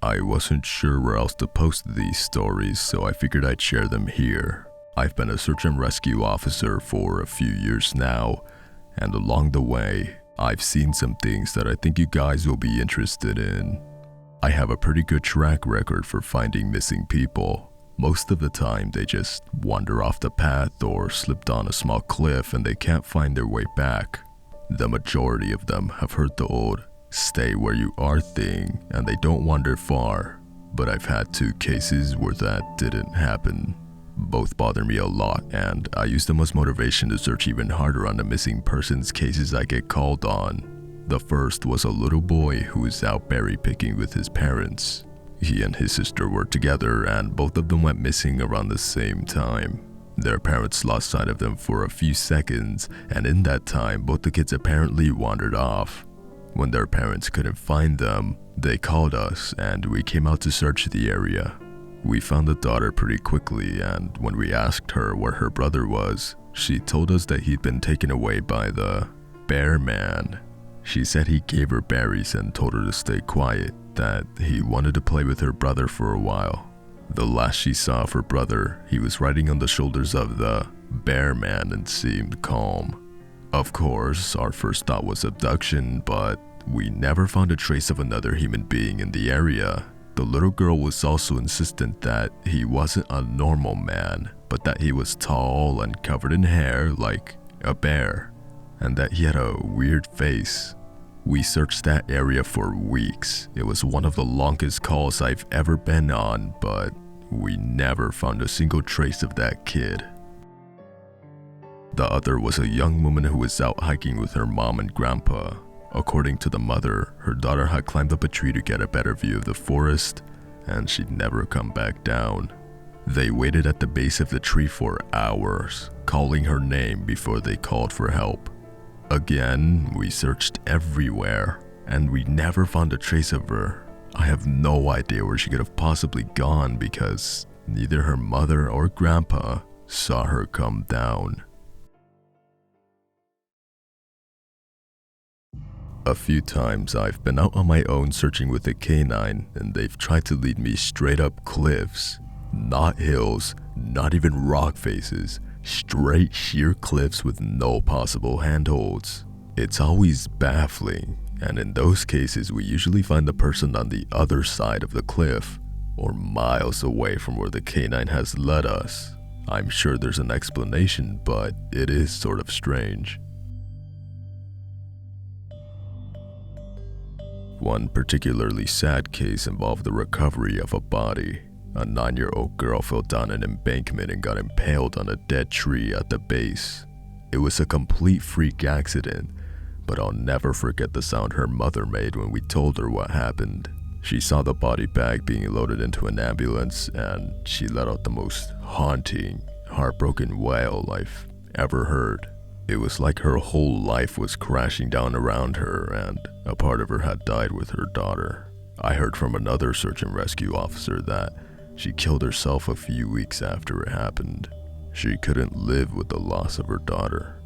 I wasn't sure where else to post these stories, so I figured I'd share them here. I've been a search and rescue officer for a few years now, and along the way, I've seen some things that I think you guys will be interested in. I have a pretty good track record for finding missing people. Most of the time, they just wander off the path or slipped on a small cliff and they can't find their way back. The majority of them have heard the old "stay where you are" thing, and they don't wander far. But I've had 2 cases where that didn't happen. Both bother me a lot, and I use them as motivation to search even harder on the missing persons cases I get called on. The first was a little boy who was out berry picking with his parents. He and his sister were together, and both of them went missing around the same time. Their parents lost sight of them for a few seconds, and in that time, both the kids apparently wandered off. When their parents couldn't find them, they called us, and we came out to search the area. We found the daughter pretty quickly, and when we asked her where her brother was, she told us that he'd been taken away by the bear man. She said he gave her berries and told her to stay quiet, that he wanted to play with her brother for a while. The last she saw of her brother, he was riding on the shoulders of the bear man and seemed calm. Of course, our first thought was abduction, but we never found a trace of another human being in the area. The little girl was also insistent that he wasn't a normal man, but that he was tall and covered in hair like a bear, and that he had a weird face. We searched that area for weeks. It was one of the longest calls I've ever been on, but we never found a single trace of that kid. The other was a young woman who was out hiking with her mom and grandpa. According to the mother, her daughter had climbed up a tree to get a better view of the forest, and she'd never come back down. They waited at the base of the tree for hours, calling her name before they called for help. Again, we searched everywhere, and we never found a trace of her. I have no idea where she could have possibly gone because neither her mother or grandpa saw her come down. A few times I've been out on my own searching with a canine, and they've tried to lead me straight up cliffs. Not hills, not even rock faces, straight sheer cliffs with no possible handholds. It's always baffling, and in those cases we usually find the person on the other side of the cliff, or miles away from where the canine has led us. I'm sure there's an explanation, but it is sort of strange. One particularly sad case involved the recovery of a body. A 9-year-old girl fell down an embankment and got impaled on a dead tree at the base. It was a complete freak accident, but I'll never forget the sound her mother made when we told her what happened. She saw the body bag being loaded into an ambulance, and she let out the most haunting, heartbroken wail I've ever heard. It was like her whole life was crashing down around her, and a part of her had died with her daughter. I heard from another search and rescue officer that she killed herself a few weeks after it happened. She couldn't live with the loss of her daughter.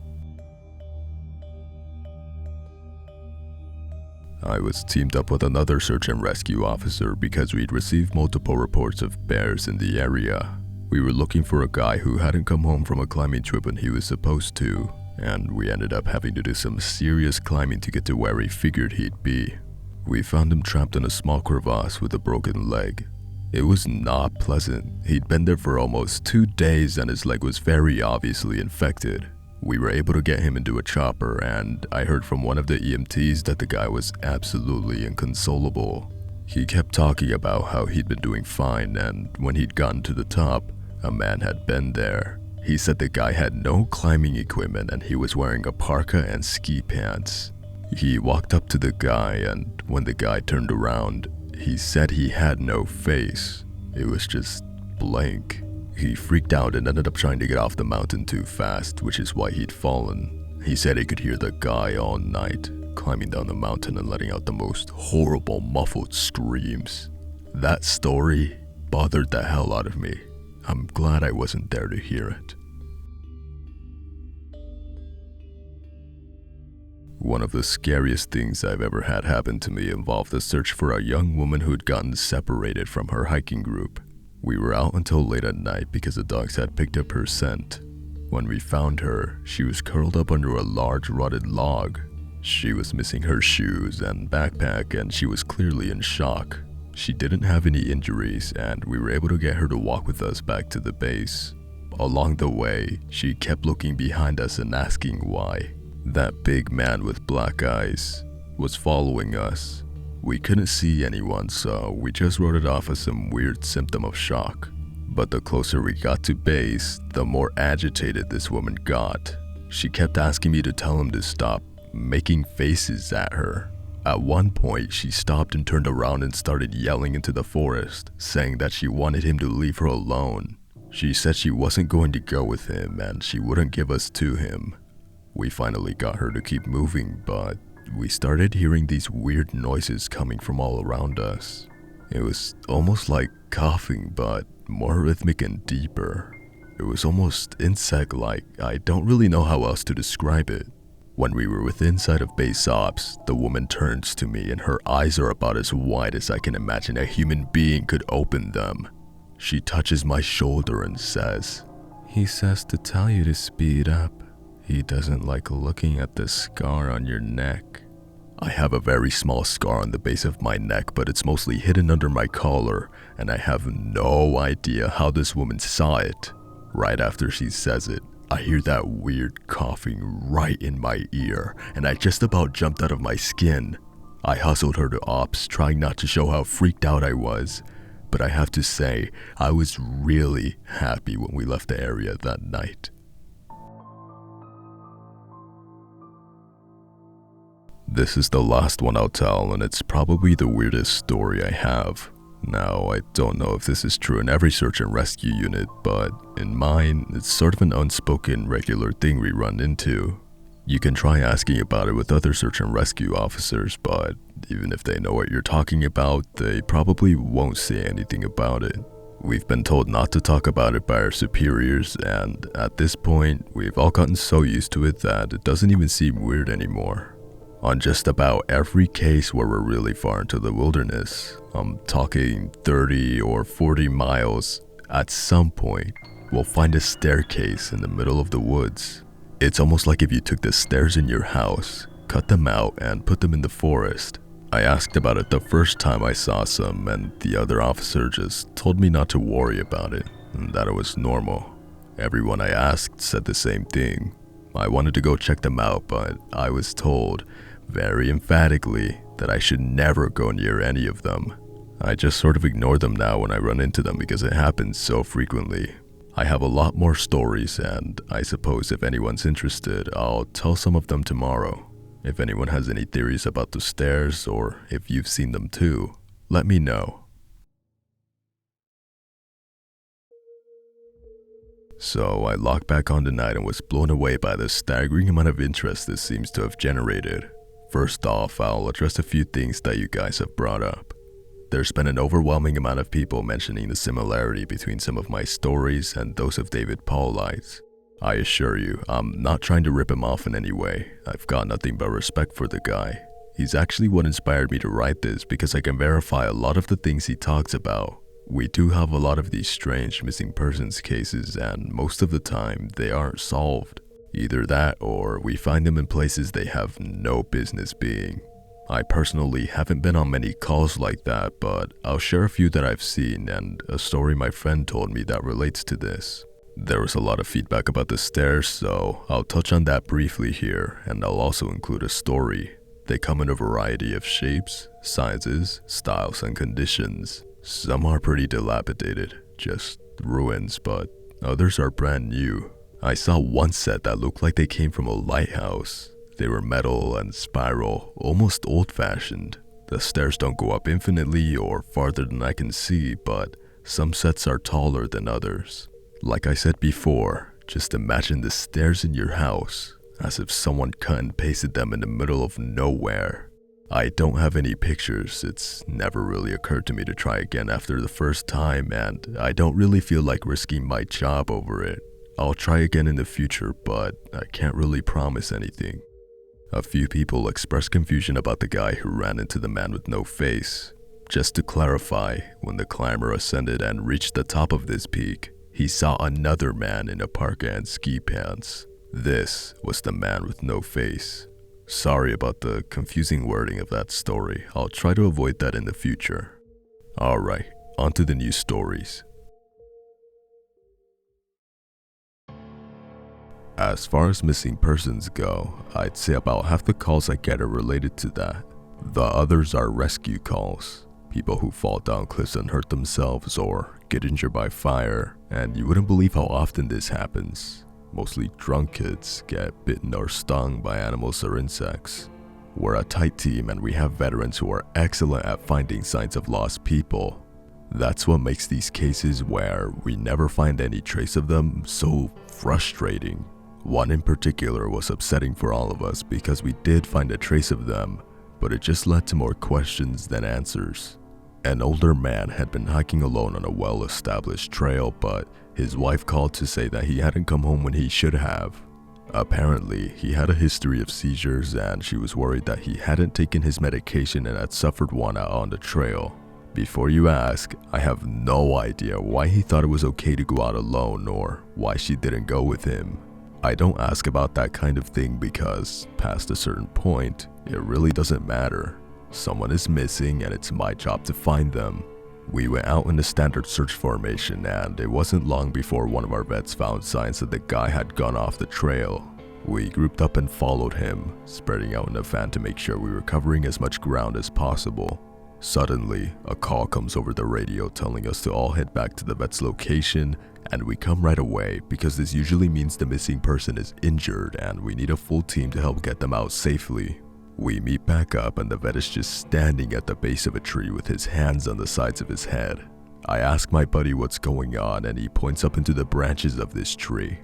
I was teamed up with another search and rescue officer because we'd received multiple reports of bears in the area. We were looking for a guy who hadn't come home from a climbing trip when he was supposed to, and we ended up having to do some serious climbing to get to where he figured he'd be. We found him trapped in a small crevasse with a broken leg. It was not pleasant. He'd been there for almost 2 days and his leg was very obviously infected. We were able to get him into a chopper, and I heard from one of the EMTs that the guy was absolutely inconsolable. He kept talking about how he'd been doing fine, and when he'd gotten to the top, a man had been there. He said the guy had no climbing equipment and he was wearing a parka and ski pants. He walked up to the guy, and when the guy turned around, he said he had no face. It was just blank. He freaked out and ended up trying to get off the mountain too fast, which is why he'd fallen. He said he could hear the guy all night, climbing down the mountain and letting out the most horrible muffled screams. That story bothered the hell out of me. I'm glad I wasn't there to hear it. One of the scariest things I've ever had happen to me involved the search for a young woman who'd gotten separated from her hiking group. We were out until late at night because the dogs had picked up her scent. When we found her, she was curled up under a large rotted log. She was missing her shoes and backpack, and she was clearly in shock. She didn't have any injuries, and we were able to get her to walk with us back to the base. Along the way, she kept looking behind us and asking why. That big man with black eyes was following us. We couldn't see anyone, so we just wrote it off as some weird symptom of shock. But the closer we got to base, the more agitated this woman got. She kept asking me to tell him to stop making faces at her. At one point, she stopped and turned around and started yelling into the forest, saying that she wanted him to leave her alone. She said she wasn't going to go with him and she wouldn't give us to him. We finally got her to keep moving, but we started hearing these weird noises coming from all around us. It was almost like coughing, but more rhythmic and deeper. It was almost insect-like. I don't really know how else to describe it. When we were within sight of base ops, the woman turns to me and her eyes are about as wide as I can imagine a human being could open them. She touches my shoulder and says, "He says to tell you to speed up. He doesn't like looking at the scar on your neck." I have a very small scar on the base of my neck, but it's mostly hidden under my collar, and I have no idea how this woman saw it. Right after she says it, I hear that weird coughing right in my ear, and I just about jumped out of my skin. I hustled her to ops, trying not to show how freaked out I was, but I have to say, I was really happy when we left the area that night. This is the last one I'll tell, and it's probably the weirdest story I have. Now, I don't know if this is true in every search and rescue unit, but in mine, it's sort of an unspoken regular thing we run into. You can try asking about it with other search and rescue officers, but even if they know what you're talking about, they probably won't say anything about it. We've been told not to talk about it by our superiors, and at this point, we've all gotten so used to it that it doesn't even seem weird anymore. On just about every case where we're really far into the wilderness, I'm talking 30 or 40 miles, at some point, we'll find a staircase in the middle of the woods. It's almost like if you took the stairs in your house, cut them out, and put them in the forest. I asked about it the first time I saw some, and the other officer just told me not to worry about it, and that it was normal. Everyone I asked said the same thing. I wanted to go check them out, but I was told, very emphatically, that I should never go near any of them. I just sort of ignore them now when I run into them because it happens so frequently. I have a lot more stories, and I suppose if anyone's interested, I'll tell some of them tomorrow. If anyone has any theories about the stairs, or if you've seen them too, let me know. So I logged back on tonight and was blown away by the staggering amount of interest this seems to have generated. First off, I'll address a few things that you guys have brought up. There's been an overwhelming amount of people mentioning the similarity between some of my stories and those of David Paulides. I assure you, I'm not trying to rip him off in any way. I've got nothing but respect for the guy. He's actually what inspired me to write this because I can verify a lot of the things he talks about. We do have a lot of these strange missing persons cases, and most of the time they aren't solved. Either that or we find them in places they have no business being. I personally haven't been on many calls like that, but I'll share a few that I've seen and a story my friend told me that relates to this. There was a lot of feedback about the stairs, so I'll touch on that briefly here, and I'll also include a story. They come in a variety of shapes, sizes, styles, and conditions. Some are pretty dilapidated, just ruins, but others are brand new. I saw one set that looked like they came from a lighthouse. They were metal and spiral, almost old-fashioned. The stairs don't go up infinitely or farther than I can see, but some sets are taller than others. Like I said before, just imagine the stairs in your house, as if someone cut and pasted them in the middle of nowhere. I don't have any pictures. It's never really occurred to me to try again after the first time, and I don't really feel like risking my job over it. I'll try again in the future, but I can't really promise anything. A few people expressed confusion about the guy who ran into the man with no face. Just to clarify, when the climber ascended and reached the top of this peak, he saw another man in a parka and ski pants. This was the man with no face. Sorry about the confusing wording of that story. I'll try to avoid that in the future. Alright, on to the news stories. As far as missing persons go, I'd say about half the calls I get are related to that. The others are rescue calls. People who fall down cliffs and hurt themselves or get injured by fire, and you wouldn't believe how often this happens. Mostly drunk kids get bitten or stung by animals or insects. We're a tight team and we have veterans who are excellent at finding signs of lost people. That's what makes these cases where we never find any trace of them so frustrating. One in particular was upsetting for all of us because we did find a trace of them, but it just led to more questions than answers. An older man had been hiking alone on a well-established trail, but his wife called to say that he hadn't come home when he should have. Apparently, he had a history of seizures and she was worried that he hadn't taken his medication and had suffered one out on the trail. Before you ask, I have no idea why he thought it was okay to go out alone or why she didn't go with him. I don't ask about that kind of thing because, past a certain point, it really doesn't matter. Someone is missing and it's my job to find them. We went out in a standard search formation and it wasn't long before one of our vets found signs that the guy had gone off the trail. We grouped up and followed him, spreading out in a van to make sure we were covering as much ground as possible. Suddenly, a call comes over the radio telling us to all head back to the vet's location, and we come right away because this usually means the missing person is injured and we need a full team to help get them out safely. We meet back up and the vet is just standing at the base of a tree with his hands on the sides of his head. I ask my buddy what's going on and he points up into the branches of this tree.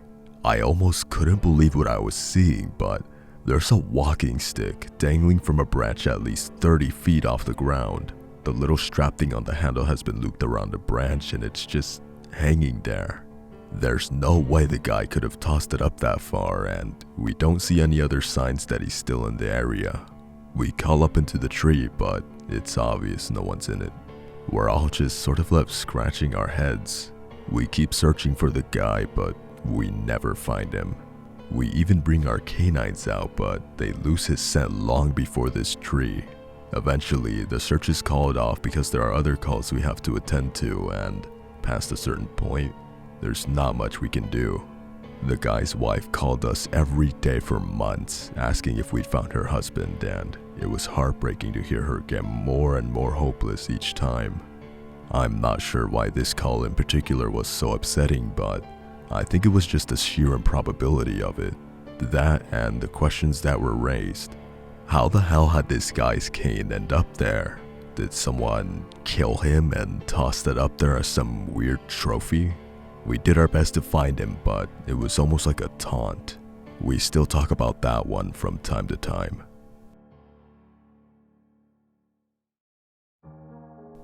I almost couldn't believe what I was seeing, but there's a walking stick dangling from a branch at least 30 feet off the ground. The little strap thing on the handle has been looped around the branch and it's just hanging there. There's no way the guy could have tossed it up that far, and we don't see any other signs that he's still in the area. We call up into the tree, but it's obvious no one's in it. We're all just sort of left scratching our heads. We keep searching for the guy, but we never find him. We even bring our canines out, but they lose his scent long before this tree. Eventually, the search is called off because there are other calls we have to attend to, and past a certain point, there's not much we can do. The guy's wife called us every day for months, asking if we'd found her husband, and it was heartbreaking to hear her get more and more hopeless each time. I'm not sure why this call in particular was so upsetting, but I think it was just the sheer improbability of it. That and the questions that were raised. How the hell had this guy's cane end up there? Did someone kill him and toss it up there as some weird trophy? We did our best to find him, but it was almost like a taunt. We still talk about that one from time to time.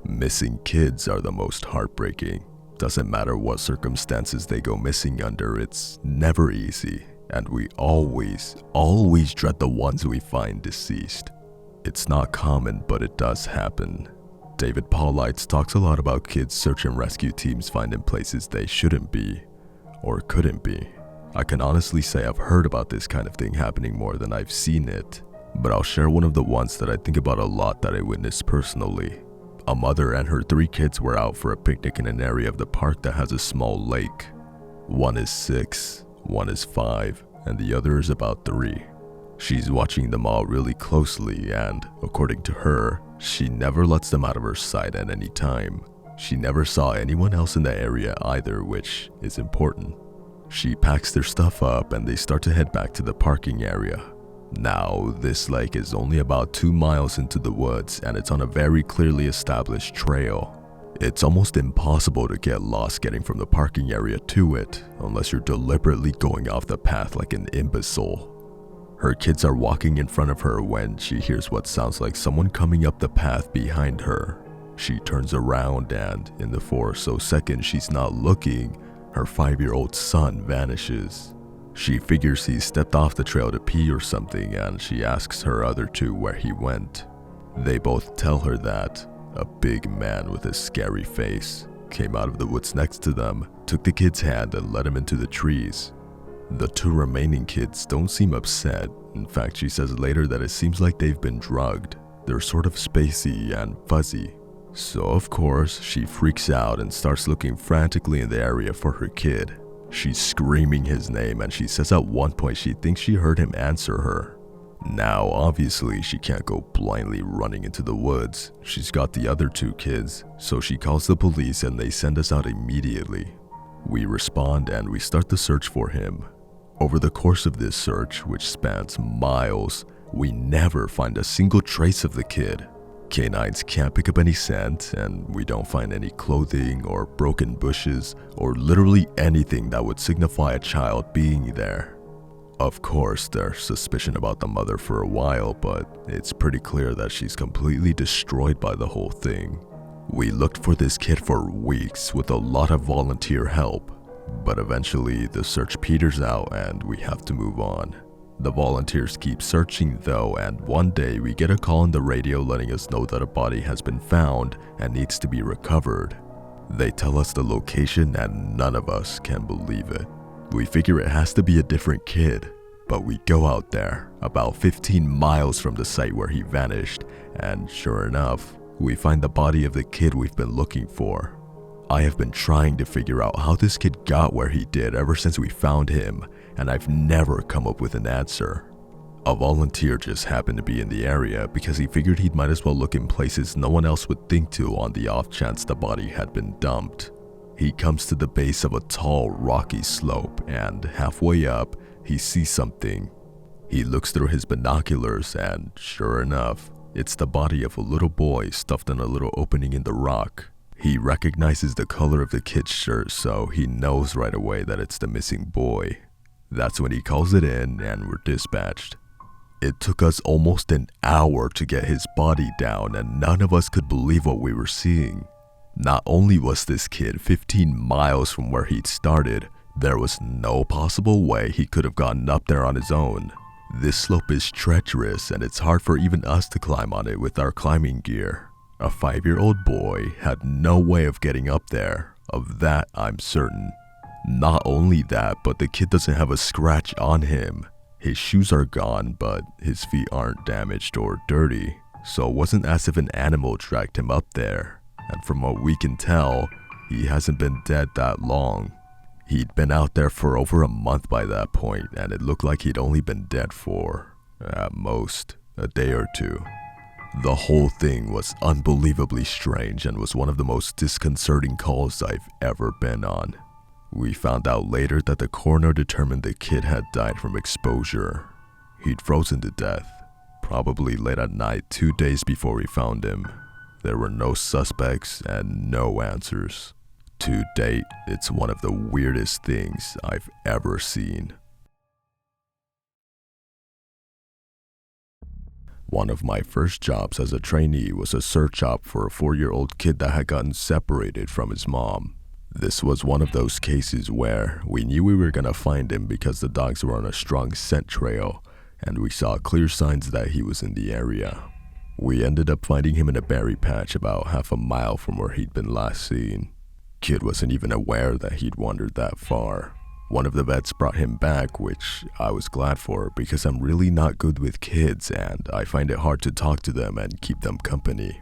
Missing kids are the most heartbreaking. Doesn't matter what circumstances they go missing under, it's never easy, and we always dread the ones we find deceased. It's not common, but it does happen. David Paulides talks a lot about kids search and rescue teams finding places they shouldn't be, or couldn't be. I can honestly say I've heard about this kind of thing happening more than I've seen it, but I'll share one of the ones that I think about a lot that I witnessed personally. A mother and her 3 kids were out for a picnic in an area of the park that has a small lake. One is 6, one is 5, and the other is about 3. She's watching them all really closely and, according to her, she never lets them out of her sight at any time. She never saw anyone else in the area either, which is important. She packs their stuff up and they start to head back to the parking area. Now, this lake is only about 2 miles into the woods and it's on a very clearly established trail. It's almost impossible to get lost getting from the parking area to it, unless you're deliberately going off the path like an imbecile. Her kids are walking in front of her when she hears what sounds like someone coming up the path behind her. She turns around and, in the 4 or so seconds she's not looking, her 5-year-old son vanishes. She figures he stepped off the trail to pee or something, and she asks her other two where he went. They both tell her that a big man with a scary face came out of the woods next to them, took the kid's hand and led him into the trees. The two remaining kids don't seem upset. In fact, she says later that it seems like they've been drugged. They're sort of spacey and fuzzy. So of course, she freaks out and starts looking frantically in the area for her kid. She's screaming his name, and she says at one point she thinks she heard him answer her. Now, obviously, she can't go blindly running into the woods. She's got the other two kids, so she calls the police and they send us out immediately. We respond and we start the search for him. Over the course of this search, which spans miles, we never find a single trace of the kid. Canines can't pick up any scent, and we don't find any clothing or broken bushes or literally anything that would signify a child being there. Of course, there's suspicion about the mother for a while, but it's pretty clear that she's completely destroyed by the whole thing. We looked for this kid for weeks with a lot of volunteer help, but eventually the search peters out and we have to move on. The volunteers keep searching though, and one day we get a call on the radio letting us know that a body has been found and needs to be recovered. They tell us the location and none of us can believe it. We figure it has to be a different kid, but we go out there, about 15 miles from the site where he vanished, and sure enough, we find the body of the kid we've been looking for. I have been trying to figure out how this kid got where he did ever since we found him, and I've never come up with an answer. A volunteer just happened to be in the area because he figured he might as well look in places no one else would think to on the off chance the body had been dumped. He comes to the base of a tall, rocky slope, and halfway up, he sees something. He looks through his binoculars, and sure enough, it's the body of a little boy stuffed in a little opening in the rock. He recognizes the color of the kid's shirt, so he knows right away that it's the missing boy. That's when he calls it in and we're dispatched. It took us almost an hour to get his body down, and none of us could believe what we were seeing. Not only was this kid 15 miles from where he'd started, there was no possible way he could have gotten up there on his own. This slope is treacherous and it's hard for even us to climb on it with our climbing gear. A 5-year-old boy had no way of getting up there, of that I'm certain. Not only that, but the kid doesn't have a scratch on him. His shoes are gone, but his feet aren't damaged or dirty, so it wasn't as if an animal dragged him up there. And from what we can tell, he hasn't been dead that long. He'd been out there for over a month by that point, and it looked like he'd only been dead for, at most, a day or two. The whole thing was unbelievably strange and was one of the most disconcerting calls I've ever been on. We found out later that the coroner determined the kid had died from exposure. He'd frozen to death, probably late at night 2 days before we found him. There were no suspects and no answers. To date, it's one of the weirdest things I've ever seen. One of my first jobs as a trainee was a search op for a 4-year-old kid that had gotten separated from his mom. This was one of those cases where we knew we were gonna find him because the dogs were on a strong scent trail, and we saw clear signs that he was in the area. We ended up finding him in a berry patch about half a mile from where he'd been last seen. Kid wasn't even aware that he'd wandered that far. One of the vets brought him back, which I was glad for because I'm really not good with kids and I find it hard to talk to them and keep them company.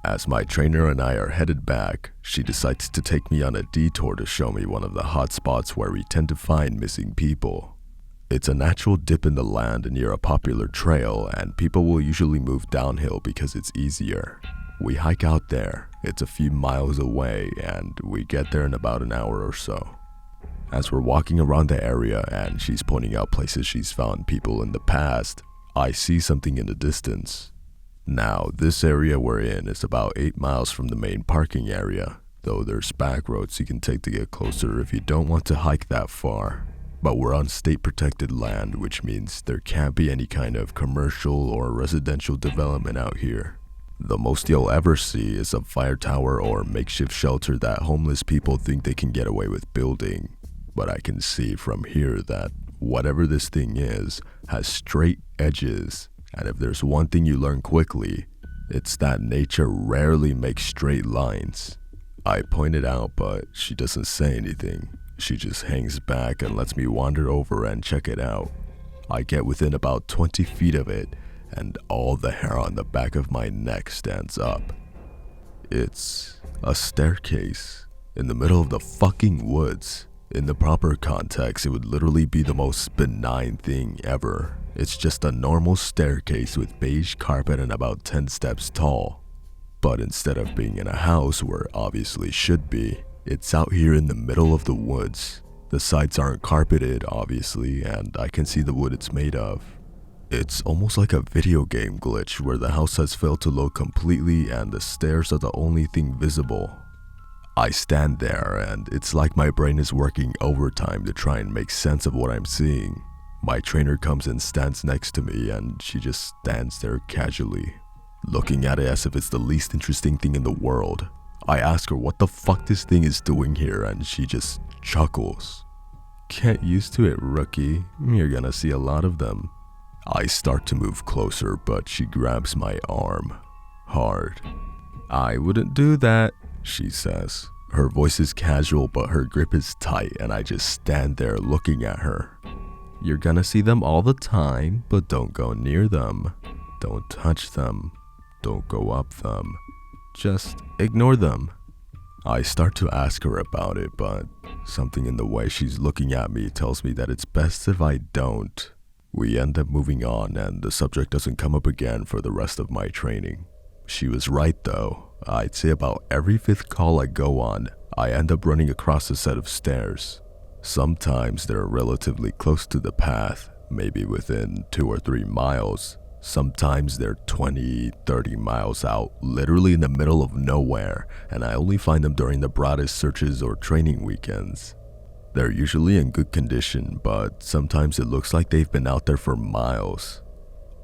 As my trainer and I are headed back, she decides to take me on a detour to show me one of the hot spots where we tend to find missing people. It's a natural dip in the land near a popular trail, and people will usually move downhill because it's easier. We hike out there, it's a few miles away, and we get there in about an hour or so. As we're walking around the area and she's pointing out places she's found people in the past, I see something in the distance. Now, this area we're in is about 8 miles from the main parking area, though there's back roads you can take to get closer if you don't want to hike that far. But we're on state protected land, which means there can't be any kind of commercial or residential development out here. The most you'll ever see is a fire tower or makeshift shelter that homeless people think they can get away with building. But I can see from here that Whatever this thing is, has straight edges, and if there's one thing you learn quickly, it's that nature rarely makes straight lines. I point it out, but she doesn't say anything. She just hangs back and lets me wander over and check it out. I get within about 20 feet of it, and all the hair on the back of my neck stands up. It's a staircase in the middle of the fucking woods. In the proper context, it would literally be the most benign thing ever. It's just a normal staircase with beige carpet and about 10 steps tall. But instead of being in a house where it obviously should be, it's out here in the middle of the woods. The sides aren't carpeted, obviously, and I can see the wood it's made of. It's almost like a video game glitch where the house has failed to load completely and the stairs are the only thing visible. I stand there and it's like my brain is working overtime to try and make sense of what I'm seeing. My trainer comes and stands next to me and she just stands there casually, looking at it as if it's the least interesting thing in the world. I ask her what the fuck this thing is doing here and she just chuckles. Get used to it, rookie. You're gonna see a lot of them. I start to move closer, but she grabs my arm hard. I wouldn't do that, she says. Her voice is casual, but her grip is tight, and I just stand there looking at her. You're gonna see them all the time, but don't go near them. Don't touch them. Don't go up them. Just ignore them. I start to ask her about it, but something in the way she's looking at me tells me that it's best if I don't. We end up moving on, and the subject doesn't come up again for the rest of my training. She was right though. I'd say about every 5th call I go on, I end up running across a set of stairs. Sometimes they're relatively close to the path, maybe within 2 or 3 miles. Sometimes they're 20, 30 miles out, literally in the middle of nowhere, and I only find them during the broadest searches or training weekends. They're usually in good condition, but sometimes it looks like they've been out there for miles.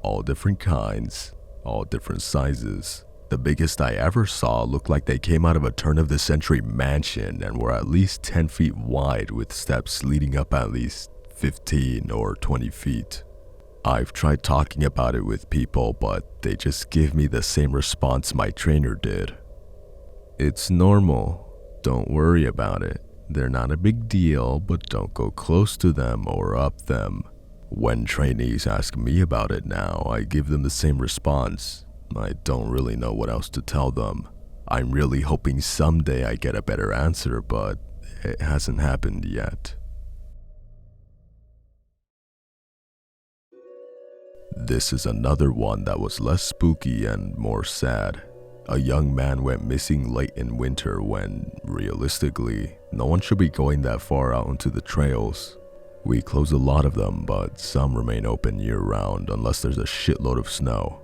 All different kinds, all different sizes. The biggest I ever saw looked like they came out of a turn-of-the-century mansion and were at least 10 feet wide with steps leading up at least 15 or 20 feet. I've tried talking about it with people, but they just give me the same response my trainer did. It's normal. Don't worry about it. They're not a big deal, but don't go close to them or up them. When trainees ask me about it now, I give them the same response. I don't really know what else to tell them. I'm really hoping someday I get a better answer, but it hasn't happened yet. This is another one that was less spooky and more sad. A young man went missing late in winter when, realistically, no one should be going that far out into the trails. We close a lot of them, but some remain open year-round unless there's a shitload of snow.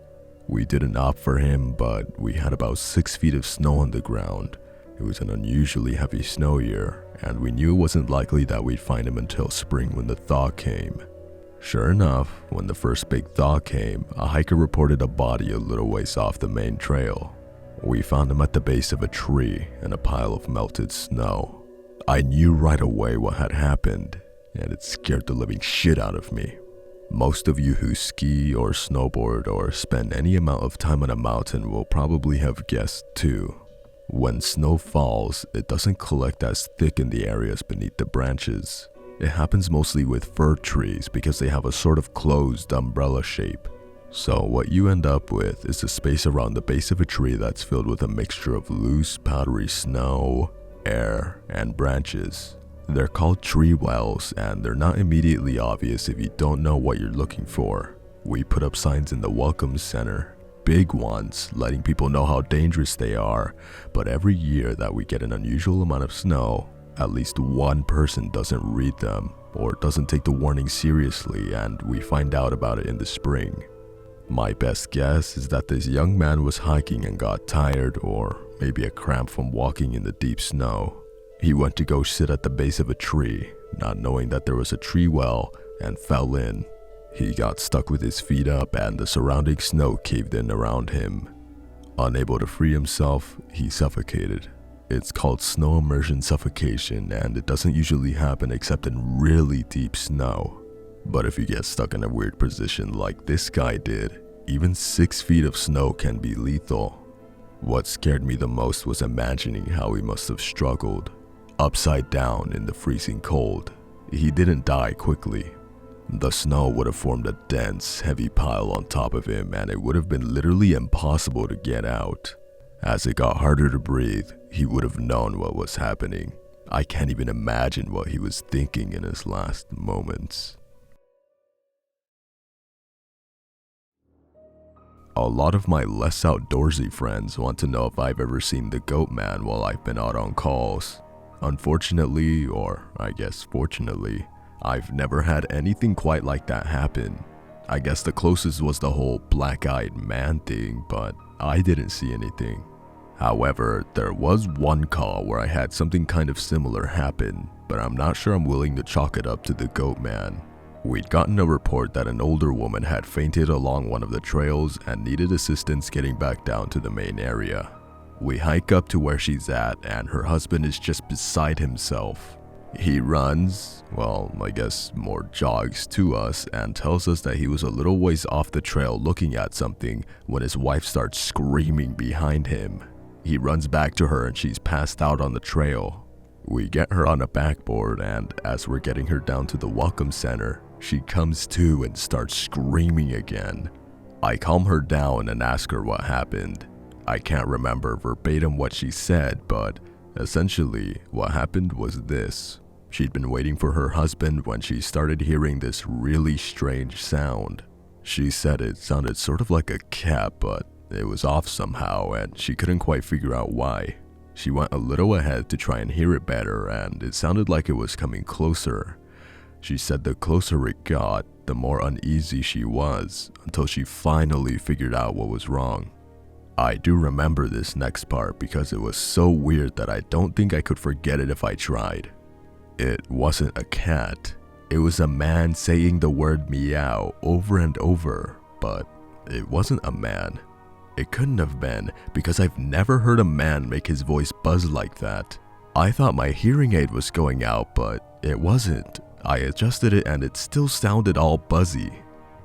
We didn't opt for him, but we had about 6 feet of snow on the ground. It was an unusually heavy snow year, and we knew it wasn't likely that we'd find him until spring when the thaw came. Sure enough, when the first big thaw came, a hiker reported a body a little ways off the main trail. We found him at the base of a tree in a pile of melted snow. I knew right away what had happened, and it scared the living shit out of me. Most of you who ski or snowboard or spend any amount of time on a mountain will probably have guessed too. When snow falls, it doesn't collect as thick in the areas beneath the branches. It happens mostly with fir trees because they have a sort of closed umbrella shape. So what you end up with is a space around the base of a tree that's filled with a mixture of loose, powdery snow, air, and branches. They're called tree wells, and they're not immediately obvious if you don't know what you're looking for. We put up signs in the welcome center, big ones, letting people know how dangerous they are, but every year that we get an unusual amount of snow, at least one person doesn't read them or doesn't take the warning seriously, and we find out about it in the spring. My best guess is that this young man was hiking and got tired or maybe a cramp from walking in the deep snow. He went to go sit at the base of a tree, not knowing that there was a tree well, and fell in. He got stuck with his feet up and the surrounding snow caved in around him. Unable to free himself, he suffocated. It's called snow immersion suffocation, and it doesn't usually happen except in really deep snow. But if you get stuck in a weird position like this guy did, even 6 feet of snow can be lethal. What scared me the most was imagining how he must have struggled, upside down in the freezing cold. He didn't die quickly. The snow would have formed a dense, heavy pile on top of him, and it would have been literally impossible to get out. As it got harder to breathe, he would have known what was happening. I can't even imagine what he was thinking in his last moments. A lot of my less outdoorsy friends want to know if I've ever seen the Goat Man while I've been out on calls. Unfortunately, or I guess fortunately, I've never had anything quite like that happen. I guess the closest was the whole black-eyed man thing, but I didn't see anything. However, there was one call where I had something kind of similar happen, but I'm not sure I'm willing to chalk it up to the Goat Man. We'd gotten a report that an older woman had fainted along one of the trails and needed assistance getting back down to the main area. We hike up to where she's at, and her husband is just beside himself. He runs, well, I guess more jogs to us, and tells us that he was a little ways off the trail looking at something when his wife starts screaming behind him. He runs back to her and she's passed out on the trail. We get her on a backboard, and as we're getting her down to the welcome center, she comes to and starts screaming again. I calm her down and ask her what happened. I can't remember verbatim what she said, but essentially what happened was this. She'd been waiting for her husband when she started hearing this really strange sound. She said it sounded sort of like a cat, but it was off somehow and she couldn't quite figure out why. She went a little ahead to try and hear it better, and it sounded like it was coming closer. She said the closer it got, the more uneasy she was, until she finally figured out what was wrong. I do remember this next part because it was so weird that I don't think I could forget it if I tried. It wasn't a cat. It was a man saying the word Myuu over and over, but it wasn't a man. It couldn't have been, because I've never heard a man make his voice buzz like that. I thought my hearing aid was going out, but it wasn't. I adjusted it and it still sounded all buzzy.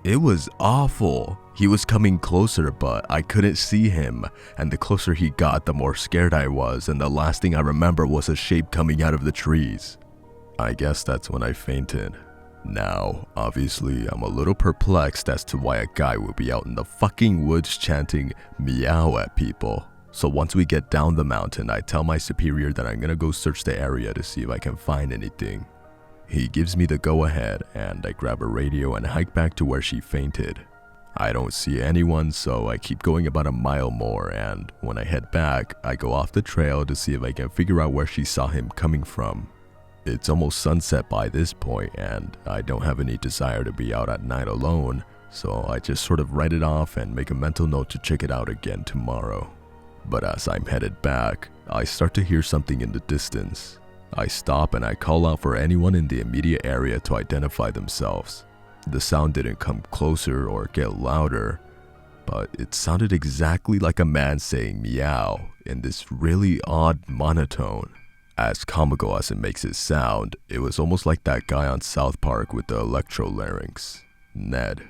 It was awful. He was coming closer, but I couldn't see him, and the closer he got, the more scared I was, and the last thing I remember was a shape coming out of the trees. I guess that's when I fainted. Now, obviously, I'm a little perplexed as to why a guy would be out in the fucking woods chanting Myuu at people. So once we get down the mountain, I tell my superior that I'm gonna go search the area to see if I can find anything. He gives me the go-ahead, and I grab a radio and hike back to where she fainted. I don't see anyone, so I keep going about a mile more, and when I head back, I go off the trail to see if I can figure out where she saw him coming from. It's almost sunset by this point, and I don't have any desire to be out at night alone, so I just sort of write it off and make a mental note to check it out again tomorrow. But as I'm headed back, I start to hear something in the distance. I stop and I call out for anyone in the immediate area to identify themselves. The sound didn't come closer or get louder, but it sounded exactly like a man saying Myuu in this really odd monotone. As comical as it makes it sound, it was almost like that guy on South Park with the electrolarynx, Ned.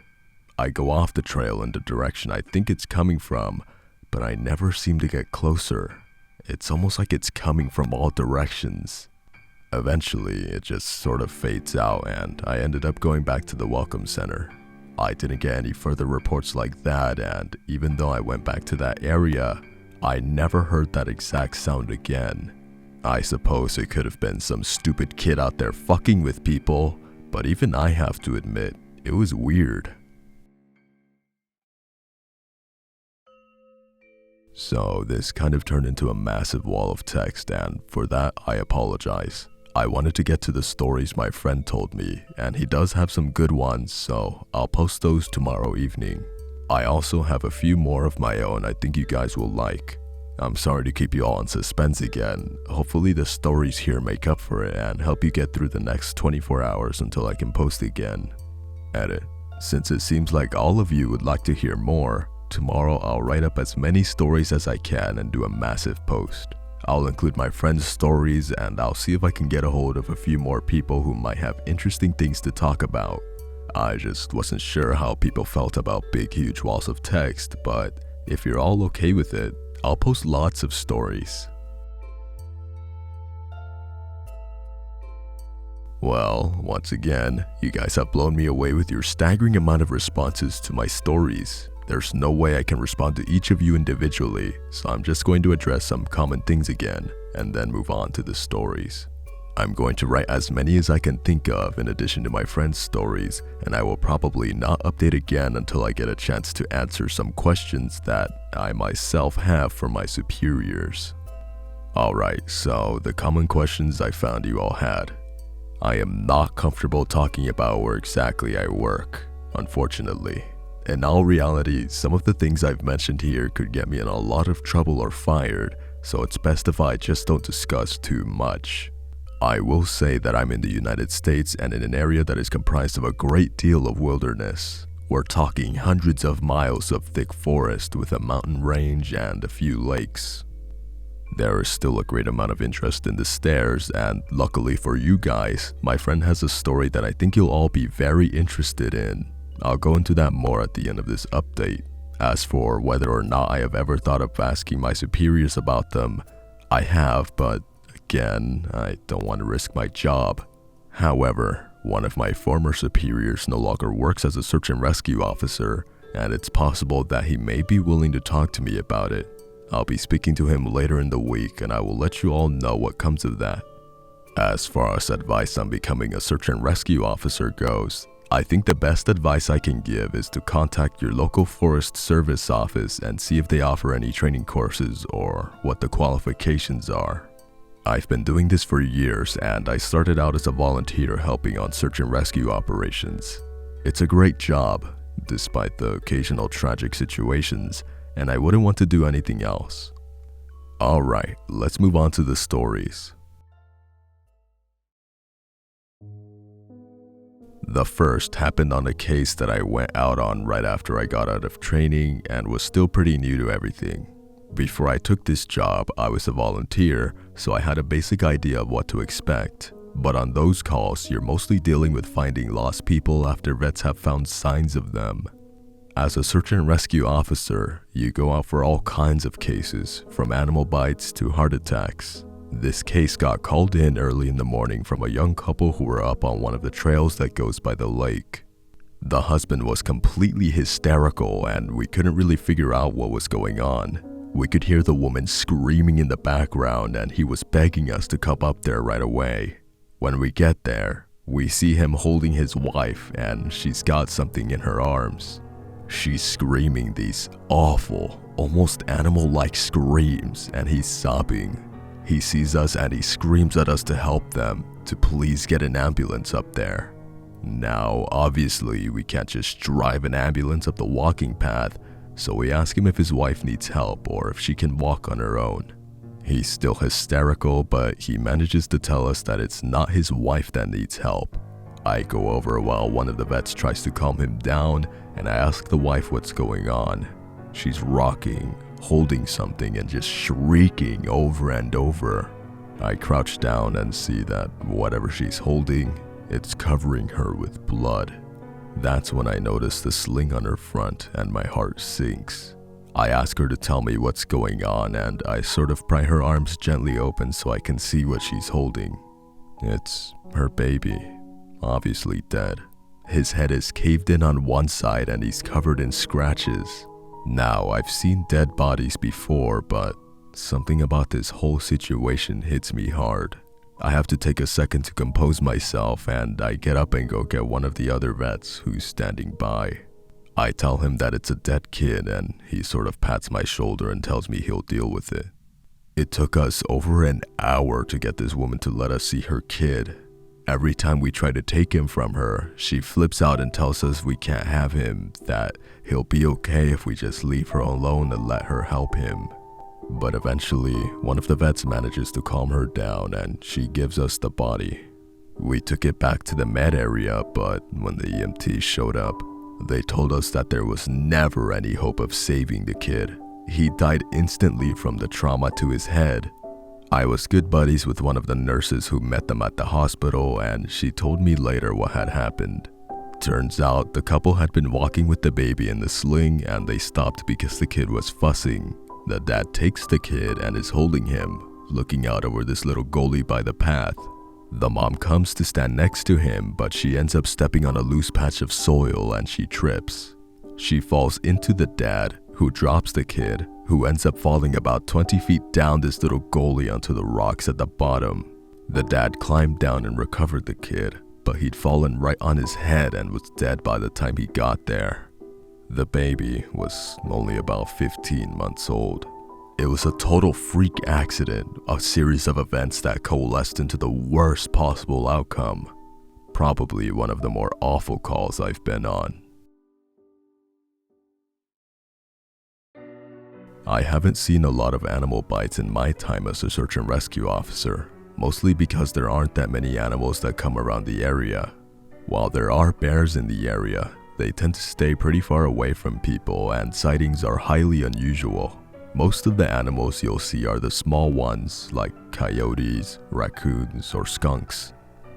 I go off the trail in the direction I think it's coming from, but I never seem to get closer. It's almost like it's coming from all directions. Eventually, it just sort of fades out, and I ended up going back to the welcome center. I didn't get any further reports like that, and even though I went back to that area, I never heard that exact sound again. I suppose it could have been some stupid kid out there fucking with people, but even I have to admit, it was weird. So this kind of turned into a massive wall of text, and for that I apologize. I wanted to get to the stories my friend told me, and he does have some good ones, so I'll post those tomorrow evening. I also have a few more of my own I think you guys will like. I'm sorry to keep you all in suspense again. Hopefully the stories here make up for it and help you get through the next 24 hours until I can post again. Edit. Since it seems like all of you would like to hear more, tomorrow I'll write up as many stories as I can and do a massive post. I'll include my friends' stories, and I'll see if I can get a hold of a few more people who might have interesting things to talk about. I just wasn't sure how people felt about big huge walls of text, but if you're all okay with it, I'll post lots of stories. Well, once again, you guys have blown me away with your staggering amount of responses to my stories. There's no way I can respond to each of you individually, so I'm just going to address some common things again, and then move on to the stories. I'm going to write as many as I can think of in addition to my friends' stories, and I will probably not update again until I get a chance to answer some questions that I myself have from my superiors. Alright, so the common questions I found you all had. I am not comfortable talking about where exactly I work, unfortunately. In all reality, some of the things I've mentioned here could get me in a lot of trouble or fired, so it's best if I just don't discuss too much. I will say that I'm in the United States and in an area that is comprised of a great deal of wilderness. We're talking hundreds of miles of thick forest with a mountain range and a few lakes. There is still a great amount of interest in the stairs, and luckily for you guys, my friend has a story that I think you'll all be very interested in. I'll go into that more at the end of this update. As for whether or not I have ever thought of asking my superiors about them, I have, but again, I don't want to risk my job. However, one of my former superiors no longer works as a search and rescue officer, and it's possible that he may be willing to talk to me about it. I'll be speaking to him later in the week, and I will let you all know what comes of that. As far as advice on becoming a search and rescue officer goes, I think the best advice I can give is to contact your local Forest Service office and see if they offer any training courses or what the qualifications are. I've been doing this for years, and I started out as a volunteer helping on search and rescue operations. It's a great job, despite the occasional tragic situations, and I wouldn't want to do anything else. Alright, let's move on to the stories. The first happened on a case that I went out on right after I got out of training and was still pretty new to everything. Before I took this job, I was a volunteer, so I had a basic idea of what to expect. But on those calls, you're mostly dealing with finding lost people after vets have found signs of them. As a search and rescue officer, you go out for all kinds of cases, from animal bites to heart attacks. This case got called in early in the morning from a young couple who were up on one of the trails that goes by the lake. The husband was completely hysterical, and we couldn't really figure out what was going on. We could hear the woman screaming in the background, and he was begging us to come up there right away. When we get there, we see him holding his wife, and she's got something in her arms. She's screaming these awful, almost animal-like screams, and he's sobbing. He sees us and he screams at us to help them, to please get an ambulance up there. Now, obviously, we can't just drive an ambulance up the walking path, so we ask him if his wife needs help or if she can walk on her own. He's still hysterical, but he manages to tell us that it's not his wife that needs help. I go over while one of the vets tries to calm him down, and I ask the wife what's going on. She's rocking, holding something, and just shrieking over and over. I crouch down and see that whatever she's holding, it's covering her with blood. That's when I notice the sling on her front and my heart sinks. I ask her to tell me what's going on, and I sort of pry her arms gently open so I can see what she's holding. It's her baby, obviously dead. His head is caved in on one side and he's covered in scratches. Now, I've seen dead bodies before, but something about this whole situation hits me hard. I have to take a second to compose myself, and I get up and go get one of the other vets who's standing by. I tell him that it's a dead kid, and he sort of pats my shoulder and tells me he'll deal with it. It took us over an hour to get this woman to let us see her kid. Every time we try to take him from her, she flips out and tells us we can't have him, that he'll be okay if we just leave her alone and let her help him. But eventually, one of the vets manages to calm her down and she gives us the body. We took it back to the med area, but when the EMTs showed up, they told us that there was never any hope of saving the kid. He died instantly from the trauma to his head. I was good buddies with one of the nurses who met them at the hospital, and she told me later what had happened. Turns out the couple had been walking with the baby in the sling and they stopped because the kid was fussing. The dad takes the kid and is holding him, looking out over this little gully by the path. The mom comes to stand next to him, but she ends up stepping on a loose patch of soil and she trips. She falls into the dad, who drops the kid, who ends up falling about 20 feet down this little gully onto the rocks at the bottom. The dad climbed down and recovered the kid, but he'd fallen right on his head and was dead by the time he got there. The baby was only about 15 months old. It was a total freak accident, a series of events that coalesced into the worst possible outcome. Probably one of the more awful calls I've been on. I haven't seen a lot of animal bites in my time as a search and rescue officer, mostly because there aren't that many animals that come around the area. While there are bears in the area, they tend to stay pretty far away from people and sightings are highly unusual. Most of the animals you'll see are the small ones like coyotes, raccoons, or skunks.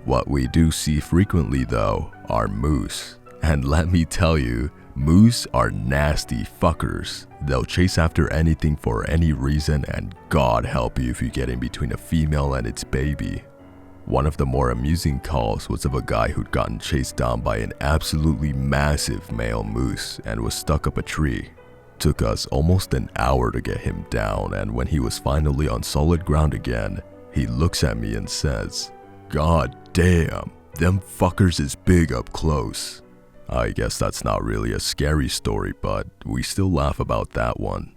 What we do see frequently though are moose. And let me tell you, moose are nasty fuckers. They'll chase after anything for any reason and God help you if you get in between a female and its baby. One of the more amusing calls was of a guy who'd gotten chased down by an absolutely massive male moose and was stuck up a tree. Took us almost an hour to get him down, and when he was finally on solid ground again, he looks at me and says, "God damn, them fuckers is big up close." I guess that's not really a scary story, but we still laugh about that one.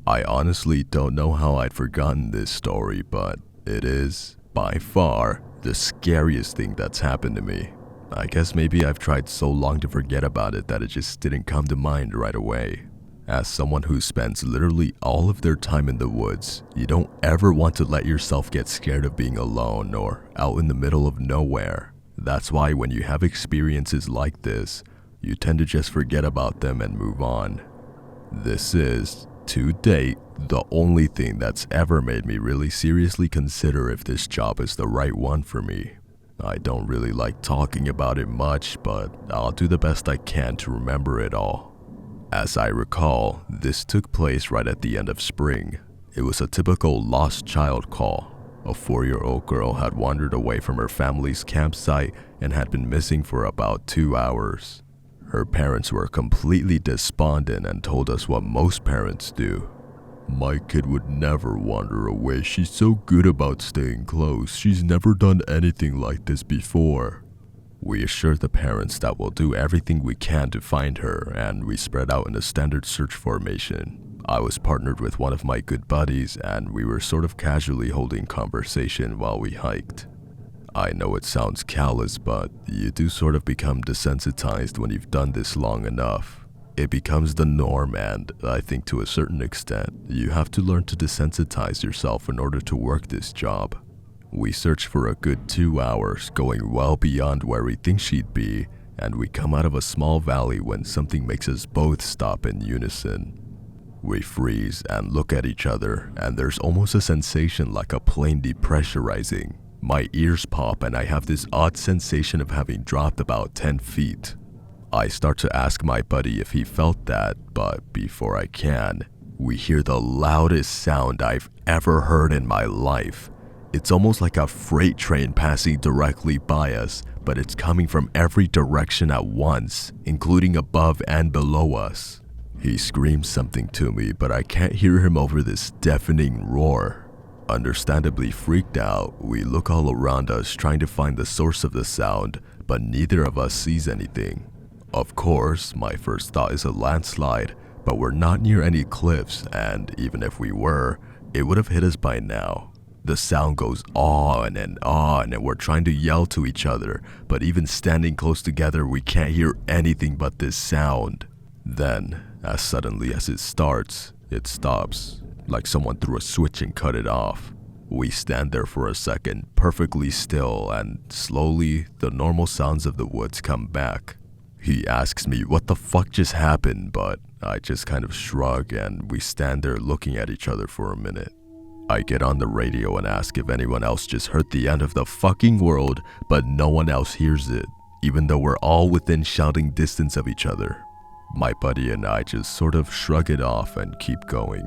I honestly don't know how I'd forgotten this story, but it is, by far, the scariest thing that's happened to me. I guess maybe I've tried so long to forget about it that it just didn't come to mind right away. As someone who spends literally all of their time in the woods, you don't ever want to let yourself get scared of being alone or out in the middle of nowhere. That's why when you have experiences like this, you tend to just forget about them and move on. This is, to date, the only thing that's ever made me really seriously consider if this job is the right one for me. I don't really like talking about it much, but I'll do the best I can to remember it all. As I recall, this took place right at the end of spring. It was a typical lost child call. A 4-year-old girl had wandered away from her family's campsite and had been missing for about 2 hours. Her parents were completely despondent and told us what most parents do. "My kid would never wander away. She's so good about staying close. She's never done anything like this before." We assured the parents that we'll do everything we can to find her, and we spread out in a standard search formation. I was partnered with one of my good buddies, and we were sort of casually holding conversation while we hiked. I know it sounds callous, but you do sort of become desensitized when you've done this long enough. It becomes the norm, and I think to a certain extent, you have to learn to desensitize yourself in order to work this job. We search for a good 2 hours, going well beyond where we think she'd be, and we come out of a small valley when something makes us both stop in unison. We freeze and look at each other, and there's almost a sensation like a plane depressurizing. My ears pop and I have this odd sensation of having dropped about 10 feet. I start to ask my buddy if he felt that, but before I can, we hear the loudest sound I've ever heard in my life. It's almost like a freight train passing directly by us, but it's coming from every direction at once, including above and below us. He screams something to me, but I can't hear him over this deafening roar. Understandably freaked out, we look all around us trying to find the source of the sound, but neither of us sees anything. Of course, my first thought is a landslide, but we're not near any cliffs, and even if we were, it would have hit us by now. The sound goes on, and we're trying to yell to each other, but even standing close together, we can't hear anything but this sound. Then, as suddenly as it starts, it stops, like someone threw a switch and cut it off. We stand there for a second, perfectly still, and slowly, the normal sounds of the woods come back. He asks me what the fuck just happened, but I just kind of shrug and we stand there looking at each other for a minute. I get on the radio and ask if anyone else just heard the end of the fucking world, but no one else hears it, even though we're all within shouting distance of each other. My buddy and I just sort of shrug it off and keep going.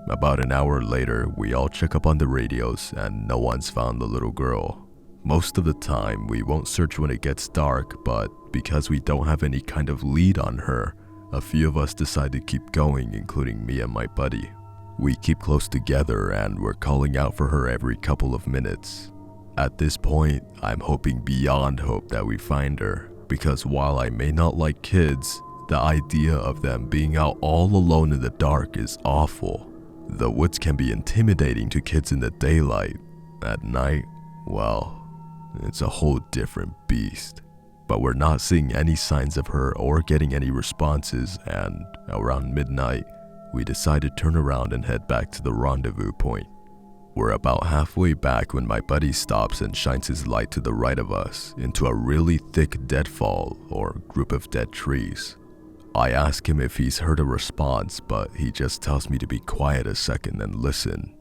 About an hour later, we all check up on the radios and no one's found the little girl. Most of the time, we won't search when it gets dark, but because we don't have any kind of lead on her, a few of us decide to keep going, including me and my buddy. We keep close together and we're calling out for her every couple of minutes. At this point, I'm hoping beyond hope that we find her, because while I may not like kids, the idea of them being out all alone in the dark is awful. The woods can be intimidating to kids in the daylight. At night, well, it's a whole different beast. But we're not seeing any signs of her or getting any responses, and around midnight, we decide to turn around and head back to the rendezvous point. We're about halfway back when my buddy stops and shines his light to the right of us into a really thick deadfall or group of dead trees. I ask him if he's heard a response, but he just tells me to be quiet a second and listen.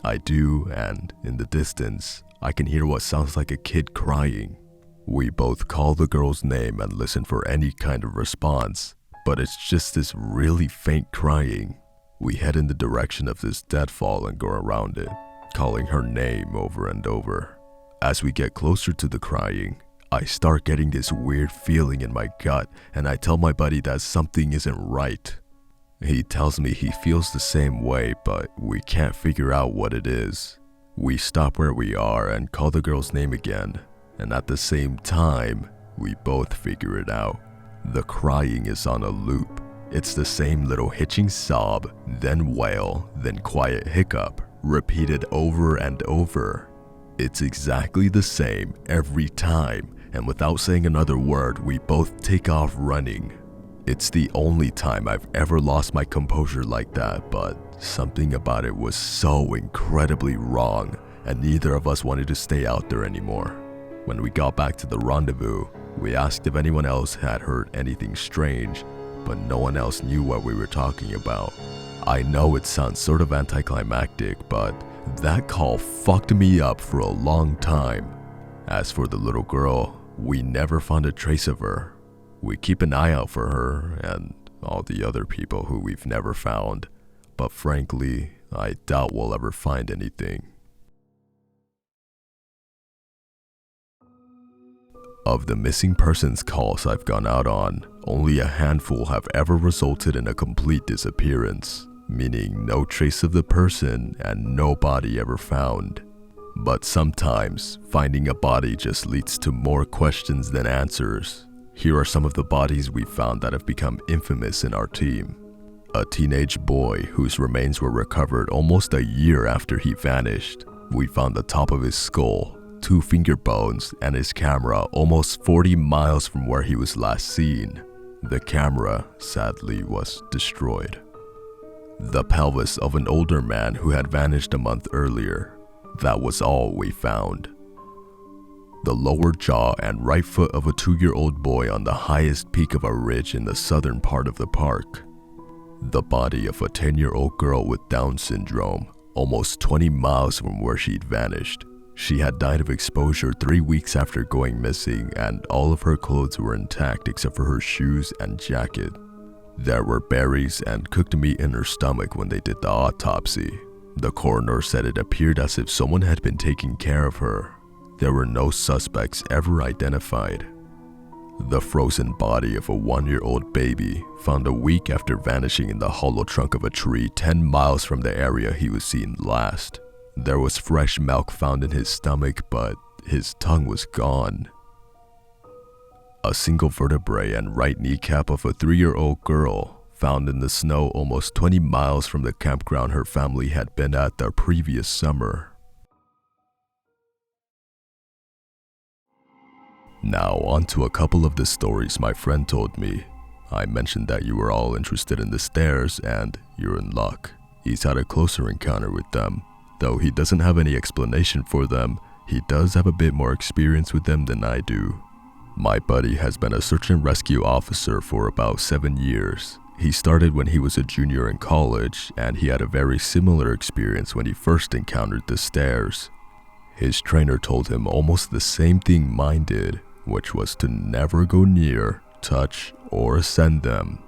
I do, and in the distance, I can hear what sounds like a kid crying. We both call the girl's name and listen for any kind of response, but it's just this really faint crying. We head in the direction of this deadfall and go around it, calling her name over and over. As we get closer to the crying, I start getting this weird feeling in my gut, and I tell my buddy that something isn't right. He tells me he feels the same way, but we can't figure out what it is. We stop where we are and call the girl's name again, and at the same time, we both figure it out. The crying is on a loop. It's the same little hitching sob, then wail, then quiet hiccup, repeated over and over. It's exactly the same every time, and without saying another word, we both take off running. It's the only time I've ever lost my composure like that, but something about it was so incredibly wrong, and neither of us wanted to stay out there anymore. When we got back to the rendezvous, we asked if anyone else had heard anything strange, but no one else knew what we were talking about. I know it sounds sort of anticlimactic, but that call fucked me up for a long time. As for the little girl, we never found a trace of her. We keep an eye out for her and all the other people who we've never found, but frankly, I doubt we'll ever find anything. Of the missing persons calls I've gone out on, only a handful have ever resulted in a complete disappearance, meaning no trace of the person and no body ever found. But sometimes, finding a body just leads to more questions than answers. Here are some of the bodies we found that have become infamous in our team. A teenage boy whose remains were recovered almost a year after he vanished. We found the top of his skull, 2 finger bones, and his camera almost 40 miles from where he was last seen. The camera, sadly, was destroyed. The pelvis of an older man who had vanished a month earlier. That was all we found. The lower jaw and right foot of a 2-year-old boy on the highest peak of a ridge in the southern part of the park. The body of a 10-year-old girl with Down syndrome, almost 20 miles from where she'd vanished. She had died of exposure 3 weeks after going missing, and all of her clothes were intact except for her shoes and jacket. There were berries and cooked meat in her stomach when they did the autopsy. The coroner said it appeared as if someone had been taking care of her. There were no suspects ever identified. The frozen body of a 1-year-old baby, found a week after vanishing in the hollow trunk of a tree 10 miles from the area he was seen last. There was fresh milk found in his stomach, but his tongue was gone. A single vertebrae and right kneecap of a 3-year-old girl, found in the snow almost 20 miles from the campground her family had been at the previous summer. Now, on to a couple of the stories my friend told me. I mentioned that you were all interested in the stairs, and you're in luck. He's had a closer encounter with them. Though he doesn't have any explanation for them, he does have a bit more experience with them than I do. My buddy has been a search and rescue officer for about 7 years. He started when he was a junior in college, and he had a very similar experience when he first encountered the stairs. His trainer told him almost the same thing mine did, which was to never go near, touch, or ascend them.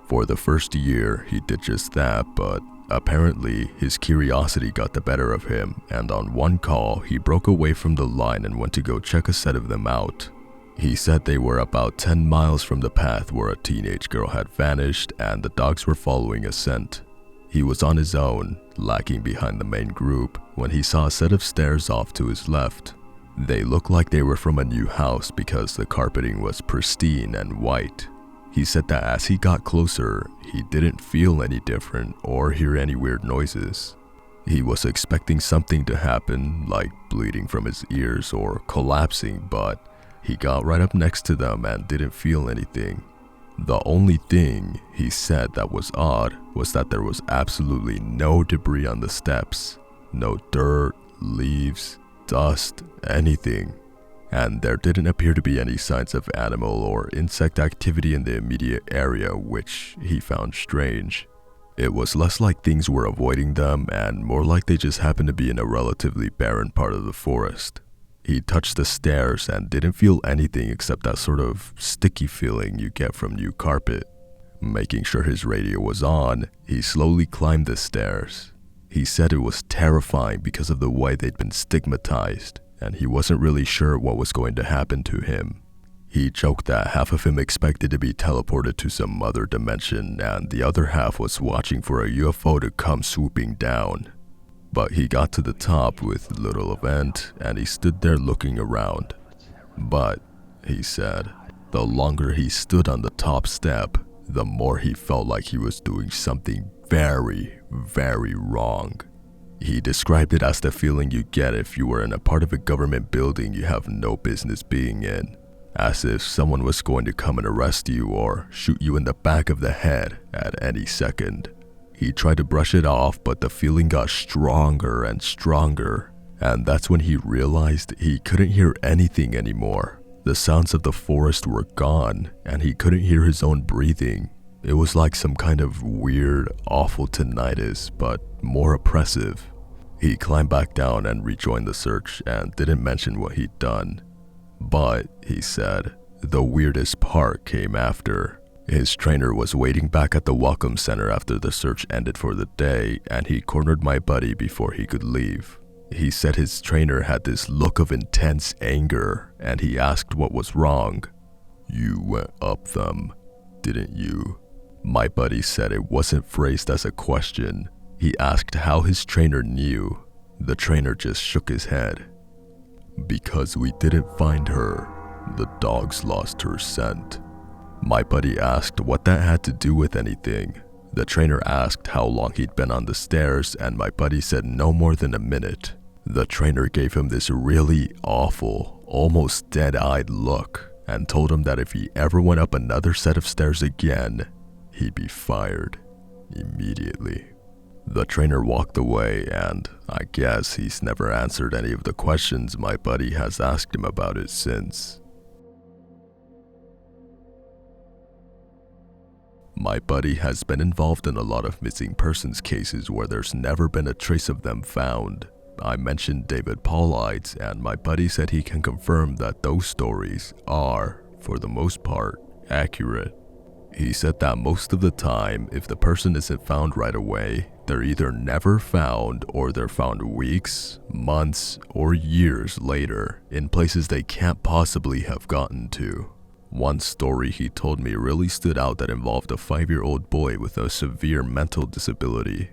For the first year, he did just that, but apparently his curiosity got the better of him, and on one call, he broke away from the line and went to go check a set of them out. He said they were about 10 miles from the path where a teenage girl had vanished and the dogs were following a scent. He was on his own, lagging behind the main group, when he saw a set of stairs off to his left. They looked like they were from a new house because the carpeting was pristine and white. He said that as he got closer, he didn't feel any different or hear any weird noises. He was expecting something to happen, like bleeding from his ears or collapsing, but he got right up next to them and didn't feel anything. The only thing he said that was odd was that there was absolutely no debris on the steps. No dirt, leaves, dust, anything. And there didn't appear to be any signs of animal or insect activity in the immediate area, which he found strange. It was less like things were avoiding them and more like they just happened to be in a relatively barren part of the forest. He touched the stairs and didn't feel anything except that sort of sticky feeling you get from new carpet. Making sure his radio was on, he slowly climbed the stairs. He said it was terrifying because of the way they'd been stigmatized, and he wasn't really sure what was going to happen to him. He joked that half of him expected to be teleported to some other dimension and the other half was watching for a UFO to come swooping down. But he got to the top with little event and he stood there looking around. But, he said, the longer he stood on the top step, the more he felt like he was doing something very, very wrong. He described it as the feeling you get if you were in a part of a government building you have no business being in, as if someone was going to come and arrest you or shoot you in the back of the head at any second. He tried to brush it off, but the feeling got stronger and stronger, and that's when he realized he couldn't hear anything anymore. The sounds of the forest were gone, and he couldn't hear his own breathing. It was like some kind of weird, awful tinnitus, but more oppressive. He climbed back down and rejoined the search and didn't mention what he'd done. But, he said, the weirdest part came after. His trainer was waiting back at the welcome center after the search ended for the day, and he cornered my buddy before he could leave. He said his trainer had this look of intense anger, and he asked what was wrong. "You went up them, didn't you?" My buddy said it wasn't phrased as a question. He asked how his trainer knew. The trainer just shook his head. "Because we didn't find her. The dogs lost her scent." My buddy asked what that had to do with anything. The trainer asked how long he'd been on the stairs, and my buddy said no more than a minute. The trainer gave him this really awful, almost dead-eyed look, and told him that if he ever went up another set of stairs again, he'd be fired immediately. The trainer walked away, and I guess he's never answered any of the questions my buddy has asked him about it since. My buddy has been involved in a lot of missing persons cases where there's never been a trace of them found. I mentioned David Paulides, and my buddy said he can confirm that those stories are, for the most part, accurate. He said that most of the time, if the person isn't found right away, they're either never found or they're found weeks, months, or years later in places they can't possibly have gotten to. One story he told me really stood out that involved a 5-year-old boy with a severe mental disability.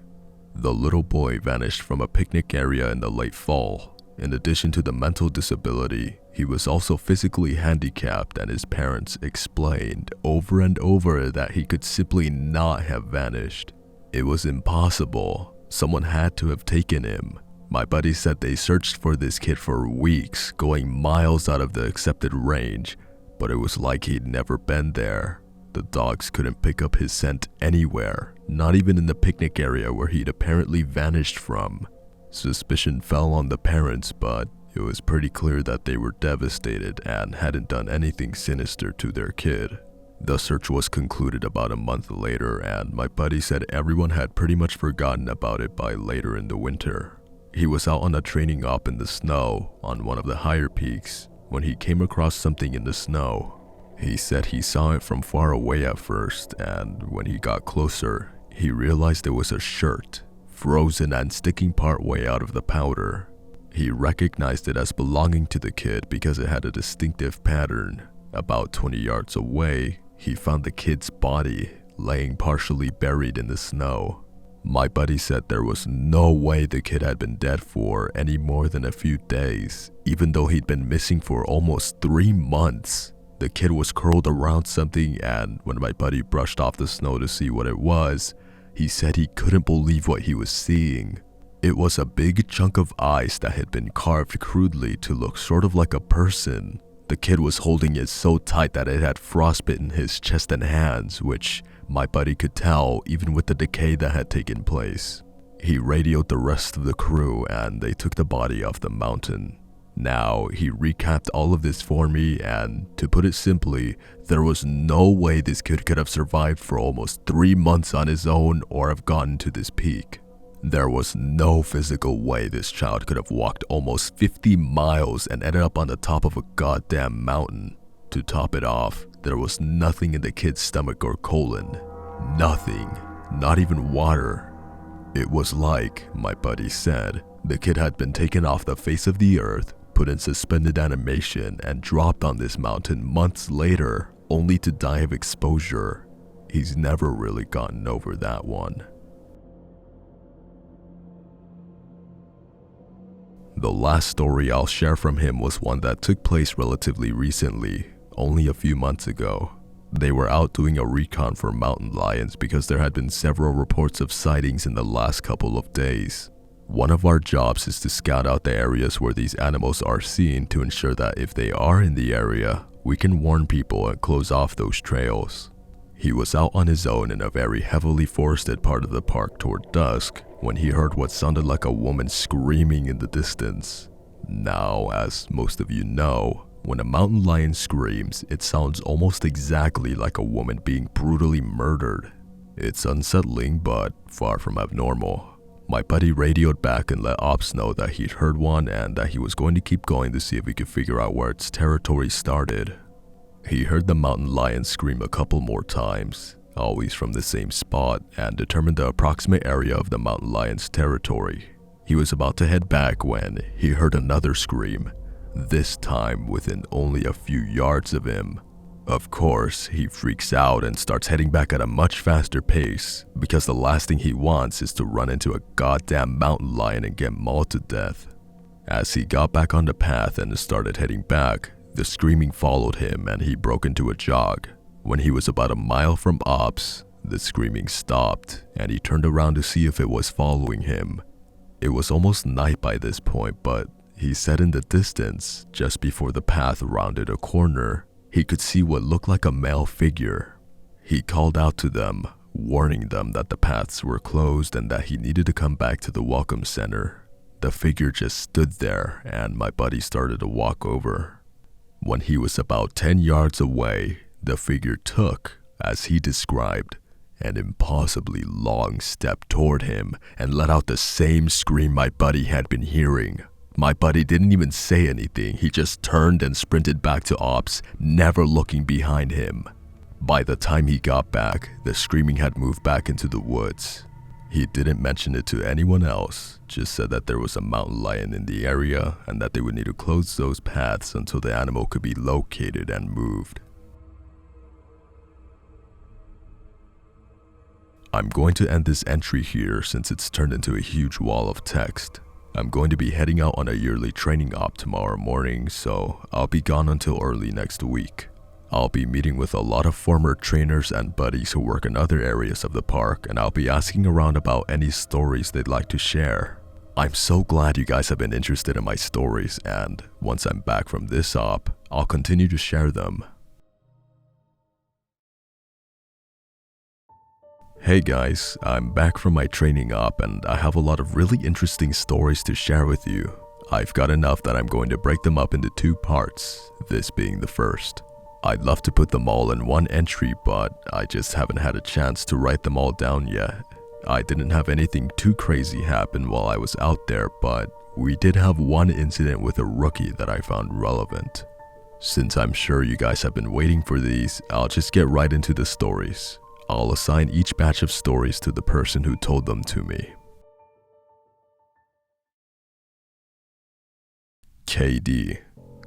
The little boy vanished from a picnic area in the late fall. In addition to the mental disability, he was also physically handicapped, and his parents explained over and over that he could simply not have vanished. It was impossible. Someone had to have taken him. My buddy said they searched for this kid for weeks, going miles out of the accepted range, but it was like he'd never been there. The dogs couldn't pick up his scent anywhere, not even in the picnic area where he'd apparently vanished from. Suspicion fell on the parents, but it was pretty clear that they were devastated and hadn't done anything sinister to their kid. The search was concluded about a month later, and my buddy said everyone had pretty much forgotten about it by later in the winter. He was out on a training op in the snow on one of the higher peaks when he came across something in the snow. He said he saw it from far away at first, and when he got closer, he realized it was a shirt, frozen and sticking part way out of the powder. He recognized it as belonging to the kid because it had a distinctive pattern. About 20 yards away, he found the kid's body laying partially buried in the snow. My buddy said there was no way the kid had been dead for any more than a few days, even though he'd been missing for almost 3 months. The kid was curled around something, and when my buddy brushed off the snow to see what it was, he said he couldn't believe what he was seeing. It was a big chunk of ice that had been carved crudely to look sort of like a person. The kid was holding it so tight that it had frostbitten his chest and hands, which my buddy could tell even with the decay that had taken place. He radioed the rest of the crew and they took the body off the mountain. Now, he recapped all of this for me, and to put it simply, there was no way this kid could have survived for almost 3 months on his own or have gotten to this peak. There was no physical way this child could have walked almost 50 miles and ended up on the top of a goddamn mountain. To top it off, there was nothing in the kid's stomach or colon. Nothing. Not even water. It was like, my buddy said, the kid had been taken off the face of the earth, put in suspended animation, and dropped on this mountain months later, only to die of exposure. He's never really gotten over that one. The last story I'll share from him was one that took place relatively recently, only a few months ago. They were out doing a recon for mountain lions because there had been several reports of sightings in the last couple of days. One of our jobs is to scout out the areas where these animals are seen to ensure that if they are in the area, we can warn people and close off those trails. He was out on his own in a very heavily forested part of the park toward dusk when he heard what sounded like a woman screaming in the distance. Now, as most of you know, when a mountain lion screams, it sounds almost exactly like a woman being brutally murdered. It's unsettling, but far from abnormal. My buddy radioed back and let ops know that he'd heard one and that he was going to keep going to see if he could figure out where its territory started. He heard the mountain lion scream a couple more times, always from the same spot, and determined the approximate area of the mountain lion's territory. He was about to head back when he heard another scream, this time within only a few yards of him. Of course, he freaks out and starts heading back at a much faster pace because the last thing he wants is to run into a goddamn mountain lion and get mauled to death. As he got back on the path and started heading back, the screaming followed him and he broke into a jog. When he was about a mile from ops, the screaming stopped and he turned around to see if it was following him. It was almost night by this point, but he said in the distance, just before the path rounded a corner, he could see what looked like a male figure. He called out to them, warning them that the paths were closed and that he needed to come back to the welcome center. The figure just stood there and my buddy started to walk over. When he was about 10 yards away, the figure took, as he described, an impossibly long step toward him and let out the same scream my buddy had been hearing. My buddy didn't even say anything, he just turned and sprinted back to ops, never looking behind him. By the time he got back, the screaming had moved back into the woods. He didn't mention it to anyone else, just said that there was a mountain lion in the area and that they would need to close those paths until the animal could be located and moved. I'm going to end this entry here since it's turned into a huge wall of text. I'm going to be heading out on a yearly training op tomorrow morning, so I'll be gone until early next week. I'll be meeting with a lot of former trainers and buddies who work in other areas of the park, and I'll be asking around about any stories they'd like to share. I'm so glad you guys have been interested in my stories, and once I'm back from this op, I'll continue to share them. Hey guys, I'm back from my training op and I have a lot of really interesting stories to share with you. I've got enough that I'm going to break them up into 2 parts, this being the first. I'd love to put them all in one entry, but I just haven't had a chance to write them all down yet. I didn't have anything too crazy happen while I was out there, but we did have one incident with a rookie that I found relevant. Since I'm sure you guys have been waiting for these, I'll just get right into the stories. I'll assign each batch of stories to the person who told them to me. KD.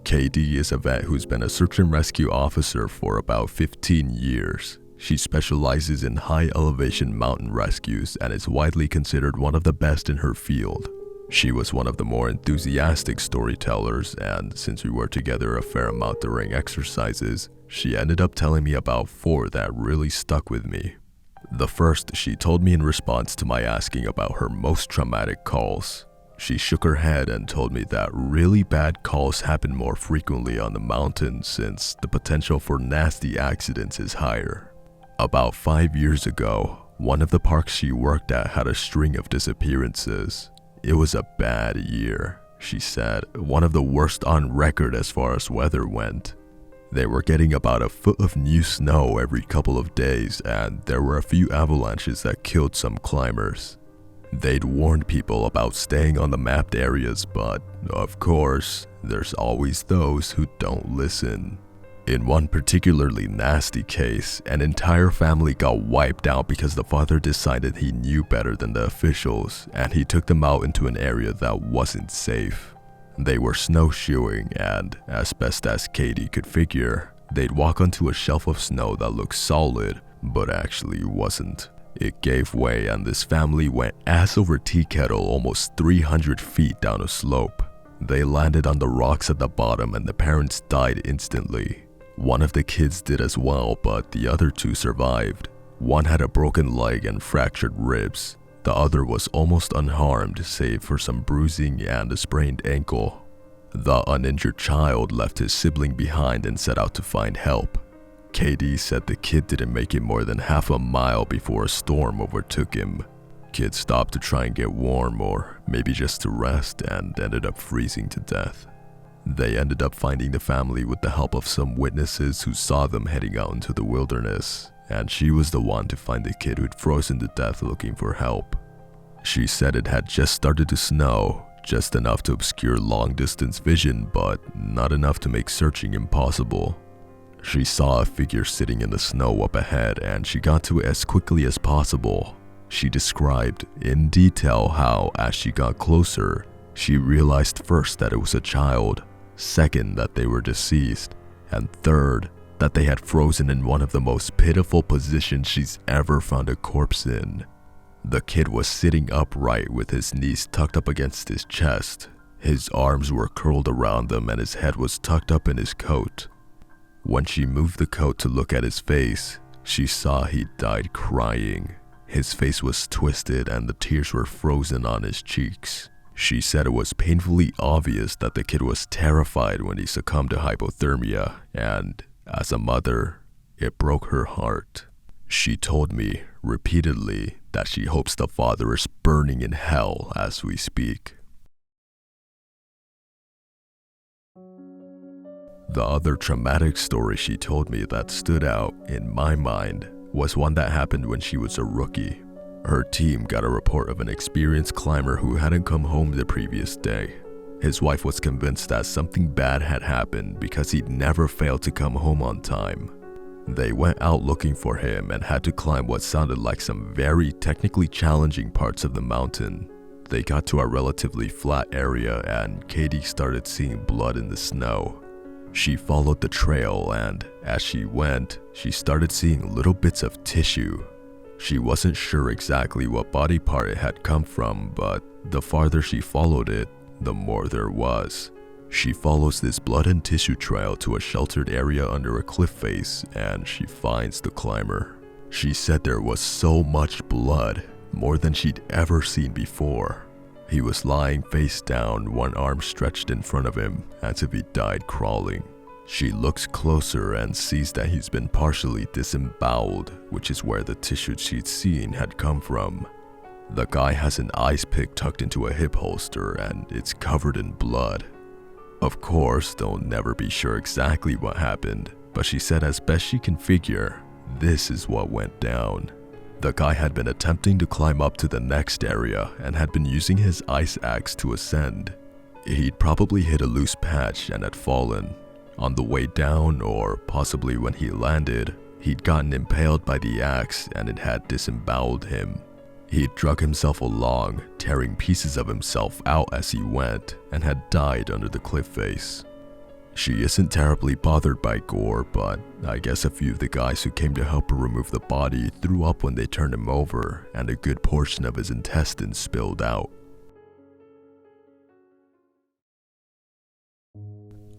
KD is a vet who's been a search and rescue officer for about 15 years. She specializes in high elevation mountain rescues and is widely considered one of the best in her field. She was one of the more enthusiastic storytellers, and since we were together a fair amount during exercises, she ended up telling me about 4 that really stuck with me. The first she told me in response to my asking about her most traumatic calls. She shook her head and told me that really bad calls happen more frequently on the mountain since the potential for nasty accidents is higher. About 5 years ago, one of the parks she worked at had a string of disappearances. It was a bad year, she said, one of the worst on record as far as weather went. They were getting about a foot of new snow every couple of days, and there were a few avalanches that killed some climbers. They'd warned people about staying on the mapped areas, but of course, there's always those who don't listen. In one particularly nasty case, an entire family got wiped out because the father decided he knew better than the officials, and he took them out into an area that wasn't safe. They were snowshoeing, and as best as Katie could figure, they'd walk onto a shelf of snow that looked solid, but actually wasn't. It gave way and this family went ass over tea kettle almost 300 feet down a slope. They landed on the rocks at the bottom and the parents died instantly. One of the kids did as well, but the other 2 survived. One had a broken leg and fractured ribs. The other was almost unharmed save for some bruising and a sprained ankle. The uninjured child left his sibling behind and set out to find help. KD said the kid didn't make it more than half a mile before a storm overtook him. Kid stopped to try and get warm or maybe just to rest and ended up freezing to death. They ended up finding the family with the help of some witnesses who saw them heading out into the wilderness, and she was the one to find the kid who'd frozen to death looking for help. She said it had just started to snow, just enough to obscure long-distance vision, but not enough to make searching impossible. She saw a figure sitting in the snow up ahead and she got to it as quickly as possible. She described in detail how, as she got closer, she realized first that it was a child, second that they were deceased, and third that they had frozen in one of the most pitiful positions she's ever found a corpse in. The kid was sitting upright with his knees tucked up against his chest. His arms were curled around them and his head was tucked up in his coat. When she moved the coat to look at his face, she saw he'd died crying. His face was twisted and the tears were frozen on his cheeks. She said it was painfully obvious that the kid was terrified when he succumbed to hypothermia, and as a mother, it broke her heart. She told me repeatedly that she hopes the father is burning in hell as we speak. The other traumatic story she told me that stood out in my mind was one that happened when she was a rookie. Her team got a report of an experienced climber who hadn't come home the previous day. His wife was convinced that something bad had happened because he'd never failed to come home on time. They went out looking for him and had to climb what sounded like some very technically challenging parts of the mountain. They got to a relatively flat area and Katie started seeing blood in the snow. She followed the trail and, as she went, she started seeing little bits of tissue. She wasn't sure exactly what body part it had come from, but the farther she followed it, the more there was. She follows this blood and tissue trail to a sheltered area under a cliff face and she finds the climber. She said there was so much blood, more than she'd ever seen before. He was lying face down, one arm stretched in front of him, as if he died crawling. She looks closer and sees that he's been partially disemboweled, which is where the tissue she'd seen had come from. The guy has an ice pick tucked into a hip holster and it's covered in blood. Of course, they'll never be sure exactly what happened, but she said as best she can figure, this is what went down. The guy had been attempting to climb up to the next area and had been using his ice axe to ascend. He'd probably hit a loose patch and had fallen. On the way down, or possibly when he landed, he'd gotten impaled by the axe and it had disemboweled him. He'd drug himself along, tearing pieces of himself out as he went, and had died under the cliff face. She isn't terribly bothered by gore, but I guess a few of the guys who came to help her remove the body threw up when they turned him over, and a good portion of his intestines spilled out.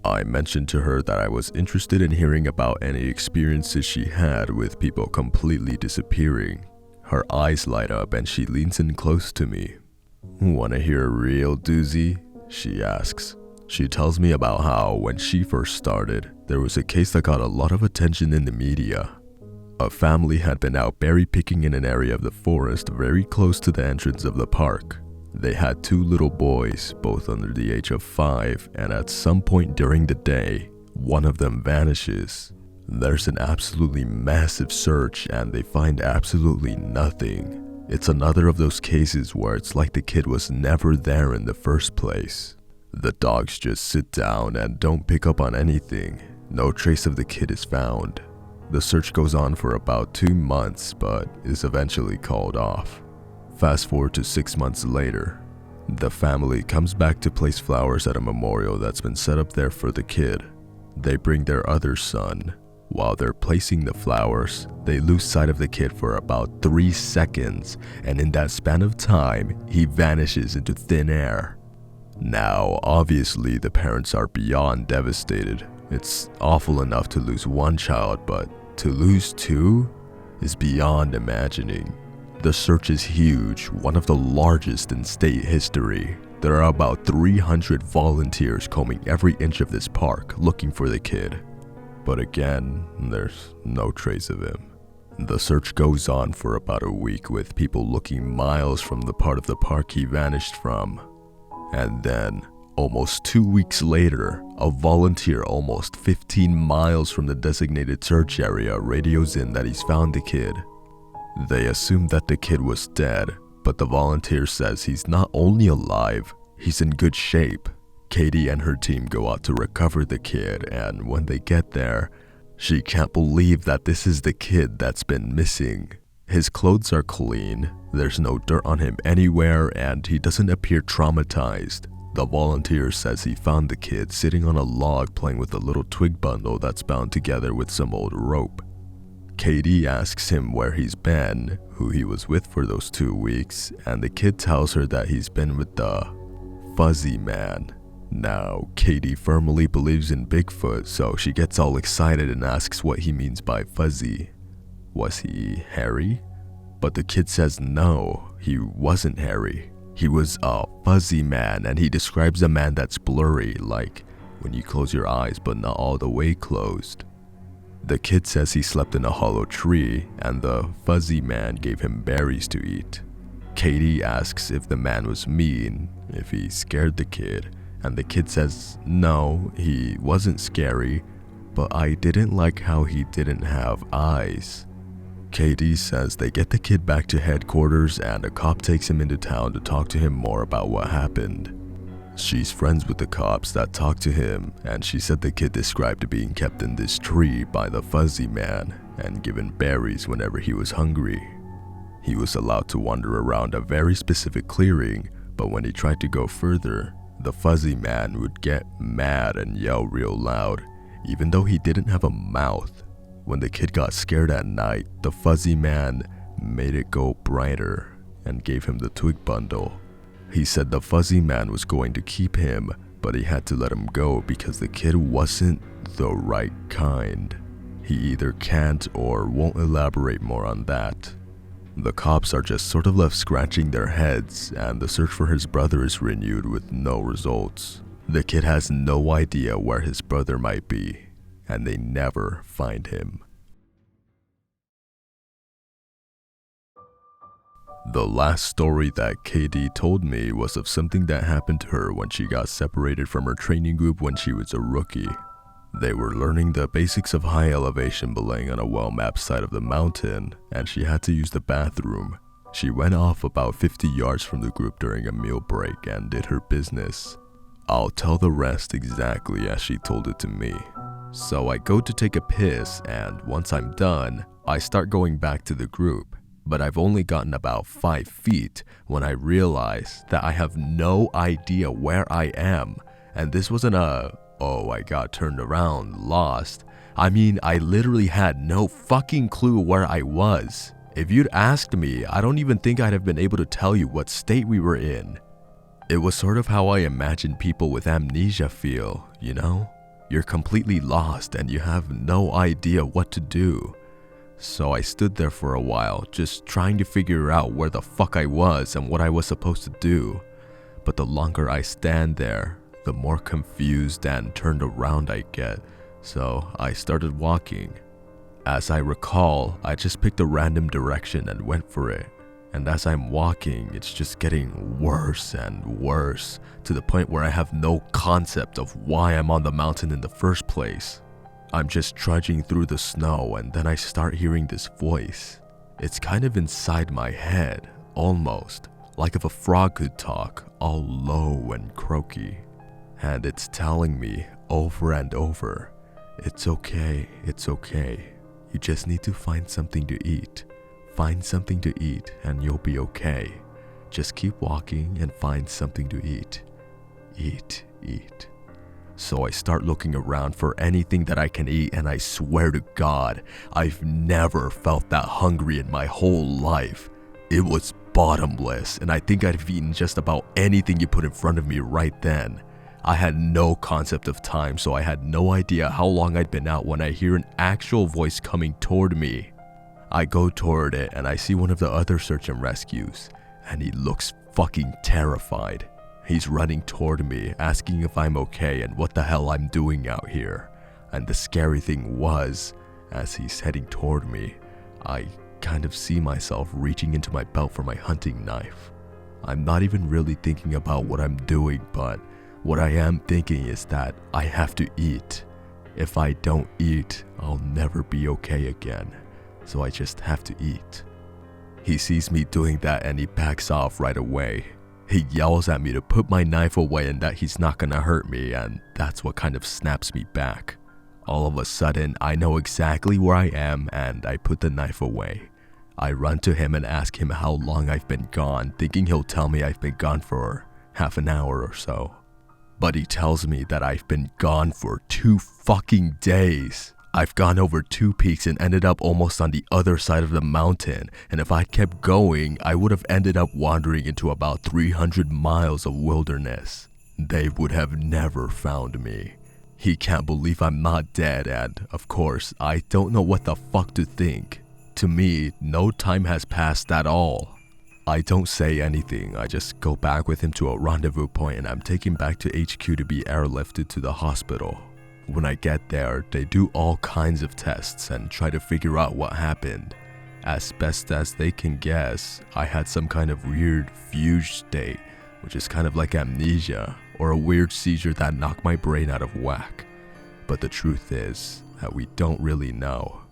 I mentioned to her that I was interested in hearing about any experiences she had with people completely disappearing. Her eyes light up and she leans in close to me. "Wanna hear a real doozy?" she asks. She tells me about how, when she first started, there was a case that got a lot of attention in the media. A family had been out berry picking in an area of the forest very close to the entrance of the park. They had 2 little boys, both under the age of 5, and at some point during the day, one of them vanishes. There's an absolutely massive search and they find absolutely nothing. It's another of those cases where it's like the kid was never there in the first place. The dogs just sit down and don't pick up on anything. No trace of the kid is found. The search goes on for about 2 months, but is eventually called off. Fast forward to 6 months later. The family comes back to place flowers at a memorial that's been set up there for the kid. They bring their other son. While they're placing the flowers, they lose sight of the kid for about 3 seconds, and in that span of time, he vanishes into thin air. Now, obviously, the parents are beyond devastated. It's awful enough to lose 1 child, but to lose 2 is beyond imagining. The search is huge, one of the largest in state history. There are about 300 volunteers combing every inch of this park looking for the kid. But again, there's no trace of him. The search goes on for about a week with people looking miles from the part of the park he vanished from. And then, almost 2 weeks later, a volunteer almost 15 miles from the designated search area radios in that he's found the kid. They assume that the kid was dead, but the volunteer says he's not only alive, he's in good shape. Katie and her team go out to recover the kid, and when they get there, she can't believe that this is the kid that's been missing. His clothes are clean, there's no dirt on him anywhere, and he doesn't appear traumatized. The volunteer says he found the kid sitting on a log playing with a little twig bundle that's bound together with some old rope. Katie asks him where he's been, who he was with for those 2 weeks, and the kid tells her that he's been with the fuzzy man. Now, Katie firmly believes in Bigfoot, so she gets all excited and asks what he means by fuzzy. Was he hairy? But the kid says no, he wasn't hairy. He was a fuzzy man, and he describes a man that's blurry, like when you close your eyes but not all the way closed. The kid says he slept in a hollow tree, and the fuzzy man gave him berries to eat. Katie asks if the man was mean, if he scared the kid, and the kid says no, he wasn't scary, but I didn't like how he didn't have eyes. Katie says they get the kid back to headquarters and a cop takes him into town to talk to him more about what happened. She's friends with the cops that talked to him, and she said the kid described being kept in this tree by the fuzzy man and given berries whenever he was hungry. He was allowed to wander around a very specific clearing, but when he tried to go further, the fuzzy man would get mad and yell real loud, even though he didn't have a mouth. When the kid got scared at night, the fuzzy man made it go brighter and gave him the twig bundle. He said the fuzzy man was going to keep him, but he had to let him go because the kid wasn't the right kind. He either can't or won't elaborate more on that. The cops are just sort of left scratching their heads, and the search for his brother is renewed with no results. The kid has no idea where his brother might be, and they never find him. The last story that Katie told me was of something that happened to her when she got separated from her training group when she was a rookie. They were learning the basics of high elevation belaying on a well-mapped side of the mountain, and she had to use the bathroom. She went off about 50 yards from the group during a meal break and did her business. I'll tell the rest exactly as she told it to me. So I go to take a piss, and once I'm done, I start going back to the group. But I've only gotten about 5 feet when I realize that I have no idea where I am. And this wasn't a, oh, I got turned around, lost. I mean, I literally had no fucking clue where I was. If you'd asked me, I don't even think I'd have been able to tell you what state we were in. It was sort of how I imagine people with amnesia feel, you know? You're completely lost and you have no idea what to do. So I stood there for a while, just trying to figure out where the fuck I was and what I was supposed to do. But the longer I stand there, the more confused and turned around I get, so I started walking. As I recall, I just picked a random direction and went for it. And as I'm walking, it's just getting worse and worse, to the point where I have no concept of why I'm on the mountain in the first place. I'm just trudging through the snow, and then I start hearing this voice. It's kind of inside my head, almost, like if a frog could talk, all low and croaky. And it's telling me over and over, it's okay, you just need to find something to eat. Find something to eat and you'll be okay. Just keep walking and find something to eat. Eat. So I start looking around for anything that I can eat, and I swear to God, I've never felt that hungry in my whole life. It was bottomless, and I think I'd have eaten just about anything you put in front of me right then. I had no concept of time, so I had no idea how long I'd been out when I hear an actual voice coming toward me. I go toward it and I see one of the other search and rescues, and he looks fucking terrified. He's running toward me, asking if I'm okay and what the hell I'm doing out here. And the scary thing was, as he's heading toward me, I kind of see myself reaching into my belt for my hunting knife. I'm not even really thinking about what I'm doing, but what I am thinking is that I have to eat. If I don't eat, I'll never be okay again. So I just have to eat. He sees me doing that and he backs off right away. He yells at me to put my knife away and that he's not gonna hurt me, and that's what kind of snaps me back. All of a sudden, I know exactly where I am and I put the knife away. I run to him and ask him how long I've been gone, thinking he'll tell me I've been gone for half an hour or so. But he tells me that I've been gone for 2 fucking days. I've gone over 2 peaks and ended up almost on the other side of the mountain, and if I'd kept going, I would have ended up wandering into about 300 miles of wilderness. They would have never found me. He can't believe I'm not dead, and of course, I don't know what the fuck to think. To me, no time has passed at all. I don't say anything, I just go back with him to a rendezvous point and I'm taken back to HQ to be airlifted to the hospital. When I get there, they do all kinds of tests and try to figure out what happened. As best as they can guess, I had some kind of weird fugue state, which is kind of like amnesia, or a weird seizure that knocked my brain out of whack. But the truth is that we don't really know.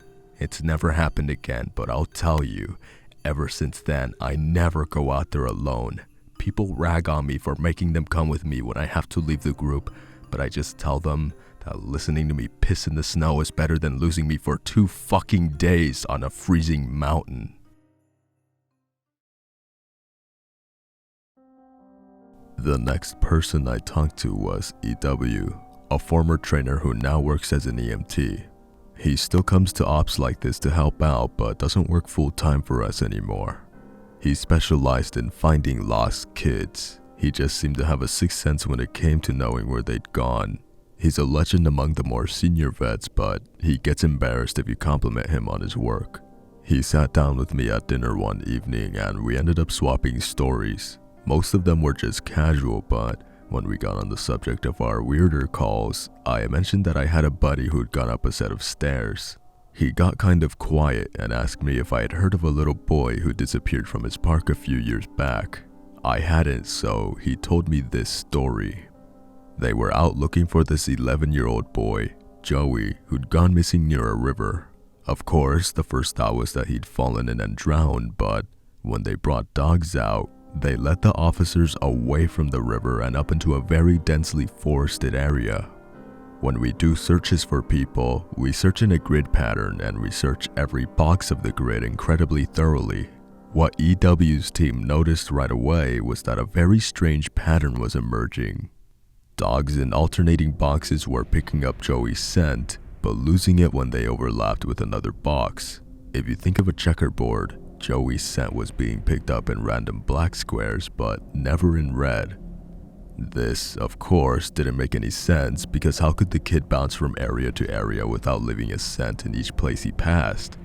It's never happened again, but I'll tell you, ever since then, I never go out there alone. People rag on me for making them come with me when I have to leave the group, but I just tell them that listening to me piss in the snow is better than losing me for 2 fucking days on a freezing mountain. The next person I talked to was EW, a former trainer who now works as an EMT. He still comes to ops like this to help out, but doesn't work full-time for us anymore. He specialized in finding lost kids. He just seemed to have a sixth sense when it came to knowing where they'd gone. He's a legend among the more senior vets, but he gets embarrassed if you compliment him on his work. He sat down with me at dinner one evening and we ended up swapping stories. Most of them were just casual, but when we got on the subject of our weirder calls, I mentioned that I had a buddy who'd gone up a set of stairs. He got kind of quiet and asked me if I had heard of a little boy who disappeared from his park a few years back. I hadn't, so he told me this story. They were out looking for this 11-year-old boy. Joey, who'd gone missing near a river. Of course, the first thought was that he'd fallen in and drowned, but when they brought dogs out, they led the officers away from the river and up into a very densely forested area. When we do searches for people, we search in a grid pattern and we search every box of the grid incredibly thoroughly. What EW's team noticed right away was that a very strange pattern was emerging. Dogs in alternating boxes were picking up Joey's scent, but losing it when they overlapped with another box. If you think of a checkerboard, Joey's scent was being picked up in random black squares, but never in red. This, of course, didn't make any sense because how could the kid bounce from area to area without leaving a scent in each place he passed?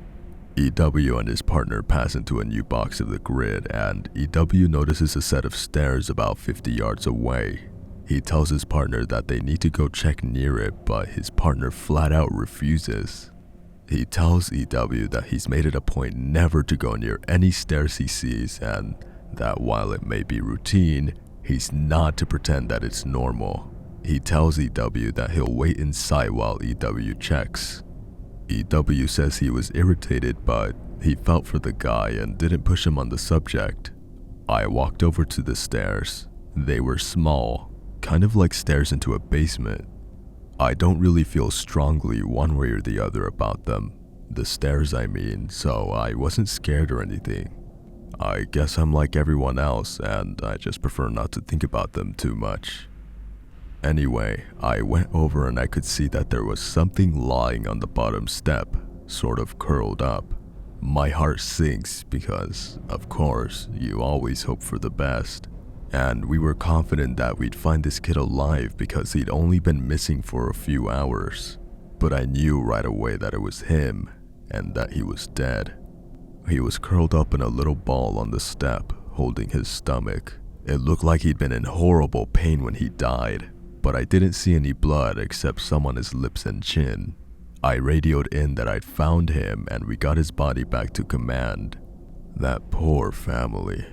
EW and his partner pass into a new box of the grid, and EW notices a set of stairs about 50 yards away. He tells his partner that they need to go check near it, but his partner flat out refuses. He tells EW that he's made it a point never to go near any stairs he sees, and that while it may be routine, he's not to pretend that it's normal. He tells EW that he'll wait inside while EW checks. EW says he was irritated, but he felt for the guy and didn't push him on the subject. I walked over to the stairs. They were small, kind of like stairs into a basement. I don't really feel strongly one way or the other about them. The stairs, I mean, so I wasn't scared or anything. I guess I'm like everyone else, and I just prefer not to think about them too much. Anyway, I went over and I could see that there was something lying on the bottom step, sort of curled up. My heart sinks because, of course, you always hope for the best. And we were confident that we'd find this kid alive because he'd only been missing for a few hours. But I knew right away that it was him, and that he was dead. He was curled up in a little ball on the step, holding his stomach. It looked like he'd been in horrible pain when he died, but I didn't see any blood except some on his lips and chin. I radioed in that I'd found him and we got his body back to command. That poor family.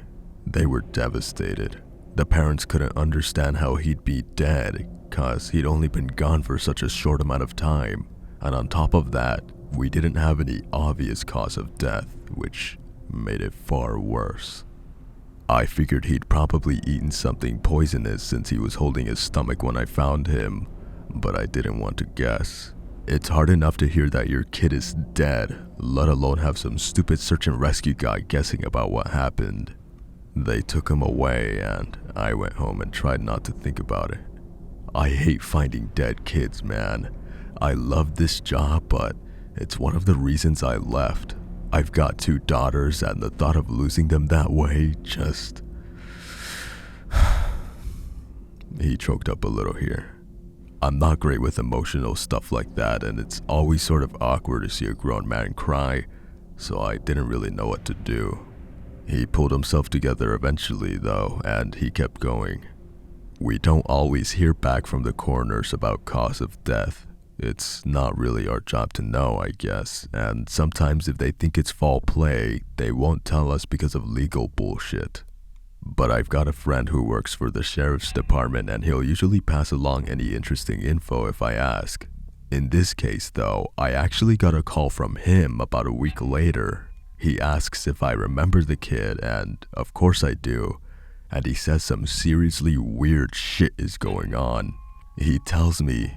They were devastated. The parents couldn't understand how he'd be dead, cause he'd only been gone for such a short amount of time, and on top of that, we didn't have any obvious cause of death, which made it far worse. I figured he'd probably eaten something poisonous since he was holding his stomach when I found him, but I didn't want to guess. It's hard enough to hear that your kid is dead, let alone have some stupid search and rescue guy guessing about what happened. They took him away and I went home and tried not to think about it. I hate finding dead kids, man. I love this job, but it's one of the reasons I left. I've got 2 daughters and the thought of losing them that way just... He choked up a little here. I'm not great with emotional stuff like that, and it's always sort of awkward to see a grown man cry, so I didn't really know what to do. He pulled himself together eventually, though, and he kept going. We don't always hear back from the coroners about cause of death. It's not really our job to know, I guess, and sometimes if they think it's foul play, they won't tell us because of legal bullshit. But I've got a friend who works for the sheriff's department and he'll usually pass along any interesting info if I ask. In this case, though, I actually got a call from him about a week later. He asks if I remember the kid, and of course I do, and he says some seriously weird shit is going on. He tells me,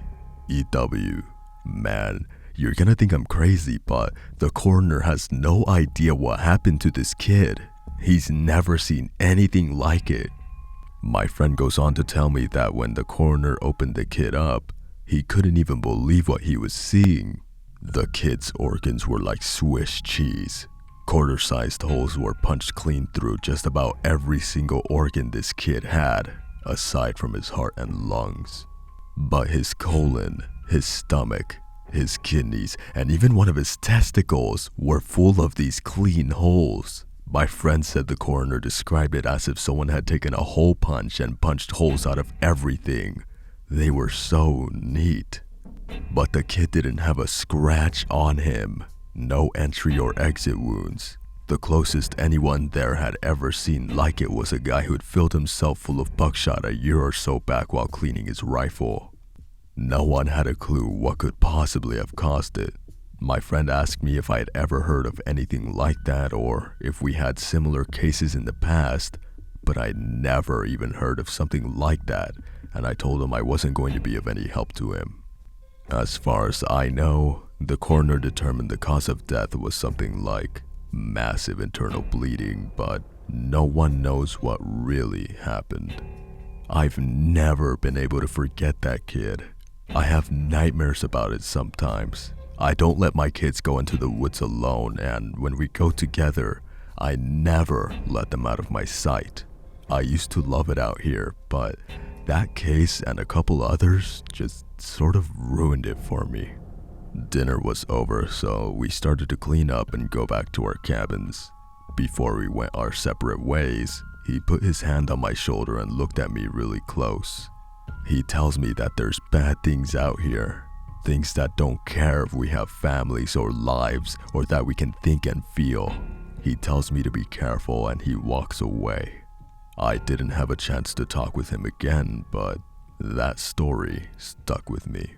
EW, man, you're gonna think I'm crazy, but the coroner has no idea what happened to this kid. He's never seen anything like it. My friend goes on to tell me that when the coroner opened the kid up, he couldn't even believe what he was seeing. The kid's organs were like Swiss cheese. Quarter-sized holes were punched clean through just about every single organ this kid had, aside from his heart and lungs. But his colon, his stomach, his kidneys, and even one of his testicles were full of these clean holes. My friend said the coroner described it as if someone had taken a hole punch and punched holes out of everything. They were so neat. But the kid didn't have a scratch on him. No entry or exit wounds. The closest anyone there had ever seen like it was a guy who'd filled himself full of buckshot a year or so back while cleaning his rifle. No one had a clue what could possibly have caused it. My friend asked me if I had ever heard of anything like that or if we had similar cases in the past, but I'd never even heard of something like that, and I told him I wasn't going to be of any help to him. As far as I know, the coroner determined the cause of death was something like massive internal bleeding, but no one knows what really happened. I've never been able to forget that kid. I have nightmares about it sometimes. I don't let my kids go into the woods alone, and when we go together, I never let them out of my sight. I used to love it out here, but that case and a couple others just sort of ruined it for me. Dinner was over, so we started to clean up and go back to our cabins. Before we went our separate ways, he put his hand on my shoulder and looked at me really close. He tells me that there's bad things out here. Things that don't care if we have families or lives or that we can think and feel. He tells me to be careful and he walks away. I didn't have a chance to talk with him again, but that story stuck with me.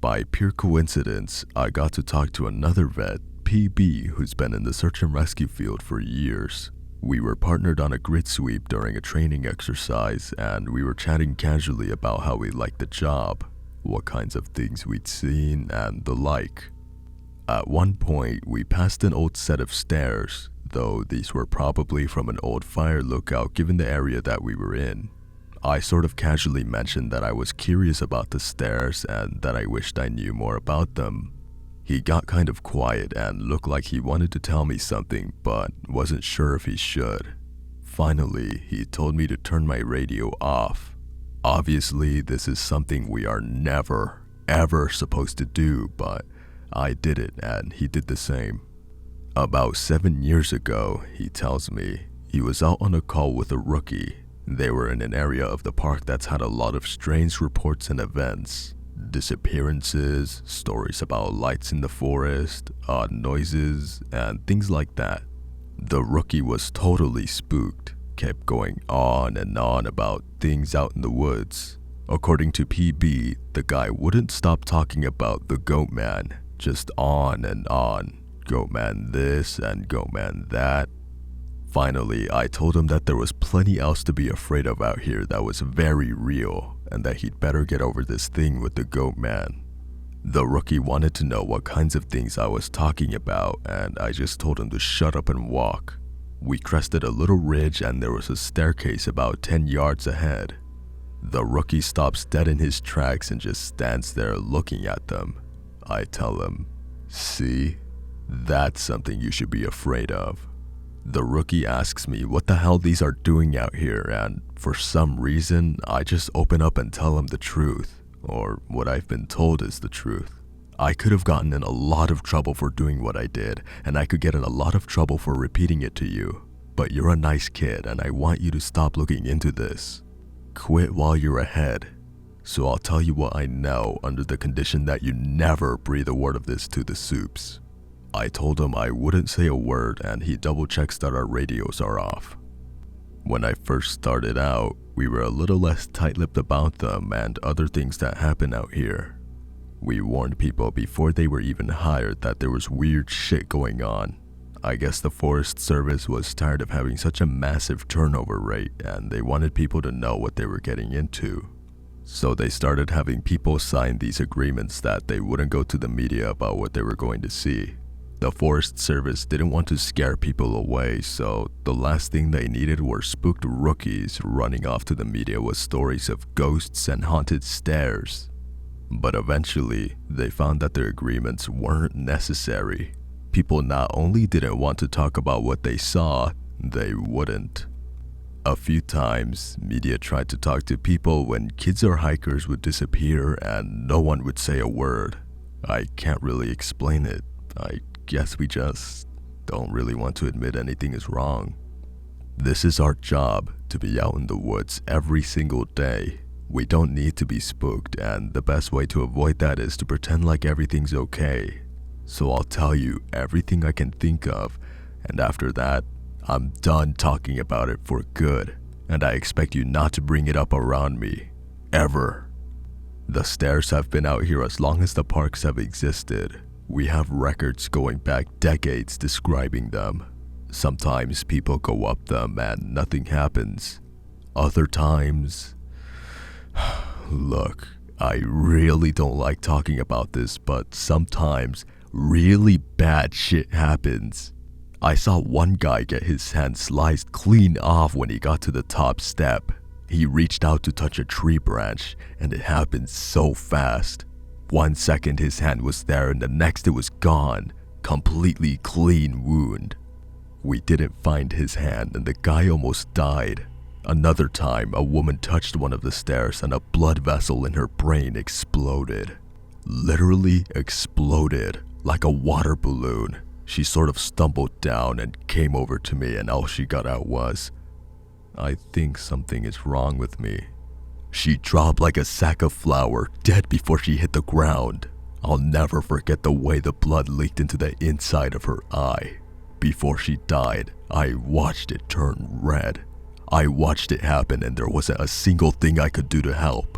By pure coincidence, I got to talk to another vet, PB, who's been in the search and rescue field for years. We were partnered on a grid sweep during a training exercise, and we were chatting casually about how we liked the job, what kinds of things we'd seen, and the like. At one point, we passed an old set of stairs, though these were probably from an old fire lookout given the area that we were in. I sort of casually mentioned that I was curious about the stairs and that I wished I knew more about them. He got kind of quiet and looked like he wanted to tell me something, but wasn't sure if he should. Finally, he told me to turn my radio off. Obviously, this is something we are never, ever supposed to do, but I did it and he did the same. About 7 years ago, he tells me, he was out on a call with a rookie. They were in an area of the park that's had a lot of strange reports and events. Disappearances, stories about lights in the forest, odd noises, and things like that. The rookie was totally spooked, kept going on and on about things out in the woods. According to PB, the guy wouldn't stop talking about the goat man, just on and on. Goat man this and goat man that. Finally, I told him that there was plenty else to be afraid of out here that was very real, and that he'd better get over this thing with the goat man. The rookie wanted to know what kinds of things I was talking about, and I just told him to shut up and walk. We crested a little ridge and there was a staircase about 10 yards ahead. The rookie stops dead in his tracks and just stands there looking at them. I tell him, "See, that's something you should be afraid of." The rookie asks me what the hell these are doing out here, and for some reason, I just open up and tell him the truth, or what I've been told is the truth. I could have gotten in a lot of trouble for doing what I did, and I could get in a lot of trouble for repeating it to you, but you're a nice kid and I want you to stop looking into this. Quit while you're ahead. So I'll tell you what I know under the condition that you never breathe a word of this to the soups. I told him I wouldn't say a word, and he double checks that our radios are off. When I first started out, we were a little less tight-lipped about them and other things that happen out here. We warned people before they were even hired that there was weird shit going on. I guess the Forest Service was tired of having such a massive turnover rate, and they wanted people to know what they were getting into. So they started having people sign these agreements that they wouldn't go to the media about what they were going to see. The Forest Service didn't want to scare people away, so the last thing they needed were spooked rookies running off to the media with stories of ghosts and haunted stairs. But eventually, they found that their agreements weren't necessary. People not only didn't want to talk about what they saw, they wouldn't. A few times, media tried to talk to people when kids or hikers would disappear and no one would say a word. I can't really explain it. I guess we just don't really want to admit anything is wrong. This is our job, to be out in the woods every single day. We don't need to be spooked, and the best way to avoid that is to pretend like everything's okay. So I'll tell you everything I can think of, and after that, I'm done talking about it for good, and I expect you not to bring it up around me. Ever. The stairs have been out here as long as the parks have existed. We have records going back decades describing them. Sometimes people go up them and nothing happens. Other times... Look, I really don't like talking about this, but sometimes really bad shit happens. I saw one guy get his hand sliced clean off when he got to the top step. He reached out to touch a tree branch, and it happened so fast. 1 second his hand was there and the next it was gone. Completely clean wound. We didn't find his hand and the guy almost died. Another time, a woman touched one of the stairs and a blood vessel in her brain exploded. Literally exploded, like a water balloon. She sort of stumbled down and came over to me, and all she got out was, "I think something is wrong with me." She dropped like a sack of flour, dead before she hit the ground. I'll never forget the way the blood leaked into the inside of her eye. Before she died, I watched it turn red. I watched it happen and there wasn't a single thing I could do to help.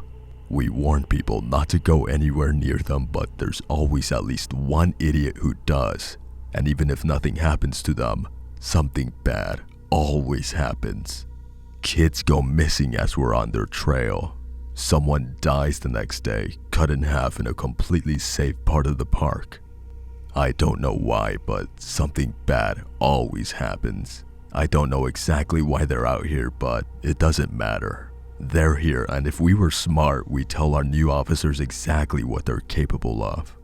We warn people not to go anywhere near them, but there's always at least one idiot who does. And even if nothing happens to them, something bad always happens. Kids go missing as we're on their trail. Someone dies the next day, cut in half in a completely safe part of the park. I don't know why, but something bad always happens. I don't know exactly why they're out here, but it doesn't matter. They're here, and if we were smart, we'd tell our new officers exactly what they're capable of.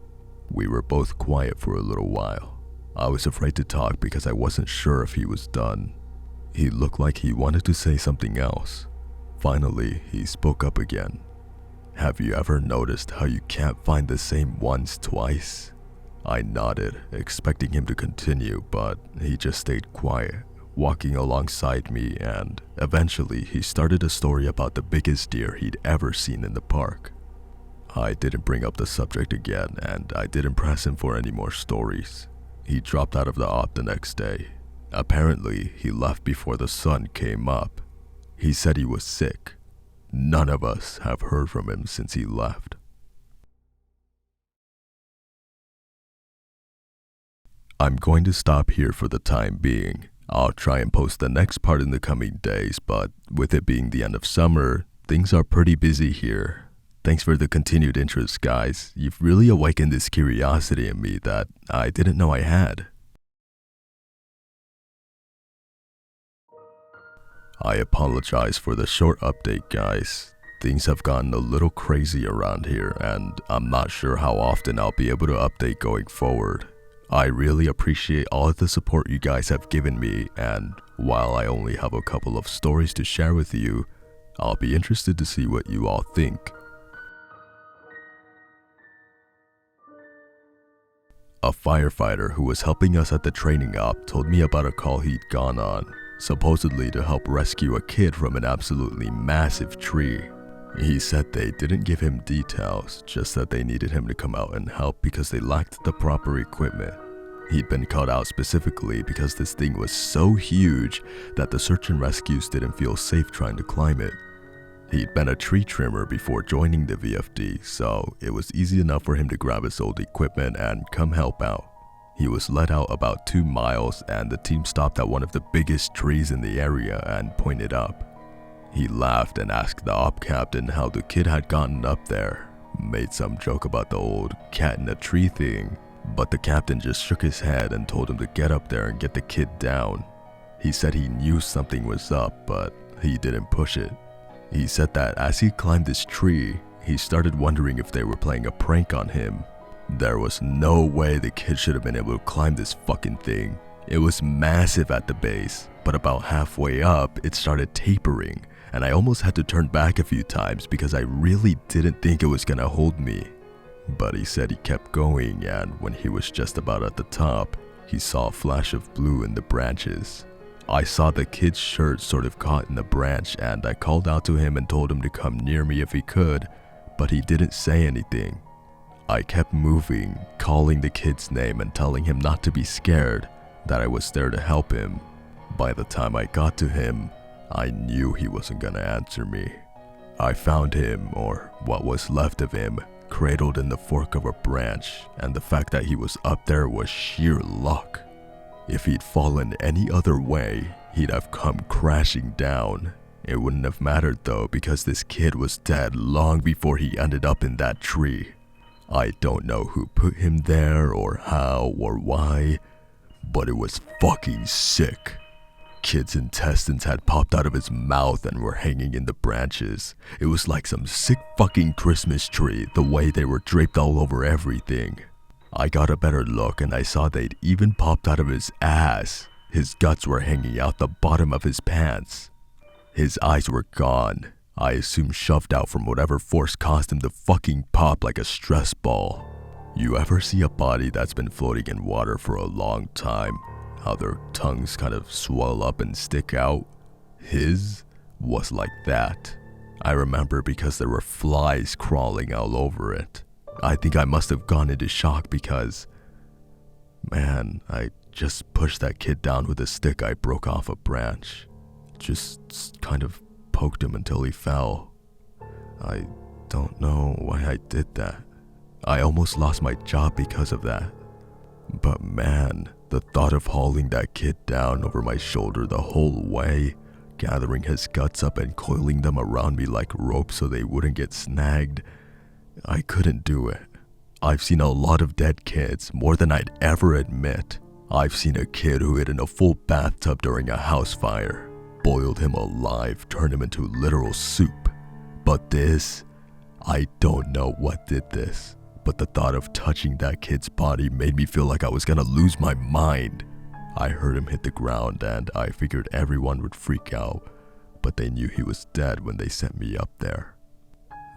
We were both quiet for a little while. I was afraid to talk because I wasn't sure if he was done. He looked like he wanted to say something else. Finally, he spoke up again. "Have you ever noticed how you can't find the same ones twice?" I nodded, expecting him to continue, but he just stayed quiet, walking alongside me, and eventually he started a story about the biggest deer he'd ever seen in the park. I didn't bring up the subject again, and I didn't press him for any more stories. He dropped out of the op the next day. Apparently, he left before the sun came up. He said he was sick. None of us have heard from him since he left. I'm going to stop here for the time being. I'll try and post the next part in the coming days, but with it being the end of summer, things are pretty busy here. Thanks for the continued interest, guys. You've really awakened this curiosity in me that I didn't know I had. I apologize for the short update, guys. Things have gotten a little crazy around here, and I'm not sure how often I'll be able to update going forward. I really appreciate all of the support you guys have given me, and while I only have a couple of stories to share with you, I'll be interested to see what you all think. A firefighter who was helping us at the training op told me about a call he'd gone on, supposedly to help rescue a kid from an absolutely massive tree. He said they didn't give him details, just that they needed him to come out and help because they lacked the proper equipment. He'd been called out specifically because this thing was so huge that the search and rescues didn't feel safe trying to climb it. He'd been a tree trimmer before joining the VFD, so it was easy enough for him to grab his old equipment and come help out. He was led out about 2 miles and the team stopped at one of the biggest trees in the area and pointed up. He laughed and asked the op captain how the kid had gotten up there, made some joke about the old cat in a tree thing, but the captain just shook his head and told him to get up there and get the kid down. He said he knew something was up, but he didn't push it. He said that as he climbed this tree, he started wondering if they were playing a prank on him. There was no way the kid should have been able to climb this fucking thing. It was massive at the base, but about halfway up, it started tapering, and I almost had to turn back a few times because I really didn't think it was gonna hold me. But he said he kept going, and when he was just about at the top, he saw a flash of blue in the branches. I saw the kid's shirt sort of caught in the branch, and I called out to him and told him to come near me if he could, but he didn't say anything. I kept moving, calling the kid's name and telling him not to be scared, that I was there to help him. By the time I got to him, I knew he wasn't gonna answer me. I found him, or what was left of him, cradled in the fork of a branch, and the fact that he was up there was sheer luck. If he'd fallen any other way, he'd have come crashing down. It wouldn't have mattered though, because this kid was dead long before he ended up in that tree. I don't know who put him there or how or why, but it was fucking sick. Kid's intestines had popped out of his mouth and were hanging in the branches. It was like some sick fucking Christmas tree, the way they were draped all over everything. I got a better look and I saw they'd even popped out of his ass. His guts were hanging out the bottom of his pants. His eyes were gone. I assume shoved out from whatever force caused him to fucking pop like a stress ball. You ever see a body that's been floating in water for a long time? How their tongues kind of swell up and stick out? His was like that. I remember because there were flies crawling all over it. I think I must have gone into shock because, man, I just pushed that kid down with a stick I broke off a branch. Just kind of poked him until he fell. I don't know why I did that. I almost lost my job because of that. But man, the thought of hauling that kid down over my shoulder the whole way, gathering his guts up and coiling them around me like rope so they wouldn't get snagged, I couldn't do it. I've seen a lot of dead kids, more than I'd ever admit. I've seen a kid who hid in a full bathtub during a house fire, boiled him alive, turned him into literal soup. But this, I don't know what did this, but the thought of touching that kid's body made me feel like I was gonna lose my mind. I heard him hit the ground and I figured everyone would freak out, but they knew he was dead when they sent me up there.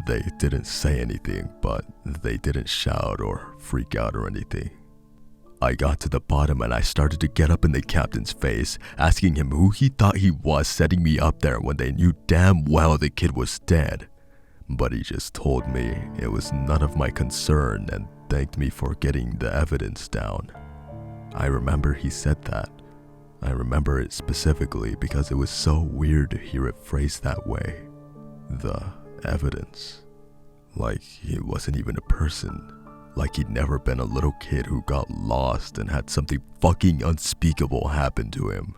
They didn't say anything, but they didn't shout or freak out or anything. I got to the bottom and I started to get up in the captain's face, asking him who he thought he was setting me up there when they knew damn well the kid was dead. But he just told me it was none of my concern and thanked me for getting the evidence down. I remember he said that. I remember it specifically because it was so weird to hear it phrased that way. The evidence. Like he wasn't even a person. Like he'd never been a little kid who got lost and had something fucking unspeakable happen to him.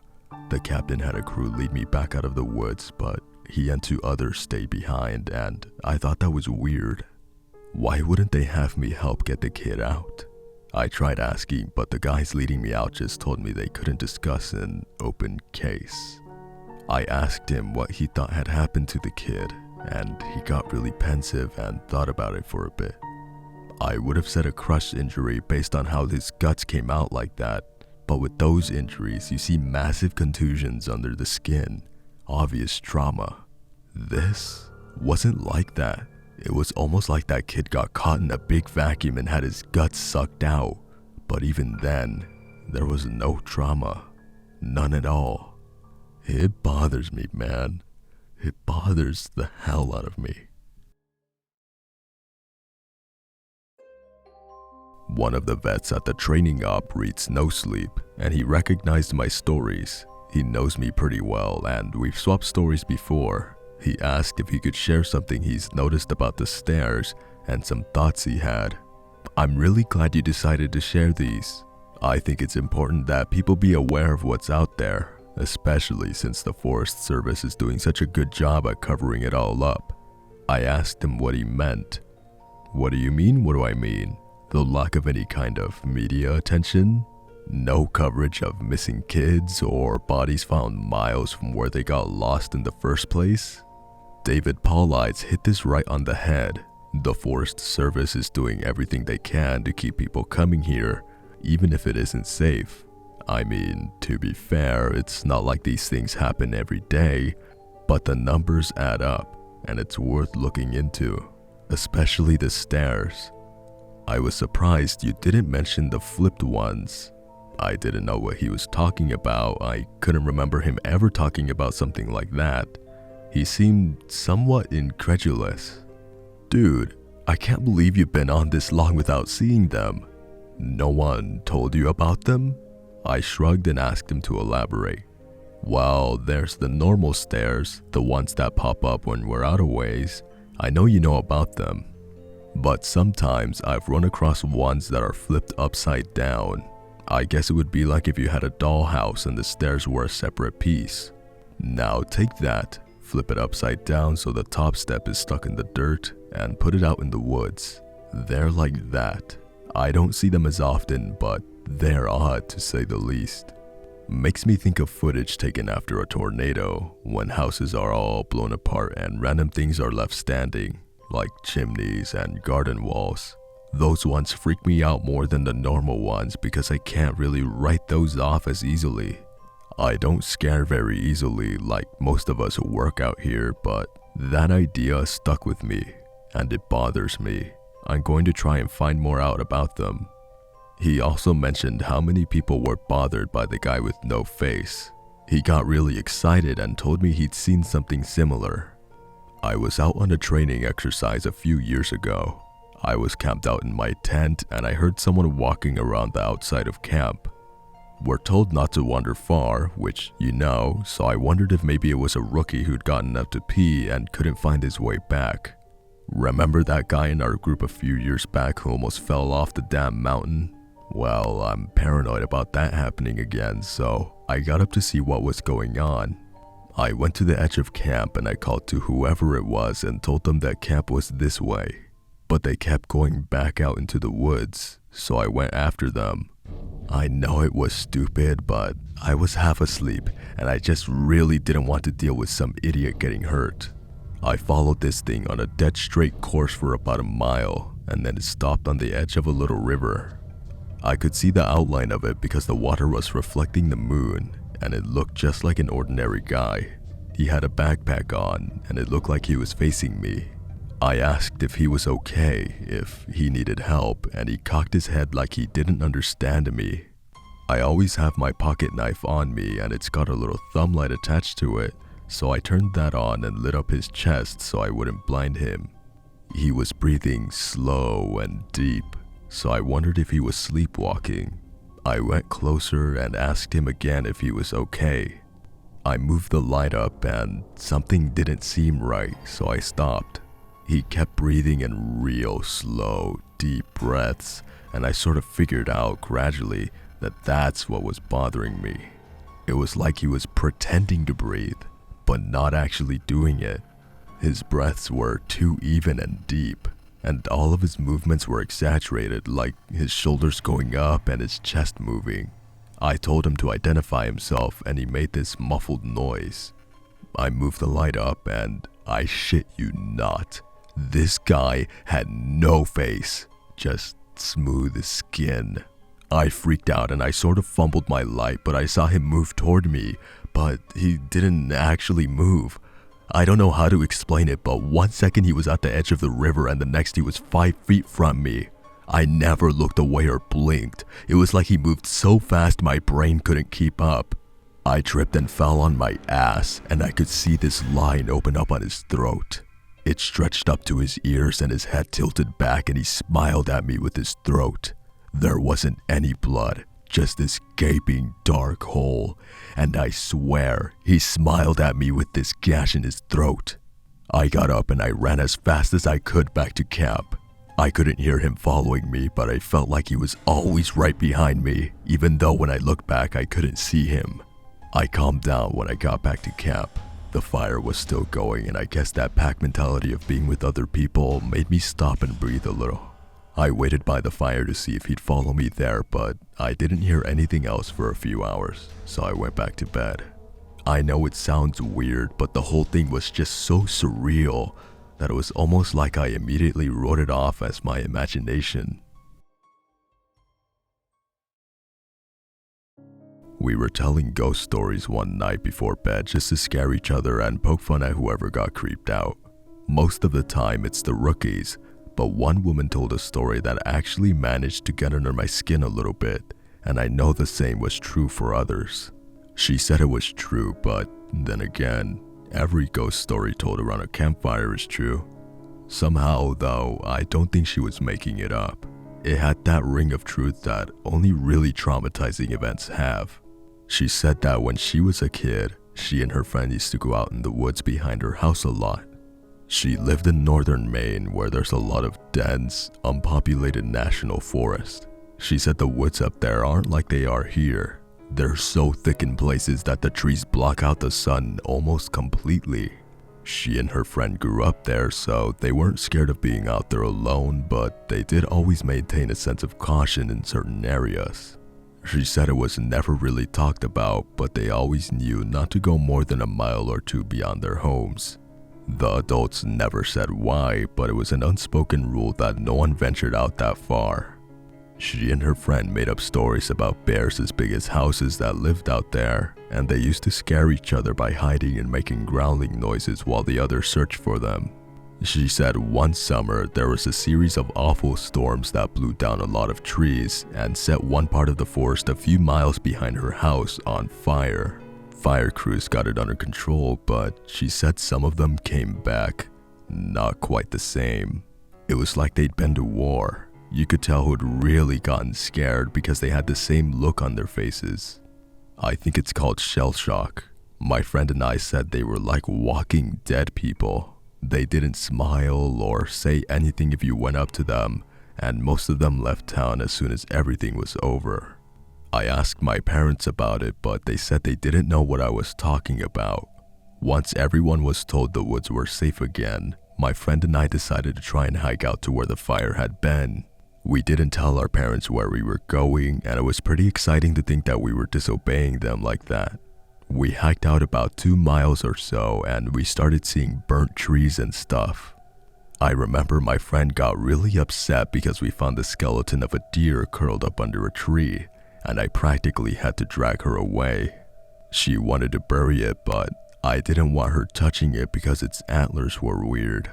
The captain had a crew lead me back out of the woods, but he and 2 others stayed behind, and I thought that was weird. Why wouldn't they have me help get the kid out? I tried asking, but the guys leading me out just told me they couldn't discuss an open case. I asked him what he thought had happened to the kid, and he got really pensive and thought about it for a bit. I would have said a crush injury based on how his guts came out like that, but with those injuries you see massive contusions under the skin, obvious trauma. This wasn't like that. It was almost like that kid got caught in a big vacuum and had his guts sucked out, but even then, there was no trauma. None at all. It bothers me, man. It bothers the hell out of me. One of the vets at the training op reads No Sleep, and he recognized my stories. He knows me pretty well, and we've swapped stories before. He asked if he could share something he's noticed about the stairs and some thoughts he had. I'm really glad you decided to share these. I think it's important that people be aware of what's out there, especially since the Forest Service is doing such a good job at covering it all up. I asked him what he meant. What do you mean? What do I mean? The lack of any kind of media attention? No coverage of missing kids or bodies found miles from where they got lost in the first place? David Paulides hit this right on the head. The Forest Service is doing everything they can to keep people coming here, even if it isn't safe. I mean, to be fair, it's not like these things happen every day, but the numbers add up, and it's worth looking into, especially the stairs. I was surprised you didn't mention the flipped ones. I didn't know what he was talking about. I couldn't remember him ever talking about something like that. He seemed somewhat incredulous. Dude, I can't believe you've been on this long without seeing them. No one told you about them? I shrugged and asked him to elaborate. Well, there's the normal stairs, the ones that pop up when we're out of ways. I know you know about them. But sometimes I've run across ones that are flipped upside down. I guess it would be like if you had a dollhouse and the stairs were a separate piece. Now take that, flip it upside down so the top step is stuck in the dirt, and put it out in the woods. They're like that. I don't see them as often, but they're odd to say the least. Makes me think of footage taken after a tornado, when houses are all blown apart and random things are left standing, like chimneys and garden walls. Those ones freak me out more than the normal ones because I can't really write those off as easily. I don't scare very easily like most of us who work out here, but that idea stuck with me, and it bothers me. I'm going to try and find more out about them. He also mentioned how many people were bothered by the guy with no face. He got really excited and told me he'd seen something similar. I was out on a training exercise a few years ago. I was camped out in my tent and I heard someone walking around the outside of camp. We're told not to wander far, which you know, so I wondered if maybe it was a rookie who'd gotten up to pee and couldn't find his way back. Remember that guy in our group a few years back who almost fell off the damn mountain? Well, I'm paranoid about that happening again, so I got up to see what was going on. I went to the edge of camp and I called to whoever it was and told them that camp was this way. But they kept going back out into the woods, so I went after them. I know it was stupid, but I was half asleep and I just really didn't want to deal with some idiot getting hurt. I followed this thing on a dead straight course for about a mile, and then it stopped on the edge of a little river. I could see the outline of it because the water was reflecting the moon, and it looked just like an ordinary guy. He had a backpack on, and it looked like he was facing me. I asked if he was okay, if he needed help, and he cocked his head like he didn't understand me. I always have my pocket knife on me, and it's got a little thumb light attached to it, so I turned that on and lit up his chest so I wouldn't blind him. He was breathing slow and deep, so I wondered if he was sleepwalking. I went closer and asked him again if he was okay. I moved the light up and something didn't seem right, so I stopped. He kept breathing in real slow, deep breaths, and I sort of figured out gradually that that's what was bothering me. It was like he was pretending to breathe, but not actually doing it. His breaths were too even and deep, and all of his movements were exaggerated, like his shoulders going up and his chest moving. I told him to identify himself, and he made this muffled noise. I moved the light up, and I shit you not, this guy had no face, just smooth skin. I freaked out and I sort of fumbled my light, but I saw him move toward me, but he didn't actually move. I don't know how to explain it, but 1 second he was at the edge of the river and the next he was 5 feet from me. I never looked away or blinked. It was like he moved so fast my brain couldn't keep up. I tripped and fell on my ass, and I could see this line open up on his throat. It stretched up to his ears and his head tilted back, and he smiled at me with his throat. There wasn't any blood, just this gaping dark hole, and I swear he smiled at me with this gash in his throat. I got up and I ran as fast as I could back to camp. I couldn't hear him following me, but I felt like he was always right behind me, even though when I looked back I couldn't see him. I calmed down when I got back to camp. The fire was still going, and I guess that pack mentality of being with other people made me stop and breathe a little. I waited by the fire to see if he'd follow me there, but I didn't hear anything else for a few hours, so I went back to bed. I know it sounds weird, but the whole thing was just so surreal that it was almost like I immediately wrote it off as my imagination. We were telling ghost stories one night before bed just to scare each other and poke fun at whoever got creeped out. Most of the time it's the rookies, but one woman told a story that actually managed to get under my skin a little bit, and I know the same was true for others. She said it was true, but then again, every ghost story told around a campfire is true. Somehow, though, I don't think she was making it up. It had that ring of truth that only really traumatizing events have. She said that when she was a kid, she and her friend used to go out in the woods behind her house a lot. She lived in northern Maine where there's a lot of dense, unpopulated national forest. She said the woods up there aren't like they are here. They're so thick in places that the trees block out the sun almost completely. She and her friend grew up there, so they weren't scared of being out there alone, but they did always maintain a sense of caution in certain areas. She said it was never really talked about, but they always knew not to go more than a mile or two beyond their homes. The adults never said why, but it was an unspoken rule that no one ventured out that far. She and her friend made up stories about bears as big as houses that lived out there, and they used to scare each other by hiding and making growling noises while the others searched for them. She said one summer there was a series of awful storms that blew down a lot of trees and set one part of the forest a few miles behind her house on fire. Fire crews got it under control, but she said some of them came back not quite the same. It was like they'd been to war. You could tell who'd really gotten scared because they had the same look on their faces. I think it's called shell shock. My friend and I said they were like walking dead people. They didn't smile or say anything if you went up to them, and most of them left town as soon as everything was over. I asked my parents about it, but they said they didn't know what I was talking about. Once everyone was told the woods were safe again, my friend and I decided to try and hike out to where the fire had been. We didn't tell our parents where we were going, and it was pretty exciting to think that we were disobeying them like that. We hiked out about 2 miles or so, and we started seeing burnt trees and stuff. I remember my friend got really upset because we found the skeleton of a deer curled up under a tree, and I practically had to drag her away. She wanted to bury it, but I didn't want her touching it because its antlers were weird.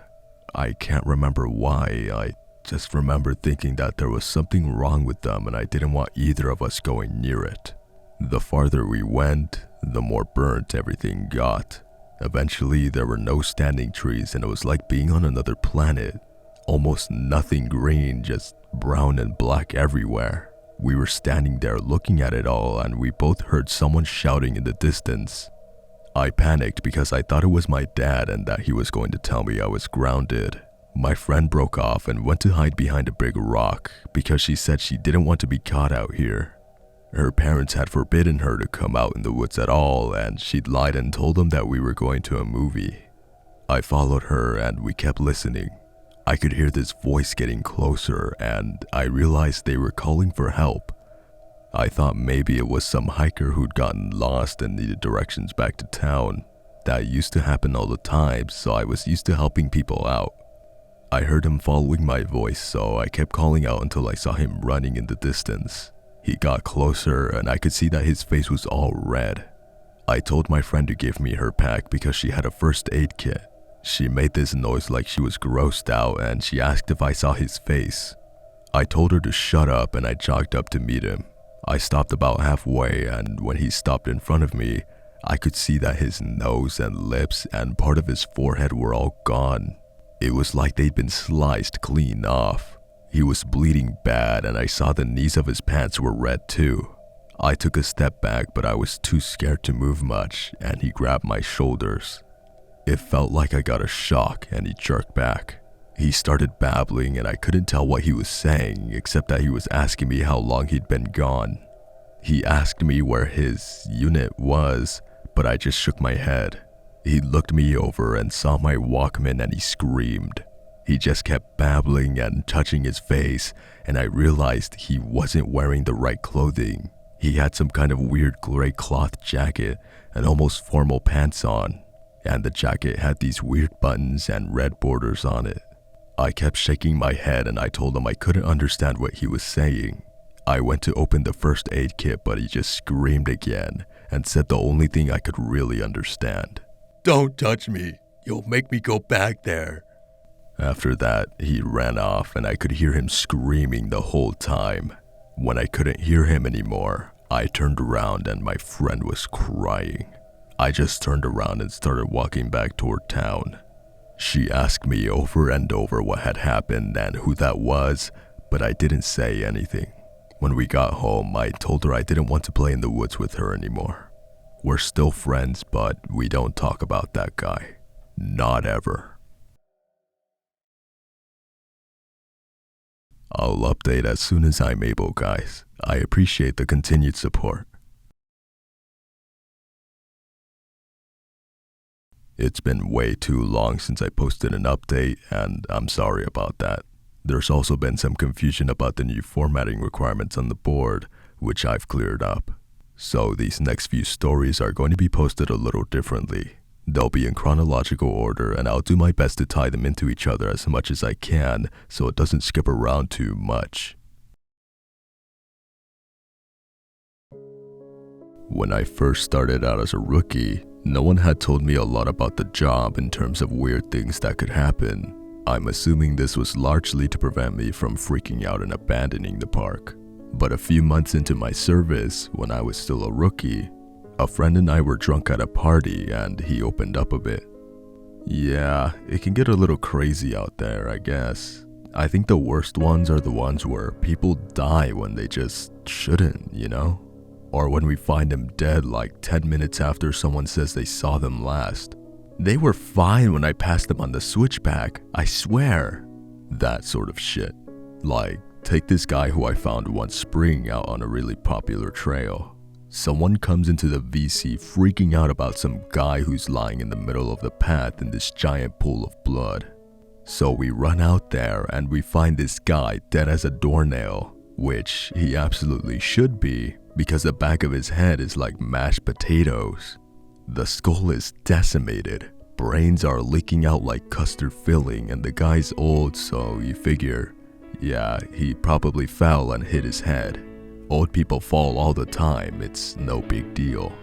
I can't remember why. I just remember thinking that there was something wrong with them and I didn't want either of us going near it. The farther we went, the more burnt everything got. Eventually, there were no standing trees and it was like being on another planet. Almost nothing green, just brown and black everywhere. We were standing there looking at it all and we both heard someone shouting in the distance. I panicked because I thought it was my dad and that he was going to tell me I was grounded. My friend broke off and went to hide behind a big rock because she said she didn't want to be caught out here. Her parents had forbidden her to come out in the woods at all, and she'd lied and told them that we were going to a movie. I followed her and we kept listening. I could hear this voice getting closer and I realized they were calling for help. I thought maybe it was some hiker who'd gotten lost and needed directions back to town. That used to happen all the time, so I was used to helping people out. I heard him following my voice, so I kept calling out until I saw him running in the distance. He got closer and I could see that his face was all red. I told my friend to give me her pack because she had a first aid kit. She made this noise like she was grossed out and she asked if I saw his face. I told her to shut up and I jogged up to meet him. I stopped about halfway and when he stopped in front of me, I could see that his nose and lips and part of his forehead were all gone. It was like they'd been sliced clean off. He was bleeding bad and I saw the knees of his pants were red too. I took a step back but I was too scared to move much and he grabbed my shoulders. It felt like I got a shock and he jerked back. He started babbling and I couldn't tell what he was saying except that he was asking me how long he'd been gone. He asked me where his unit was, but I just shook my head. He looked me over and saw my Walkman and he screamed. He just kept babbling and touching his face, and I realized he wasn't wearing the right clothing. He had some kind of weird gray cloth jacket and almost formal pants on, and the jacket had these weird buttons and red borders on it. I kept shaking my head and I told him I couldn't understand what he was saying. I went to open the first aid kit, but he just screamed again and said the only thing I could really understand. "Don't touch me. You'll make me go back there." After that, he ran off and I could hear him screaming the whole time. When I couldn't hear him anymore, I turned around and my friend was crying. I just turned around and started walking back toward town. She asked me over and over what had happened and who that was, but I didn't say anything. When we got home, I told her I didn't want to play in the woods with her anymore. We're still friends, but we don't talk about that guy. Not ever. I'll update as soon as I'm able, guys. I appreciate the continued support. It's been way too long since I posted an update, and I'm sorry about that. There's also been some confusion about the new formatting requirements on the board, which I've cleared up. So these next few stories are going to be posted a little differently. They'll be in chronological order, and I'll do my best to tie them into each other as much as I can so it doesn't skip around too much. When I first started out as a rookie, no one had told me a lot about the job in terms of weird things that could happen. I'm assuming this was largely to prevent me from freaking out and abandoning the park. But a few months into my service, when I was still a rookie, a friend and I were drunk at a party and he opened up a bit. Yeah, it can get a little crazy out there, I guess. I think the worst ones are the ones where people die when they just shouldn't, you know? Or when we find them dead like 10 minutes after someone says they saw them last. They were fine when I passed them on the switchback, I swear. That sort of shit. Like, take this guy who I found one spring out on a really popular trail. Someone comes into the VC freaking out about some guy who's lying in the middle of the path in this giant pool of blood. So we run out there and we find this guy dead as a doornail, which he absolutely should be because the back of his head is like mashed potatoes. The skull is decimated, brains are leaking out like custard filling, and the guy's old, so you figure, yeah, he probably fell and hit his head. Old people fall all the time, it's no big deal.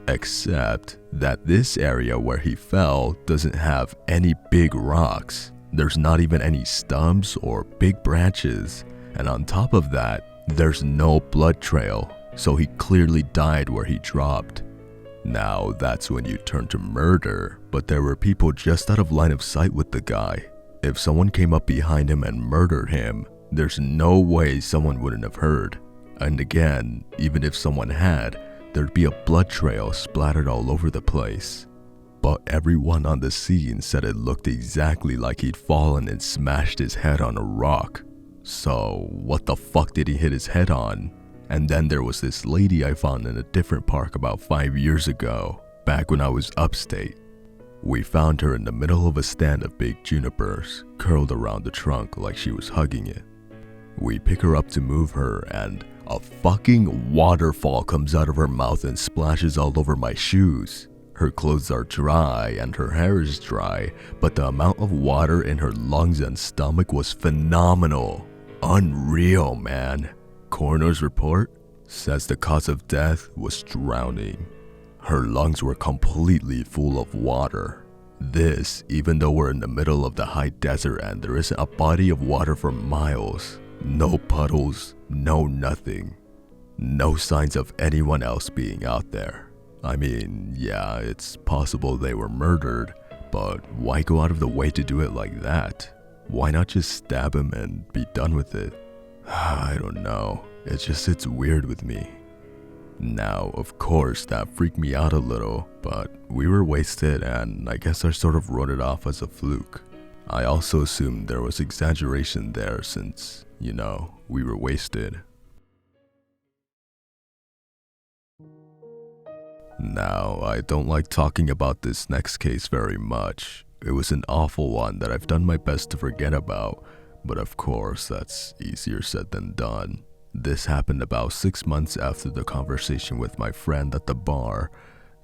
Except that this area where he fell doesn't have any big rocks. There's not even any stumps or big branches, and on top of that, there's no blood trail, so he clearly died where he dropped. Now that's when you turn to murder, but there were people just out of line of sight with the guy. If someone came up behind him and murdered him, there's no way someone wouldn't have heard. And again, even if someone had, there'd be a blood trail splattered all over the place. But everyone on the scene said it looked exactly like he'd fallen and smashed his head on a rock. So what the fuck did he hit his head on? And then there was this lady I found in a different park about 5 years ago, back when I was upstate. We found her in the middle of a stand of big junipers, curled around the trunk like she was hugging it. We pick her up to move her, and a fucking waterfall comes out of her mouth and splashes all over my shoes. Her clothes are dry and her hair is dry, but the amount of water in her lungs and stomach was phenomenal. Unreal, man. Coroner's report says the cause of death was drowning. Her lungs were completely full of water. This, even though we're in the middle of the high desert and there isn't a body of water for miles. No puddles, no nothing. No signs of anyone else being out there. I mean, yeah, it's possible they were murdered, but why go out of the way to do it like that? Why not just stab him and be done with it? I don't know, it just sits weird with me. Now, of course, that freaked me out a little, but we were wasted and I guess I sort of wrote it off as a fluke. I also assumed there was exaggeration there since, you know, we were wasted. Now, I don't like talking about this next case very much. It was an awful one that I've done my best to forget about, but of course, that's easier said than done. This happened about 6 months after the conversation with my friend at the bar,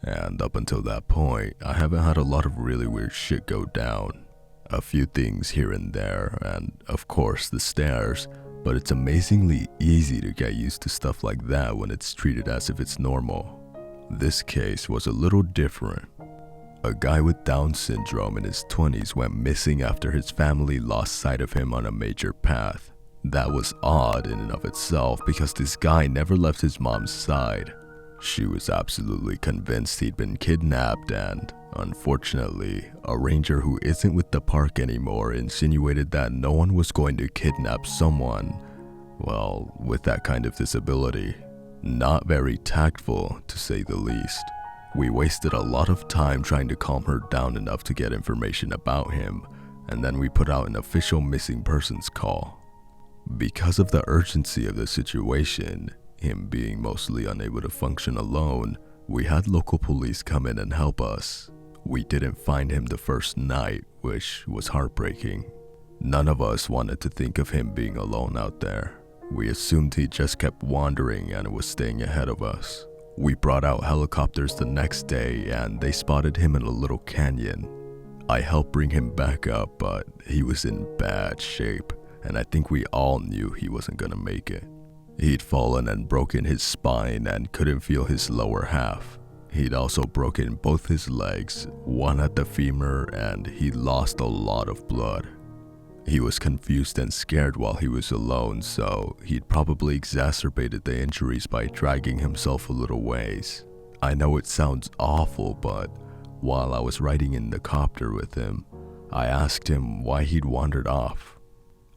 and up until that point, I haven't had a lot of really weird shit go down. A few things here and there, and of course the stares, but it's amazingly easy to get used to stuff like that when it's treated as if it's normal. This case was a little different. A guy with Down syndrome in his 20s went missing after his family lost sight of him on a major path. That was odd in and of itself because this guy never left his mom's side. She was absolutely convinced he'd been kidnapped and, unfortunately, a ranger who isn't with the park anymore insinuated that no one was going to kidnap someone. Well, with that kind of disability, not very tactful to say the least. We wasted a lot of time trying to calm her down enough to get information about him, and then we put out an official missing persons call. Because of the urgency of the situation, him being mostly unable to function alone, we had local police come in and help us. We didn't find him the first night, which was heartbreaking. None of us wanted to think of him being alone out there. We assumed he just kept wandering and was staying ahead of us. We brought out helicopters the next day and they spotted him in a little canyon. I helped bring him back up, but he was in bad shape, and I think we all knew he wasn't gonna make it. He'd fallen and broken his spine and couldn't feel his lower half. He'd also broken both his legs, one at the femur, and he lost a lot of blood. He was confused and scared while he was alone, so he'd probably exacerbated the injuries by dragging himself a little ways. I know it sounds awful, but while I was riding in the copter with him, I asked him why he'd wandered off.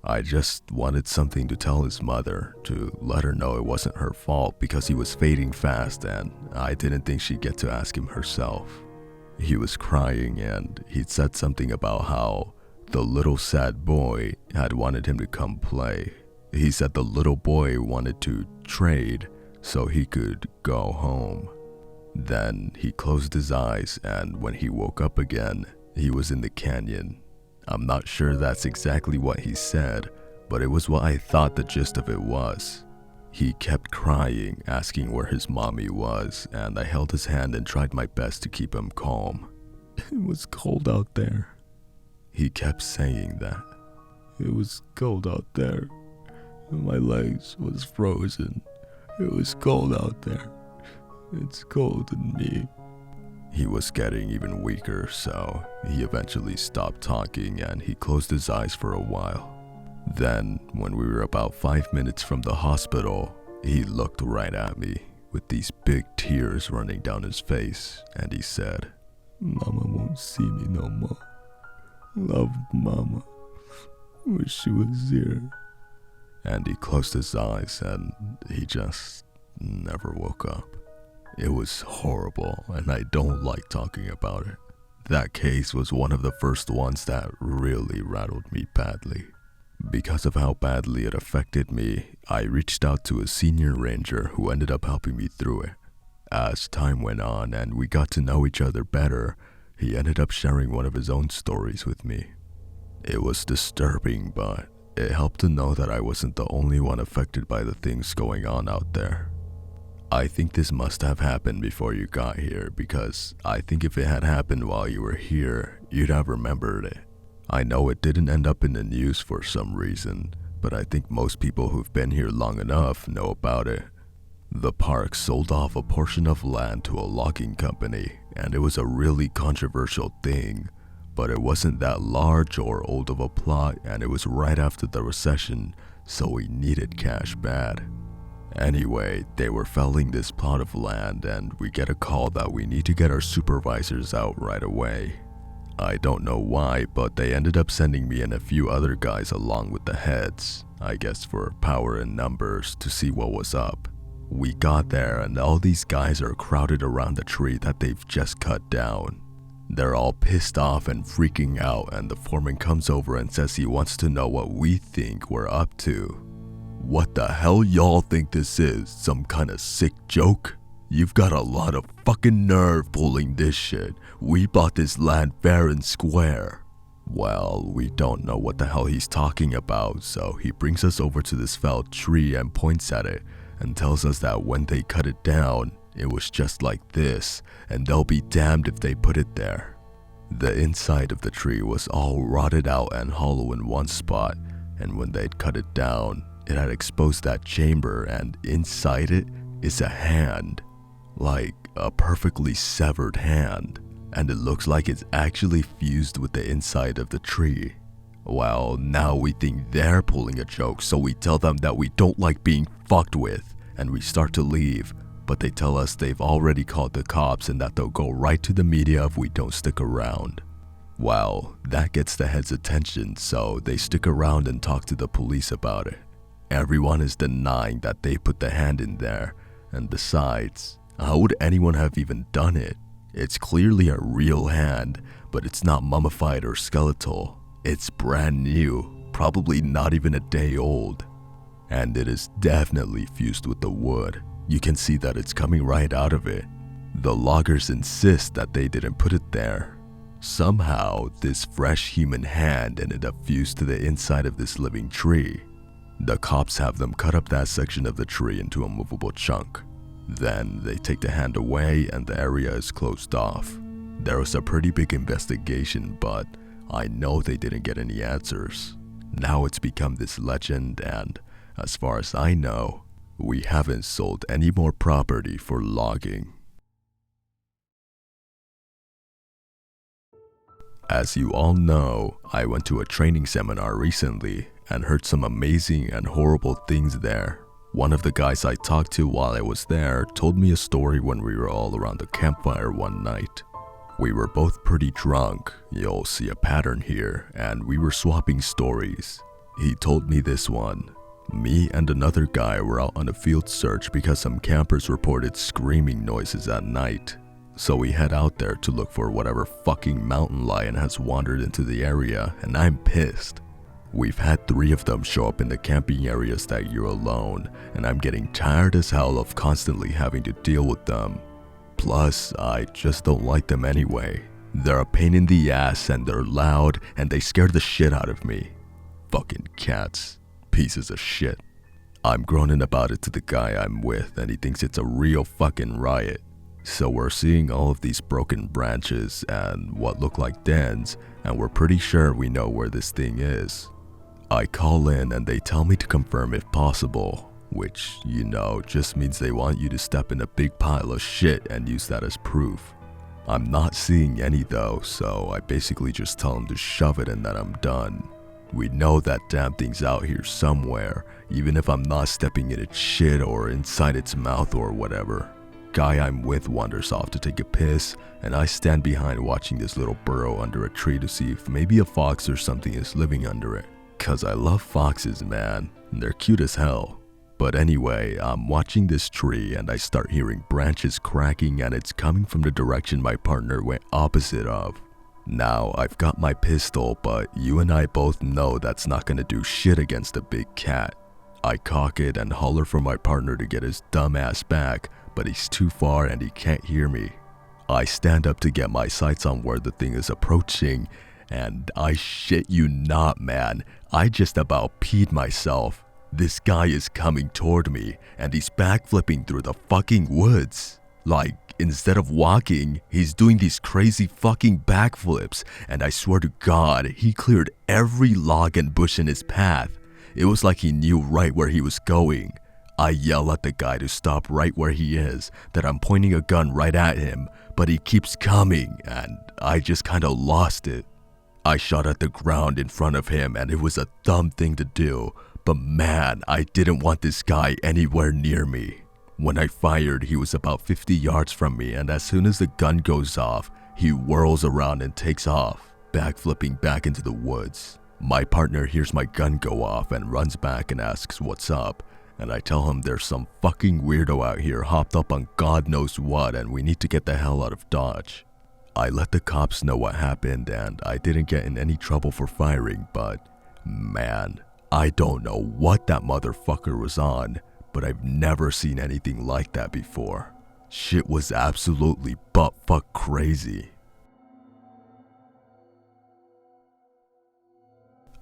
I just wanted something to tell his mother, to let her know it wasn't her fault because he was fading fast and I didn't think she'd get to ask him herself. He was crying and he'd said something about how the little sad boy had wanted him to come play. He said the little boy wanted to trade so he could go home. Then he closed his eyes, and when he woke up again, he was in the canyon. I'm not sure that's exactly what he said, but it was what I thought the gist of it was. He kept crying, asking where his mommy was, and I held his hand and tried my best to keep him calm. It was cold out there. He kept saying that. It was cold out there. My legs was frozen. It was cold out there. It's cold in me. He was getting even weaker, so he eventually stopped talking and he closed his eyes for a while. Then, when we were about 5 minutes from the hospital, he looked right at me with these big tears running down his face, and he said, "Mama won't see me no more. Love Mama. Wish she was here." And he closed his eyes and he just never woke up. It was horrible, and I don't like talking about it. That case was one of the first ones that really rattled me badly. Because of how badly it affected me, I reached out to a senior ranger who ended up helping me through it. As time went on and we got to know each other better, he ended up sharing one of his own stories with me. It was disturbing, but it helped to know that I wasn't the only one affected by the things going on out there. I think this must have happened before you got here, because I think if it had happened while you were here, you'd have remembered it. I know it didn't end up in the news for some reason, but I think most people who've been here long enough know about it. The park sold off a portion of land to a logging company, and it was a really controversial thing, but it wasn't that large or old of a plot, and it was right after the recession, so we needed cash bad. Anyway, they were felling this plot of land and we get a call that we need to get our supervisors out right away. I don't know why, but they ended up sending me and a few other guys along with the heads, I guess for power in numbers, to see what was up. We got there and all these guys are crowded around the tree that they've just cut down. They're all pissed off and freaking out, and the foreman comes over and says he wants to know what we think we're up to. What the hell y'all think this is? Some kind of sick joke? You've got a lot of fucking nerve pulling this shit. We bought this land fair and square. Well, we don't know what the hell he's talking about, so he brings us over to this felled tree and points at it and tells us that when they cut it down, it was just like this, and they'll be damned if they put it there. The inside of the tree was all rotted out and hollow in one spot, and when they'd cut it down, it had exposed that chamber, and inside it is a hand. Like a perfectly severed hand, and it looks like it's actually fused with the inside of the tree. Well, now we think they're pulling a joke, so we tell them that we don't like being fucked with, and we start to leave, but they tell us they've already called the cops and that they'll go right to the media if we don't stick around. Well, that gets the heads' attention, so they stick around and talk to the police about it. Everyone is denying that they put the hand in there, and besides, how would anyone have even done it? It's clearly a real hand, but it's not mummified or skeletal. It's brand new, probably not even a day old. And it is definitely fused with the wood. You can see that it's coming right out of it. The loggers insist that they didn't put it there. Somehow, this fresh human hand ended up fused to the inside of this living tree. The cops have them cut up that section of the tree into a movable chunk. Then they take the hand away and the area is closed off. There was a pretty big investigation, but I know they didn't get any answers. Now it's become this legend, and as far as I know, we haven't sold any more property for logging. As you all know, I went to a training seminar recently and heard some amazing and horrible things there. One of the guys I talked to while I was there told me a story when we were all around the campfire one night. We were both pretty drunk, you'll see a pattern here, and we were swapping stories. He told me this one. Me and another guy were out on a field search because some campers reported screaming noises at night. So we head out there to look for whatever fucking mountain lion has wandered into the area, and I'm pissed. We've had 3 of them show up in the camping areas that year alone, and I'm getting tired as hell of constantly having to deal with them. Plus, I just don't like them anyway. They're a pain in the ass and they're loud and they scare the shit out of me. Fucking cats. Pieces of shit. I'm groaning about it to the guy I'm with and he thinks it's a real fucking riot. So we're seeing all of these broken branches and what look like dens, and we're pretty sure we know where this thing is. I call in and they tell me to confirm if possible, which, you know, just means they want you to step in a big pile of shit and use that as proof. I'm not seeing any though, so I basically just tell them to shove it and that I'm done. We know that damn thing's out here somewhere, even if I'm not stepping in its shit or inside its mouth or whatever. Guy I'm with wanders off to take a piss, and I stand behind watching this little burrow under a tree to see if maybe a fox or something is living under it. Cause I love foxes, man. They're cute as hell. But anyway, I'm watching this tree and I start hearing branches cracking and it's coming from the direction my partner went opposite of. Now, I've got my pistol, but you and I both know that's not gonna do shit against a big cat. I cock it and holler for my partner to get his dumb ass back, but he's too far and he can't hear me. I stand up to get my sights on where the thing is approaching, and I shit you not, man, I just about peed myself. This guy is coming toward me, and he's backflipping through the fucking woods. Like, instead of walking, he's doing these crazy fucking backflips, and I swear to God, he cleared every log and bush in his path. It was like he knew right where he was going. I yell at the guy to stop right where he is, that I'm pointing a gun right at him, but he keeps coming, and I just kinda lost it. I shot at the ground in front of him, and it was a dumb thing to do, but man, I didn't want this guy anywhere near me. When I fired, he was about 50 yards from me, and as soon as the gun goes off, he whirls around and takes off, backflipping back into the woods. My partner hears my gun go off and runs back and asks what's up, and I tell him there's some fucking weirdo out here hopped up on God knows what and we need to get the hell out of Dodge. I let the cops know what happened and I didn't get in any trouble for firing, but man, I don't know what that motherfucker was on, but I've never seen anything like that before. Shit was absolutely buttfuck crazy.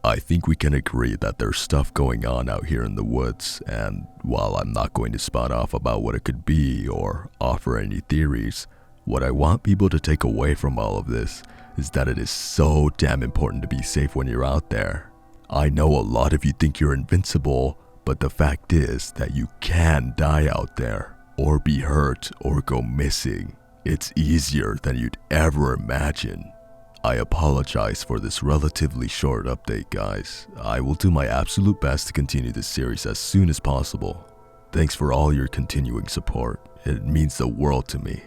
I think we can agree that there's stuff going on out here in the woods, and while I'm not going to spout off about what it could be or offer any theories, what I want people to take away from all of this is that it is so damn important to be safe when you're out there. I know a lot of you think you're invincible, but the fact is that you can die out there, or be hurt, or go missing. It's easier than you'd ever imagine. I apologize for this relatively short update, guys. I will do my absolute best to continue this series as soon as possible. Thanks for all your continuing support. It means the world to me.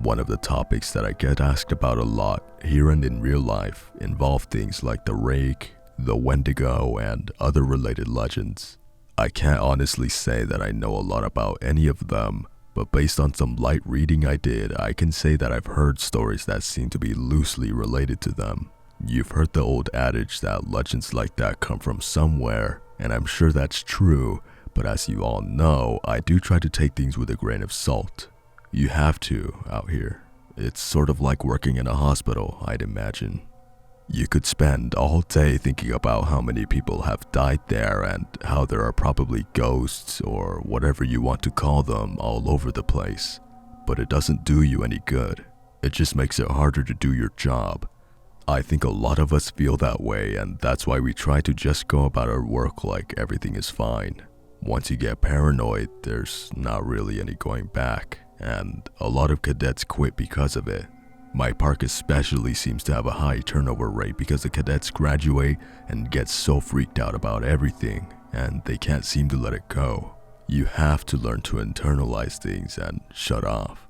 One of the topics that I get asked about a lot here and in real life involve things like the rake, the Wendigo, and other related legends. I can't honestly say that I know a lot about any of them, but based on some light reading I did, I can say that I've heard stories that seem to be loosely related to them. You've heard the old adage that legends like that come from somewhere, and I'm sure that's true, but as you all know, I do try to take things with a grain of salt. You have to out here. It's sort of like working in a hospital, I'd imagine. You could spend all day thinking about how many people have died there and how there are probably ghosts or whatever you want to call them all over the place. But it doesn't do you any good. It just makes it harder to do your job. I think a lot of us feel that way, and that's why we try to just go about our work like everything is fine. Once you get paranoid, there's not really any going back, and a lot of cadets quit because of it. My park especially seems to have a high turnover rate because the cadets graduate and get so freaked out about everything, and they can't seem to let it go. You have to learn to internalize things and shut off.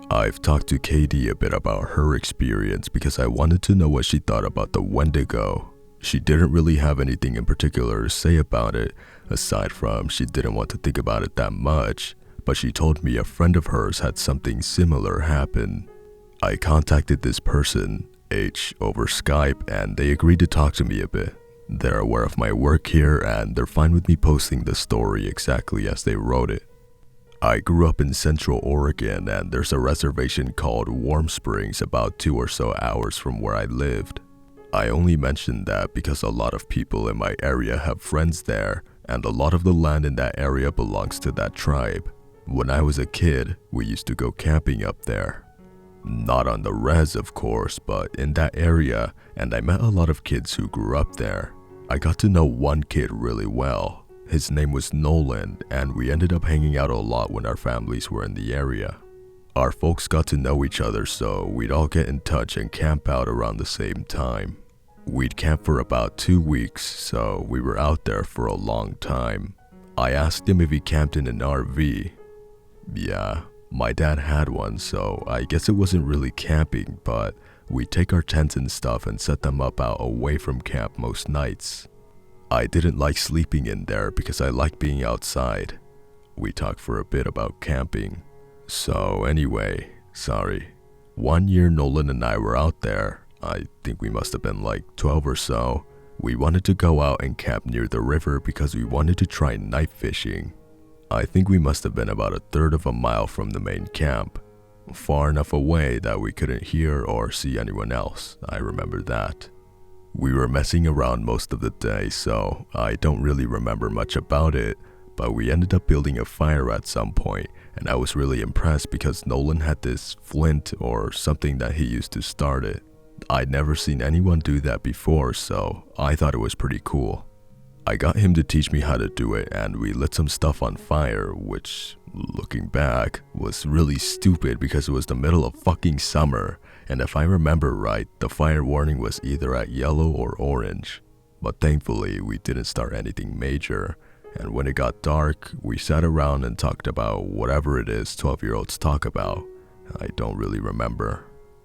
I've talked to Katie a bit about her experience because I wanted to know what she thought about the Wendigo. She didn't really have anything in particular to say about it, aside from she didn't want to think about it that much. But she told me a friend of hers had something similar happen. I contacted this person, H, over Skype, and they agreed to talk to me a bit. They're aware of my work here, and they're fine with me posting the story exactly as they wrote it. I grew up in Central Oregon, and there's a reservation called Warm Springs about 2 or so hours from where I lived. I only mentioned that because a lot of people in my area have friends there, and a lot of the land in that area belongs to that tribe. When I was a kid, we used to go camping up there. Not on the res, of course, but in that area, and I met a lot of kids who grew up there. I got to know one kid really well. His name was Nolan, and we ended up hanging out a lot when our families were in the area. Our folks got to know each other, so we'd all get in touch and camp out around the same time. We'd camp for about 2 weeks, so we were out there for a long time. I asked him if he camped in an RV. Yeah, my dad had one, so I guess it wasn't really camping, but we'd take our tents and stuff and set them up out away from camp most nights. I didn't like sleeping in there because I like being outside. We talked for a bit about camping. So anyway, one year Nolan and I were out there. I think we must have been like 12 or so. We wanted to go out and camp near the river because we wanted to try night fishing. I think we must have been about 1/3 of a mile from the main camp, far enough away that we couldn't hear or see anyone else. I remember that. We were messing around most of the day, so I don't really remember much about it, but we ended up building a fire at some point, and I was really impressed because Nolan had this flint or something that he used to start it. I'd never seen anyone do that before, so I thought it was pretty cool. I got him to teach me how to do it, and we lit some stuff on fire, which, looking back, was really stupid because it was the middle of fucking summer, and if I remember right, the fire warning was either at yellow or orange. But thankfully, we didn't start anything major, and when it got dark, we sat around and talked about whatever it is 12-year-olds talk about. I don't really remember.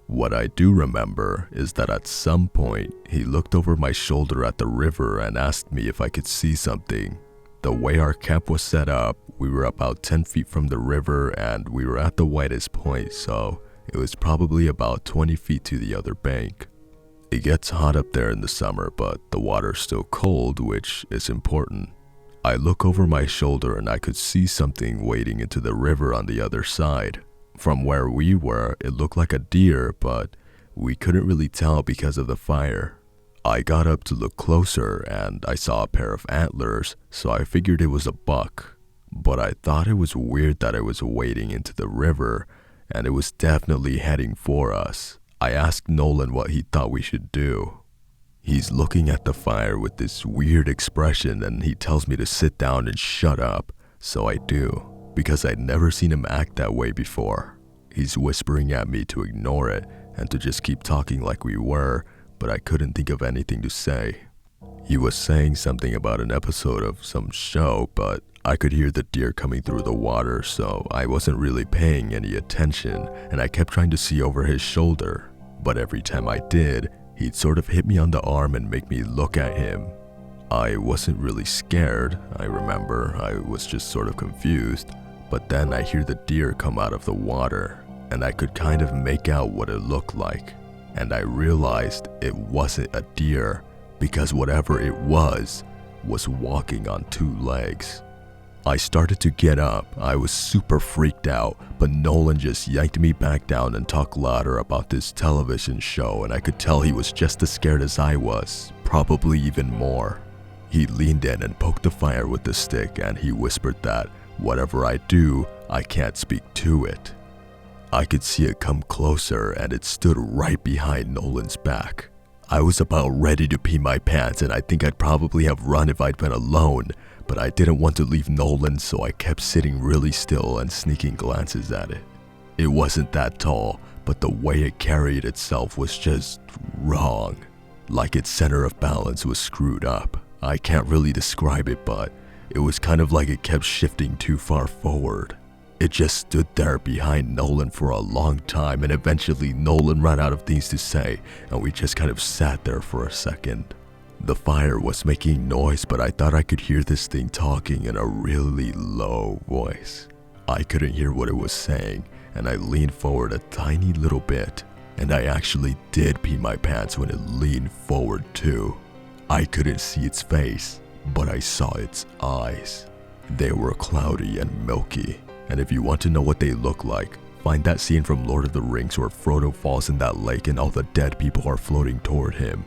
What I do remember is that at some point, he looked over my shoulder at the river and asked me if I could see something. The way our camp was set up, we were about 10 feet from the river and we were at the widest point, so it was probably about 20 feet to the other bank. It gets hot up there in the summer, but the water's still cold, which is important. I look over my shoulder and I could see something wading into the river on the other side. From where we were, it looked like a deer, but we couldn't really tell because of the fire. I got up to look closer and I saw a pair of antlers, so I figured it was a buck. But I thought it was weird that it was wading into the river, and it was definitely heading for us. I asked Nolan what he thought we should do. He's looking at the fire with this weird expression and he tells me to sit down and shut up, so I do. Because I'd never seen him act that way before. He's whispering at me to ignore it and to just keep talking like we were, but I couldn't think of anything to say. He was saying something about an episode of some show, but I could hear the deer coming through the water, so I wasn't really paying any attention, and I kept trying to see over his shoulder. But every time I did, he'd sort of hit me on the arm and make me look at him. I wasn't really scared, I remember. I was just sort of confused. But then I hear the deer come out of the water, and I could kind of make out what it looked like. And I realized it wasn't a deer, because whatever it was walking on 2 legs. I started to get up. I was super freaked out, but Nolan just yanked me back down and talked louder about this television show, and I could tell he was just as scared as I was, probably even more. He leaned in and poked the fire with the stick, and he whispered that, whatever I do, I can't speak to it. I could see it come closer, and it stood right behind Nolan's back. I was about ready to pee my pants, and I think I'd probably have run if I'd been alone, but I didn't want to leave Nolan, so I kept sitting really still and sneaking glances at it. It wasn't that tall, but the way it carried itself was just wrong. Like its center of balance was screwed up. I can't really describe it, but it was kind of like it kept shifting too far forward. It just stood there behind Nolan for a long time, and eventually Nolan ran out of things to say, and we just kind of sat there for a second. The fire was making noise, but I thought I could hear this thing talking in a really low voice. I couldn't hear what it was saying, and I leaned forward a tiny little bit, and I actually did pee my pants when it leaned forward too. I couldn't see its face, but I saw its eyes. They were cloudy and milky, and if you want to know what they look like, find that scene from Lord of the Rings where Frodo falls in that lake and all the dead people are floating toward him.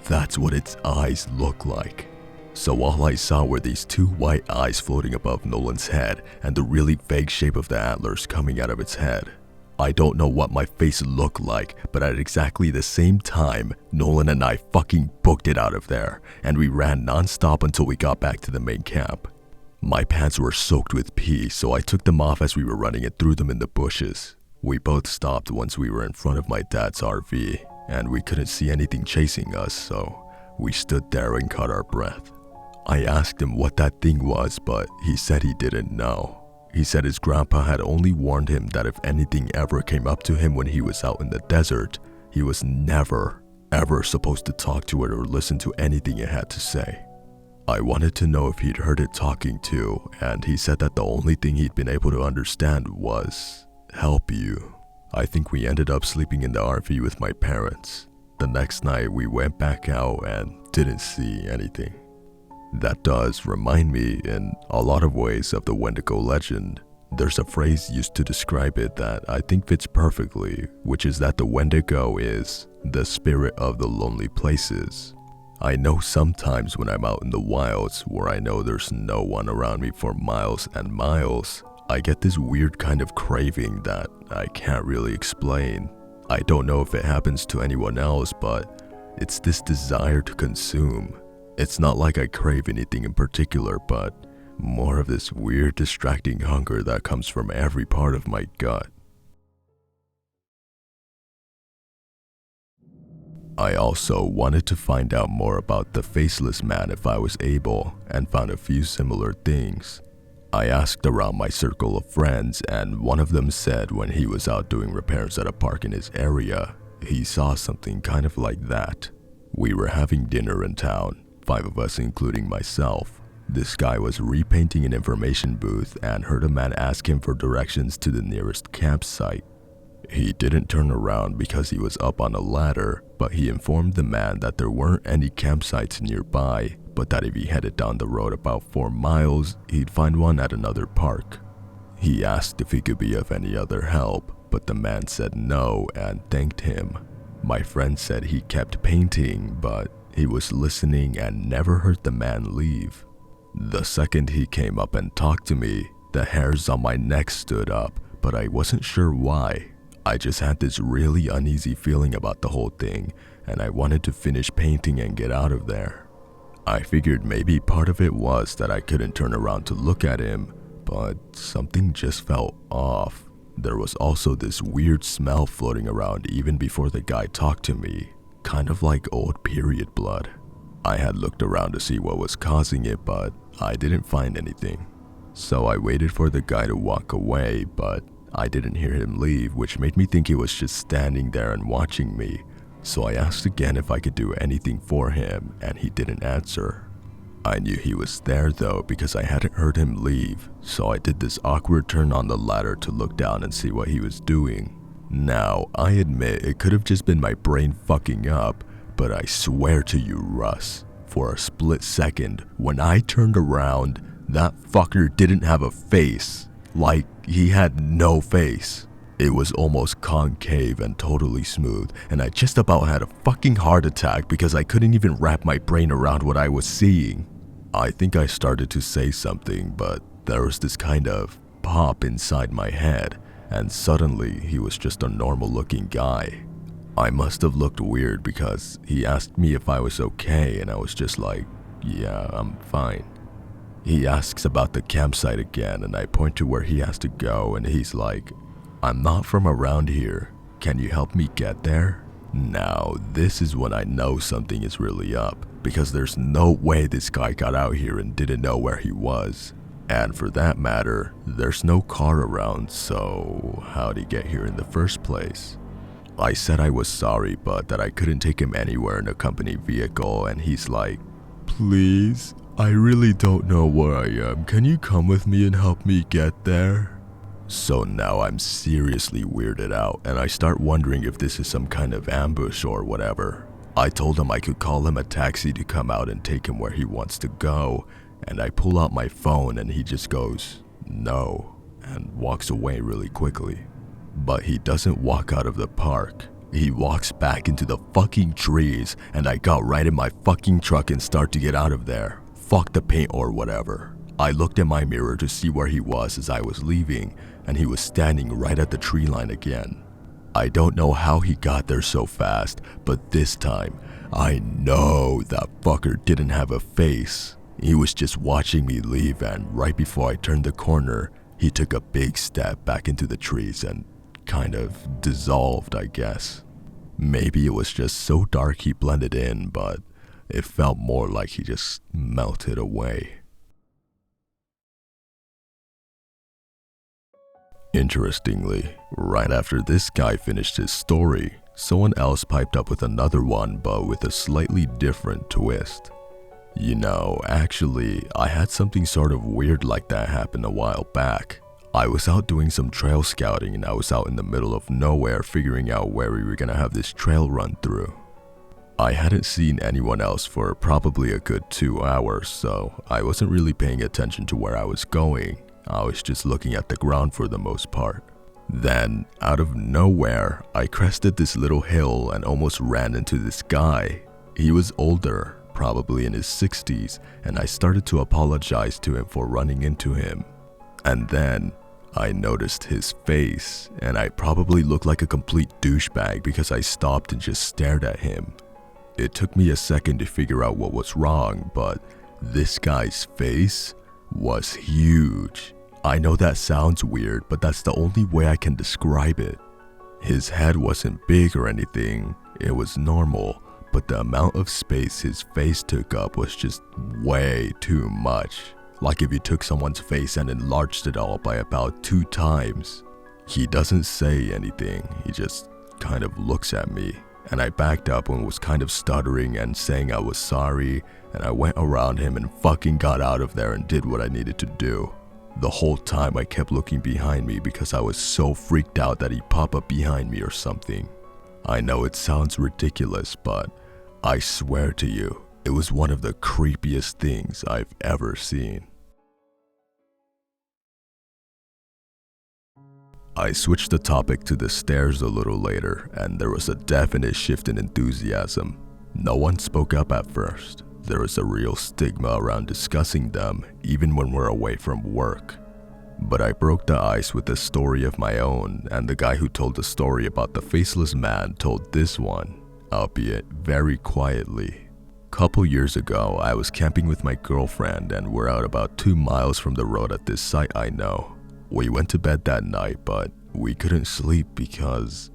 That's what its eyes look like. So all I saw were these 2 white eyes floating above Nolan's head and the really vague shape of the antlers coming out of its head. I don't know what my face looked like, but at exactly the same time, Nolan and I fucking booked it out of there, and we ran non-stop until we got back to the main camp. My pants were soaked with pee, so I took them off as we were running and threw them in the bushes. We both stopped once we were in front of my dad's RV, and we couldn't see anything chasing us, so we stood there and caught our breath. I asked him what that thing was, but he said he didn't know. He said his grandpa had only warned him that if anything ever came up to him when he was out in the desert, he was never, ever supposed to talk to it or listen to anything it had to say. I wanted to know if he'd heard it talking too, and he said that the only thing he'd been able to understand was, "help you." I think we ended up sleeping in the RV with my parents. The next night we went back out and didn't see anything. That does remind me in a lot of ways of the Wendigo legend. There's a phrase used to describe it that I think fits perfectly, which is that the Wendigo is the spirit of the lonely places. I know sometimes when I'm out in the wilds where I know there's no one around me for miles and miles, I get this weird kind of craving that I can't really explain. I don't know if it happens to anyone else, but it's this desire to consume. It's not like I crave anything in particular, but more of this weird distracting hunger that comes from every part of my gut. I also wanted to find out more about the faceless man if I was able, and found a few similar things. I asked around my circle of friends, and one of them said when he was out doing repairs at a park in his area, he saw something kind of like that. We were having dinner in town, 5 of us including myself. This guy was repainting an information booth and heard a man ask him for directions to the nearest campsite. He didn't turn around because he was up on a ladder, but he informed the man that there weren't any campsites nearby, but that if he headed down the road about 4 miles, he'd find one at another park. He asked if he could be of any other help, but the man said no and thanked him. My friend said he kept painting, but he was listening and never heard the man leave. The second he came up and talked to me, the hairs on my neck stood up, but I wasn't sure why. I just had this really uneasy feeling about the whole thing, and I wanted to finish painting and get out of there. I figured maybe part of it was that I couldn't turn around to look at him, but something just felt off. There was also this weird smell floating around even before the guy talked to me, kind of like old period blood. I had looked around to see what was causing it, but I didn't find anything. So I waited for the guy to walk away, but I didn't hear him leave, which made me think he was just standing there and watching me. So I asked again if I could do anything for him, and he didn't answer. I knew he was there though because I hadn't heard him leave, so I did this awkward turn on the ladder to look down and see what he was doing. Now, I admit it could have just been my brain fucking up, but I swear to you, Russ, for a split second, when I turned around, that fucker didn't have a face. Like, he had no face. It was almost concave and totally smooth, and I just about had a fucking heart attack because I couldn't even wrap my brain around what I was seeing. I think I started to say something, but there was this kind of pop inside my head, and suddenly he was just a normal looking guy. I must have looked weird because he asked me if I was okay, and I was just like, yeah, I'm fine. He asks about the campsite again, and I point to where he has to go, and he's like, I'm not from around here. Can you help me get there? Now, this is when I know something is really up, because there's no way this guy got out here and didn't know where he was. And for that matter, there's no car around, so how'd he get here in the first place? I said I was sorry, but that I couldn't take him anywhere in a company vehicle, and he's like, please? I really don't know where I am. Can you come with me and help me get there? So now I'm seriously weirded out, and I start wondering if this is some kind of ambush or whatever. I told him I could call him a taxi to come out and take him where he wants to go, and I pull out my phone and he just goes, no, and walks away really quickly. But he doesn't walk out of the park. He walks back into the fucking trees, and I got right in my fucking truck and start to get out of there. Fuck the paint or whatever. I looked in my mirror to see where he was as I was leaving, and he was standing right at the tree line again. I don't know how he got there so fast, but this time, I know that fucker didn't have a face. He was just watching me leave, and right before I turned the corner, he took a big step back into the trees and kind of dissolved, I guess. Maybe it was just so dark he blended in, but it felt more like he just melted away. Interestingly, right after this guy finished his story, someone else piped up with another one, but with a slightly different twist. You know, actually, I had something sort of weird like that happen a while back. I was out doing some trail scouting, and I was out in the middle of nowhere figuring out where we were gonna have this trail run through. I hadn't seen anyone else for probably a good 2 hours, so I wasn't really paying attention to where I was going. I was just looking at the ground for the most part. Then, out of nowhere, I crested this little hill and almost ran into this guy. He was older, probably in his 60s, and I started to apologize to him for running into him. And then, I noticed his face, and I probably looked like a complete douchebag because I stopped and just stared at him. It took me a second to figure out what was wrong, but this guy's face was huge. I know that sounds weird, but that's the only way I can describe it. His head wasn't big or anything, it was normal, but the amount of space his face took up was just way too much. Like if you took someone's face and enlarged it all by about 2 times. He doesn't say anything, he just kind of looks at me. And I backed up and was kind of stuttering and saying I was sorry, and I went around him and fucking got out of there and did what I needed to do. The whole time I kept looking behind me because I was so freaked out that he'd pop up behind me or something. I know it sounds ridiculous, but I swear to you, it was one of the creepiest things I've ever seen. I switched the topic to the stairs a little later, and there was a definite shift in enthusiasm. No one spoke up at first. There was a real stigma around discussing them, even when we're away from work. But I broke the ice with a story of my own, and the guy who told the story about the faceless man told this one, albeit very quietly. Couple years ago, I was camping with my girlfriend, and we're out about 2 miles from the road at this site I know. We went to bed that night, but we couldn't sleep because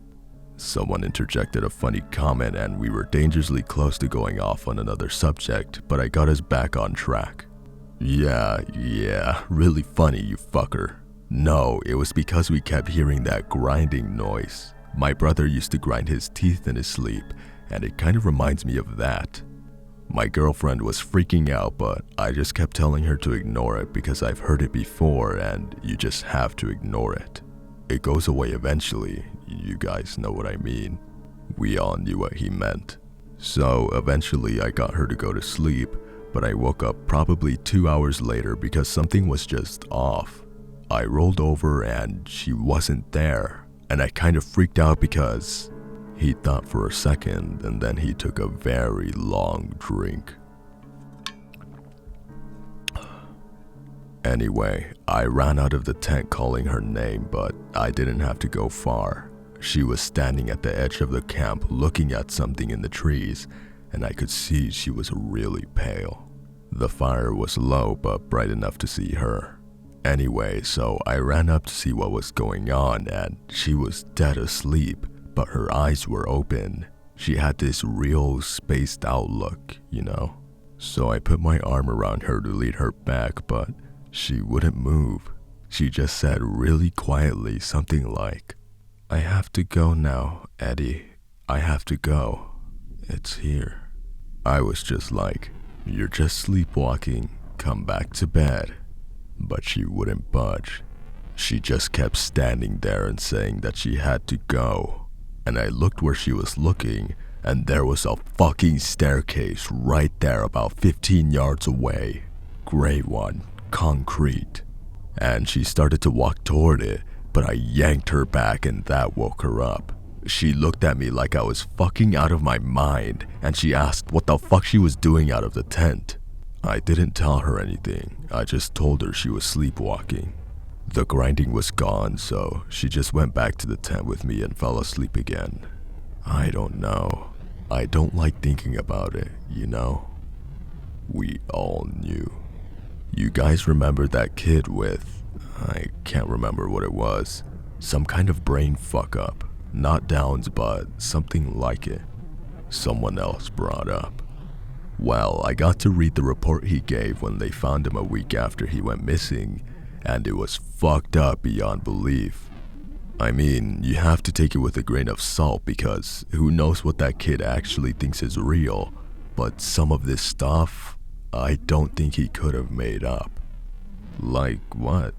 someone interjected a funny comment and we were dangerously close to going off on another subject, but I got us back on track. Yeah, really funny, you fucker. No, it was because we kept hearing that grinding noise. My brother used to grind his teeth in his sleep, and it kind of reminds me of that. My girlfriend was freaking out, but I just kept telling her to ignore it because I've heard it before and you just have to ignore it. It goes away eventually, you guys know what I mean. We all knew what he meant. So eventually I got her to go to sleep, but I woke up probably 2 hours later because something was just off. I rolled over and she wasn't there, and I kind of freaked out because he thought for a second and then he took a very long drink. Anyway, I ran out of the tent calling her name, but I didn't have to go far. She was standing at the edge of the camp looking at something in the trees, and I could see she was really pale. The fire was low but bright enough to see her. Anyway, so I ran up to see what was going on, and she was dead asleep, but her eyes were open. She had this real spaced out look, you know? So I put my arm around her to lead her back, but she wouldn't move. She just said really quietly something like, "I have to go now, Eddie. I have to go. It's here." I was just like, "You're just sleepwalking. Come back to bed." But she wouldn't budge. She just kept standing there and saying that she had to go. And I looked where she was looking, and there was a fucking staircase right there about 15 yards away. Gray one, concrete. And she started to walk toward it, but I yanked her back and that woke her up. She looked at me like I was fucking out of my mind, and she asked what the fuck she was doing out of the tent. I didn't tell her anything, I just told her she was sleepwalking. The grinding was gone, so she just went back to the tent with me and fell asleep again. I don't know. I don't like thinking about it, you know? We all knew. You guys remember that kid with, I can't remember what it was, some kind of brain fuck up. Not Downs, but something like it. Someone else brought up. Well, I got to read the report he gave when they found him a week after he went missing, and it was fucked up beyond belief. I mean, you have to take it with a grain of salt because who knows what that kid actually thinks is real, but some of this stuff, I don't think he could have made up. Like what?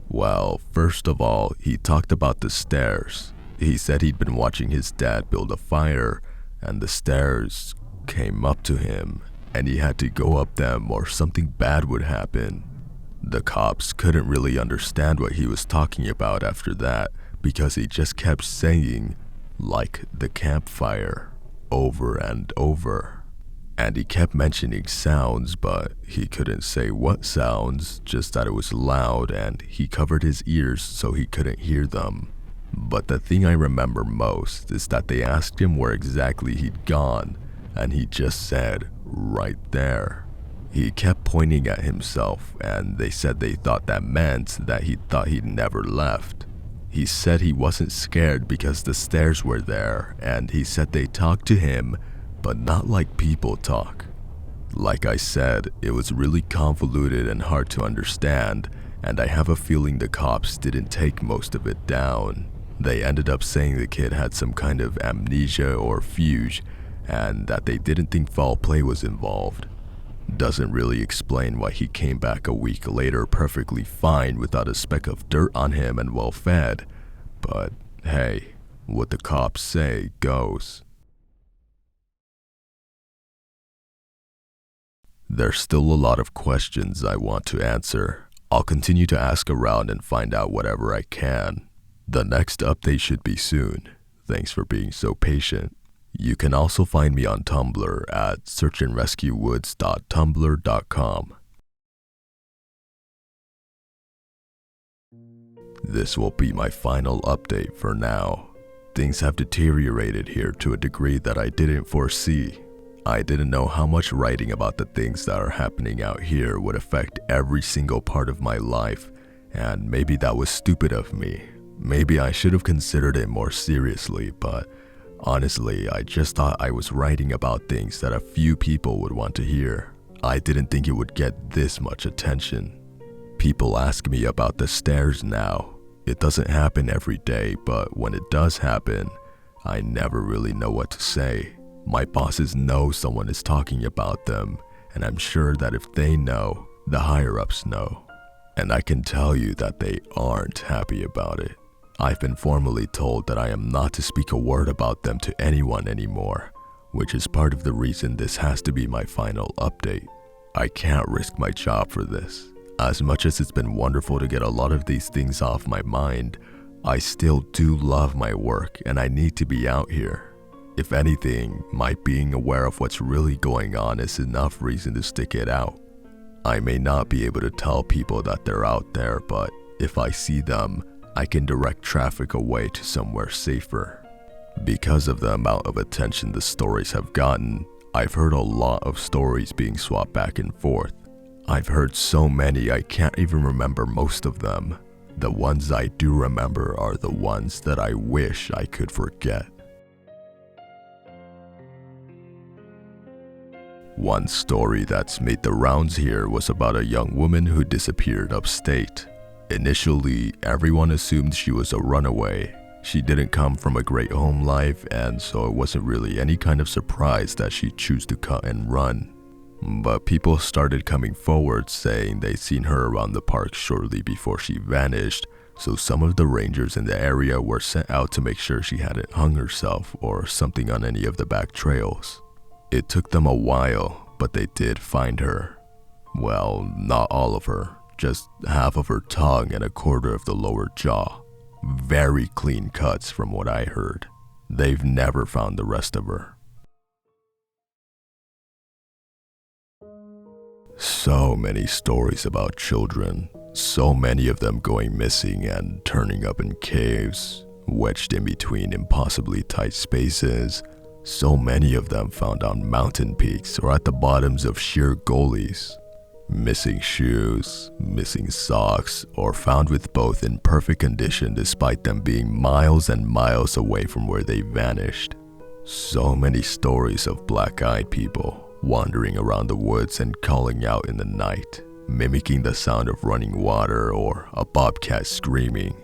Well, first of all, he talked about the stairs. He said he'd been watching his dad build a fire, and the stairs came up to him, and he had to go up them or something bad would happen. The cops couldn't really understand what he was talking about after that because he just kept saying, like the campfire, over and over. And he kept mentioning sounds, but he couldn't say what sounds, just that it was loud and he covered his ears so he couldn't hear them. But the thing I remember most is that they asked him where exactly he'd gone, and he just said, right there. He kept pointing at himself, and they said they thought that meant that he thought he'd never left. He said he wasn't scared because the stairs were there, and he said they talked to him, but not like people talk. Like I said, it was really convoluted and hard to understand, and I have a feeling the cops didn't take most of it down. They ended up saying the kid had some kind of amnesia or fugue, and that they didn't think foul play was involved. Doesn't really explain why he came back a week later perfectly fine without a speck of dirt on him and well fed, but hey, what the cops say goes. There's still a lot of questions I want to answer. I'll continue to ask around and find out whatever I can. The next update should be soon. Thanks for being so patient. You can also find me on Tumblr at searchandrescuewoods.tumblr.com. This will be my final update for now. Things have deteriorated here to a degree that I didn't foresee. I didn't know how much writing about the things that are happening out here would affect every single part of my life, and maybe that was stupid of me. Maybe I should have considered it more seriously, but honestly, I just thought I was writing about things that a few people would want to hear. I didn't think it would get this much attention. People ask me about the stairs now. It doesn't happen every day, but when it does happen, I never really know what to say. My bosses know someone is talking about them, and I'm sure that if they know, the higher-ups know. And I can tell you that they aren't happy about it. I've been formally told that I am not to speak a word about them to anyone anymore, which is part of the reason this has to be my final update. I can't risk my job for this. As much as it's been wonderful to get a lot of these things off my mind, I still do love my work and I need to be out here. If anything, my being aware of what's really going on is enough reason to stick it out. I may not be able to tell people that they're out there, but if I see them, I can direct traffic away to somewhere safer. Because of the amount of attention the stories have gotten, I've heard a lot of stories being swapped back and forth. I've heard so many I can't even remember most of them. The ones I do remember are the ones that I wish I could forget. One story that's made the rounds here was about a young woman who disappeared upstate. Initially, everyone assumed she was a runaway. She didn't come from a great home life, and so it wasn't really any kind of surprise that she'd choose to cut and run. But people started coming forward saying they'd seen her around the park shortly before she vanished, so some of the rangers in the area were sent out to make sure she hadn't hung herself or something on any of the back trails. It took them a while, but they did find her. Well, not all of her, just half of her tongue and a quarter of the lower jaw. Very clean cuts from what I heard. They've never found the rest of her. So many stories about children, so many of them going missing and turning up in caves, wedged in between impossibly tight spaces. So many of them found on mountain peaks or at the bottoms of sheer gullies. Missing shoes, missing socks, or found with both in perfect condition despite them being miles and miles away from where they vanished. So many stories of black-eyed people wandering around the woods and calling out in the night, mimicking the sound of running water or a bobcat screaming.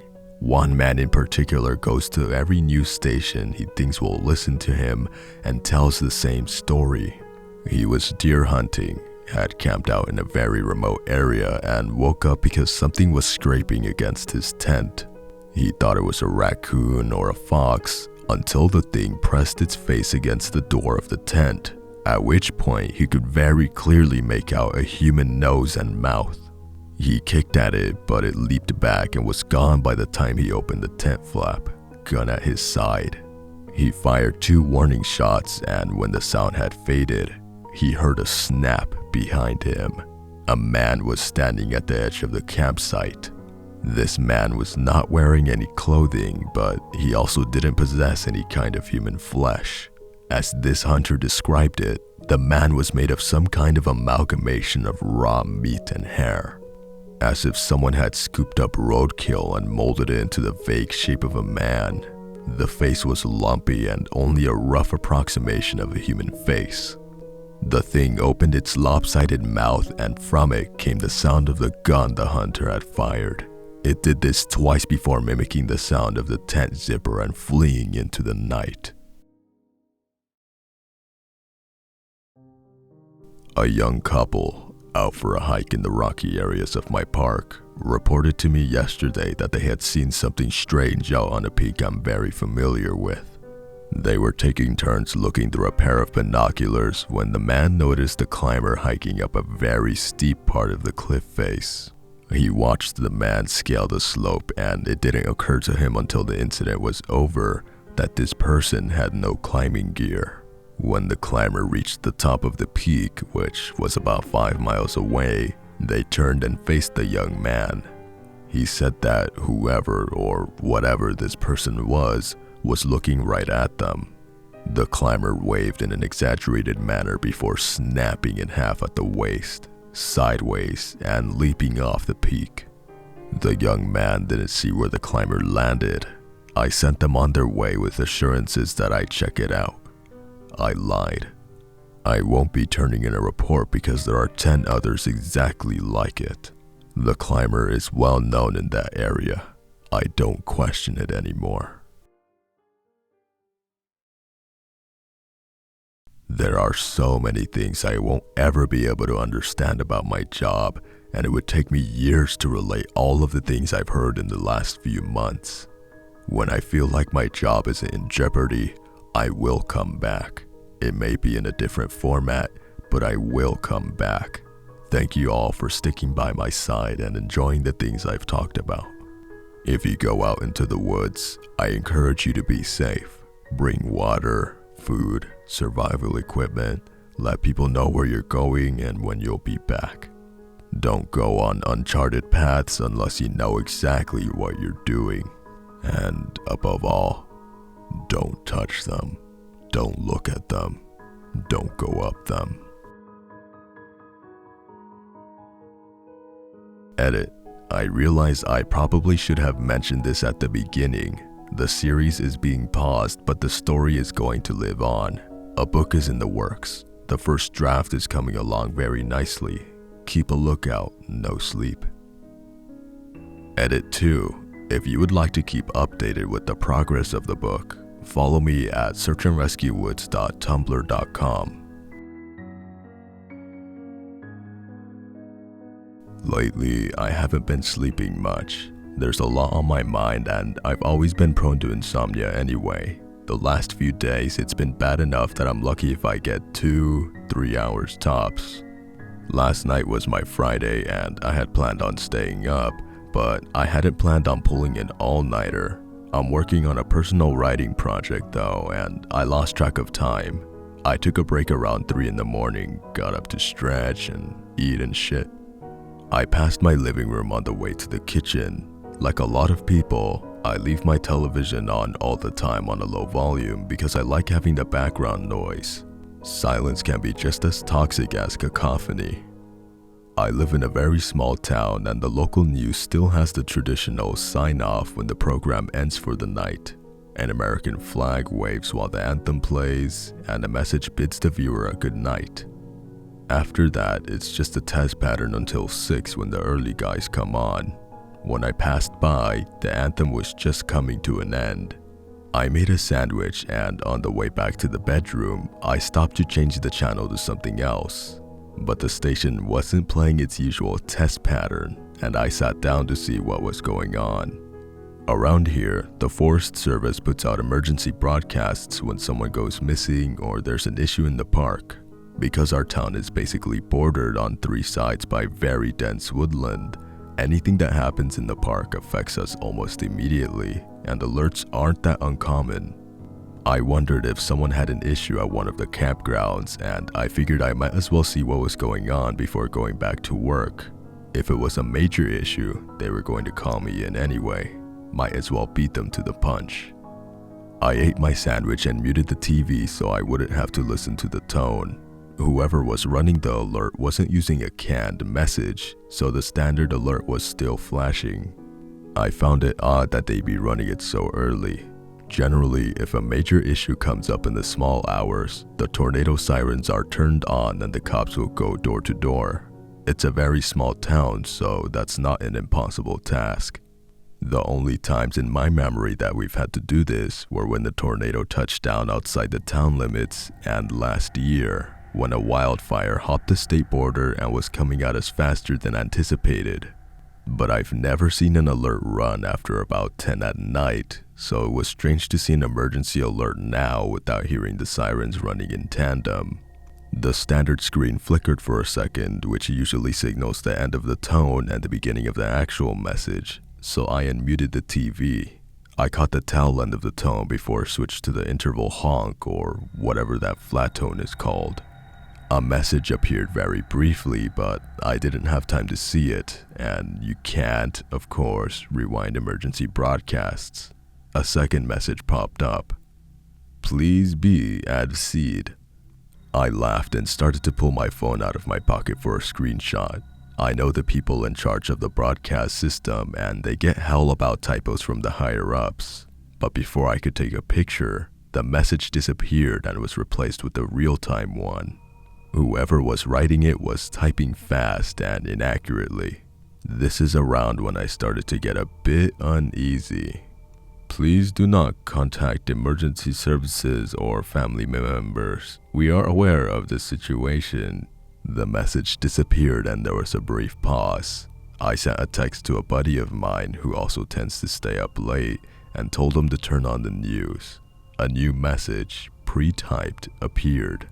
One man in particular goes to every news station he thinks will listen to him and tells the same story. He was deer hunting, had camped out in a very remote area and woke up because something was scraping against his tent. He thought it was a raccoon or a fox until the thing pressed its face against the door of the tent, at which point he could very clearly make out a human nose and mouth. He kicked at it, but it leaped back and was gone by the time he opened the tent flap, gun at his side. He fired 2 warning shots, and when the sound had faded, he heard a snap behind him. A man was standing at the edge of the campsite. This man was not wearing any clothing, but he also didn't possess any kind of human flesh. As this hunter described it, the man was made of some kind of amalgamation of raw meat and hair. As if someone had scooped up roadkill and molded it into the vague shape of a man. The face was lumpy and only a rough approximation of a human face. The thing opened its lopsided mouth, and from it came the sound of the gun the hunter had fired. It did this twice before mimicking the sound of the tent zipper and fleeing into the night. A young couple, out for a hike in the rocky areas of my park, reported to me yesterday that they had seen something strange out on a peak I'm very familiar with. They were taking turns looking through a pair of binoculars when the man noticed a climber hiking up a very steep part of the cliff face. He watched the man scale the slope, and it didn't occur to him until the incident was over that this person had no climbing gear. When the climber reached the top of the peak, which was about 5 miles away, they turned and faced the young man. He said that whoever or whatever this person was looking right at them. The climber waved in an exaggerated manner before snapping in half at the waist, sideways, and leaping off the peak. The young man didn't see where the climber landed. I sent them on their way with assurances that I'd check it out. I lied. I won't be turning in a report because there are 10 others exactly like it. The climber is well known in that area. I don't question it anymore. There are so many things I won't ever be able to understand about my job, and it would take me years to relate all of the things I've heard in the last few months. When I feel like my job is in jeopardy, I will come back. It may be in a different format, but I will come back. Thank you all for sticking by my side and enjoying the things I've talked about. If you go out into the woods, I encourage you to be safe. Bring water, food, survival equipment. Let people know where you're going and when you'll be back. Don't go on uncharted paths unless you know exactly what you're doing. And above all, don't touch them. Don't look at them. Don't go up them. Edit. I realize I probably should have mentioned this at the beginning. The series is being paused, but the story is going to live on. A book is in the works. The first draft is coming along very nicely. Keep a lookout, no sleep. Edit 2. If you would like to keep updated with the progress of the book, follow me at searchandrescuewoods.tumblr.com. Lately, I haven't been sleeping much. There's a lot on my mind and I've always been prone to insomnia anyway. The last few days, it's been bad enough that I'm lucky if I get 2-3 hours tops. Last night was my Friday and I had planned on staying up, but I hadn't planned on pulling an all-nighter. I'm working on a personal writing project though, and I lost track of time. I took a break around 3 in the morning, got up to stretch and eat and shit. I passed my living room on the way to the kitchen. Like a lot of people, I leave my television on all the time on a low volume because I like having the background noise. Silence can be just as toxic as cacophony. I live in a very small town and the local news still has the traditional sign-off when the program ends for the night. An American flag waves while the anthem plays and a message bids the viewer a good night. After that, it's just a test pattern until 6 when the early guys come on. When I passed by, the anthem was just coming to an end. I made a sandwich and on the way back to the bedroom, I stopped to change the channel to something else. But the station wasn't playing its usual test pattern, and I sat down to see what was going on. Around here, the Forest Service puts out emergency broadcasts when someone goes missing or there's an issue in the park. Because our town is basically bordered on 3 sides by very dense woodland, anything that happens in the park affects us almost immediately, and alerts aren't that uncommon. I wondered if someone had an issue at one of the campgrounds, and I figured I might as well see what was going on before going back to work. If it was a major issue, they were going to call me in anyway. Might as well beat them to the punch. I ate my sandwich and muted the TV so I wouldn't have to listen to the tone. Whoever was running the alert wasn't using a canned message, so the standard alert was still flashing. I found it odd that they'd be running it so early. Generally, if a major issue comes up in the small hours, the tornado sirens are turned on and the cops will go door to door. It's a very small town, so that's not an impossible task. The only times in my memory that we've had to do this were when the tornado touched down outside the town limits and last year, when a wildfire hopped the state border and was coming at us faster than anticipated. But I've never seen an alert run after about 10 at night, so it was strange to see an emergency alert now without hearing the sirens running in tandem. The standard screen flickered for a second, which usually signals the end of the tone and the beginning of the actual message, so I unmuted the TV. I caught the tail end of the tone before it switched to the interval honk or whatever that flat tone is called. A message appeared very briefly, but I didn't have time to see it, and you can't, of course, rewind emergency broadcasts. A second message popped up. Please be at seed. I laughed and started to pull my phone out of my pocket for a screenshot. I know the people in charge of the broadcast system, and they get hell about typos from the higher-ups. But before I could take a picture, the message disappeared and was replaced with a real-time one. Whoever was writing it was typing fast and inaccurately. This is around when I started to get a bit uneasy. Please do not contact emergency services or family members. We are aware of the situation. The message disappeared and there was a brief pause. I sent a text to a buddy of mine who also tends to stay up late and told him to turn on the news. A new message, pre-typed, appeared.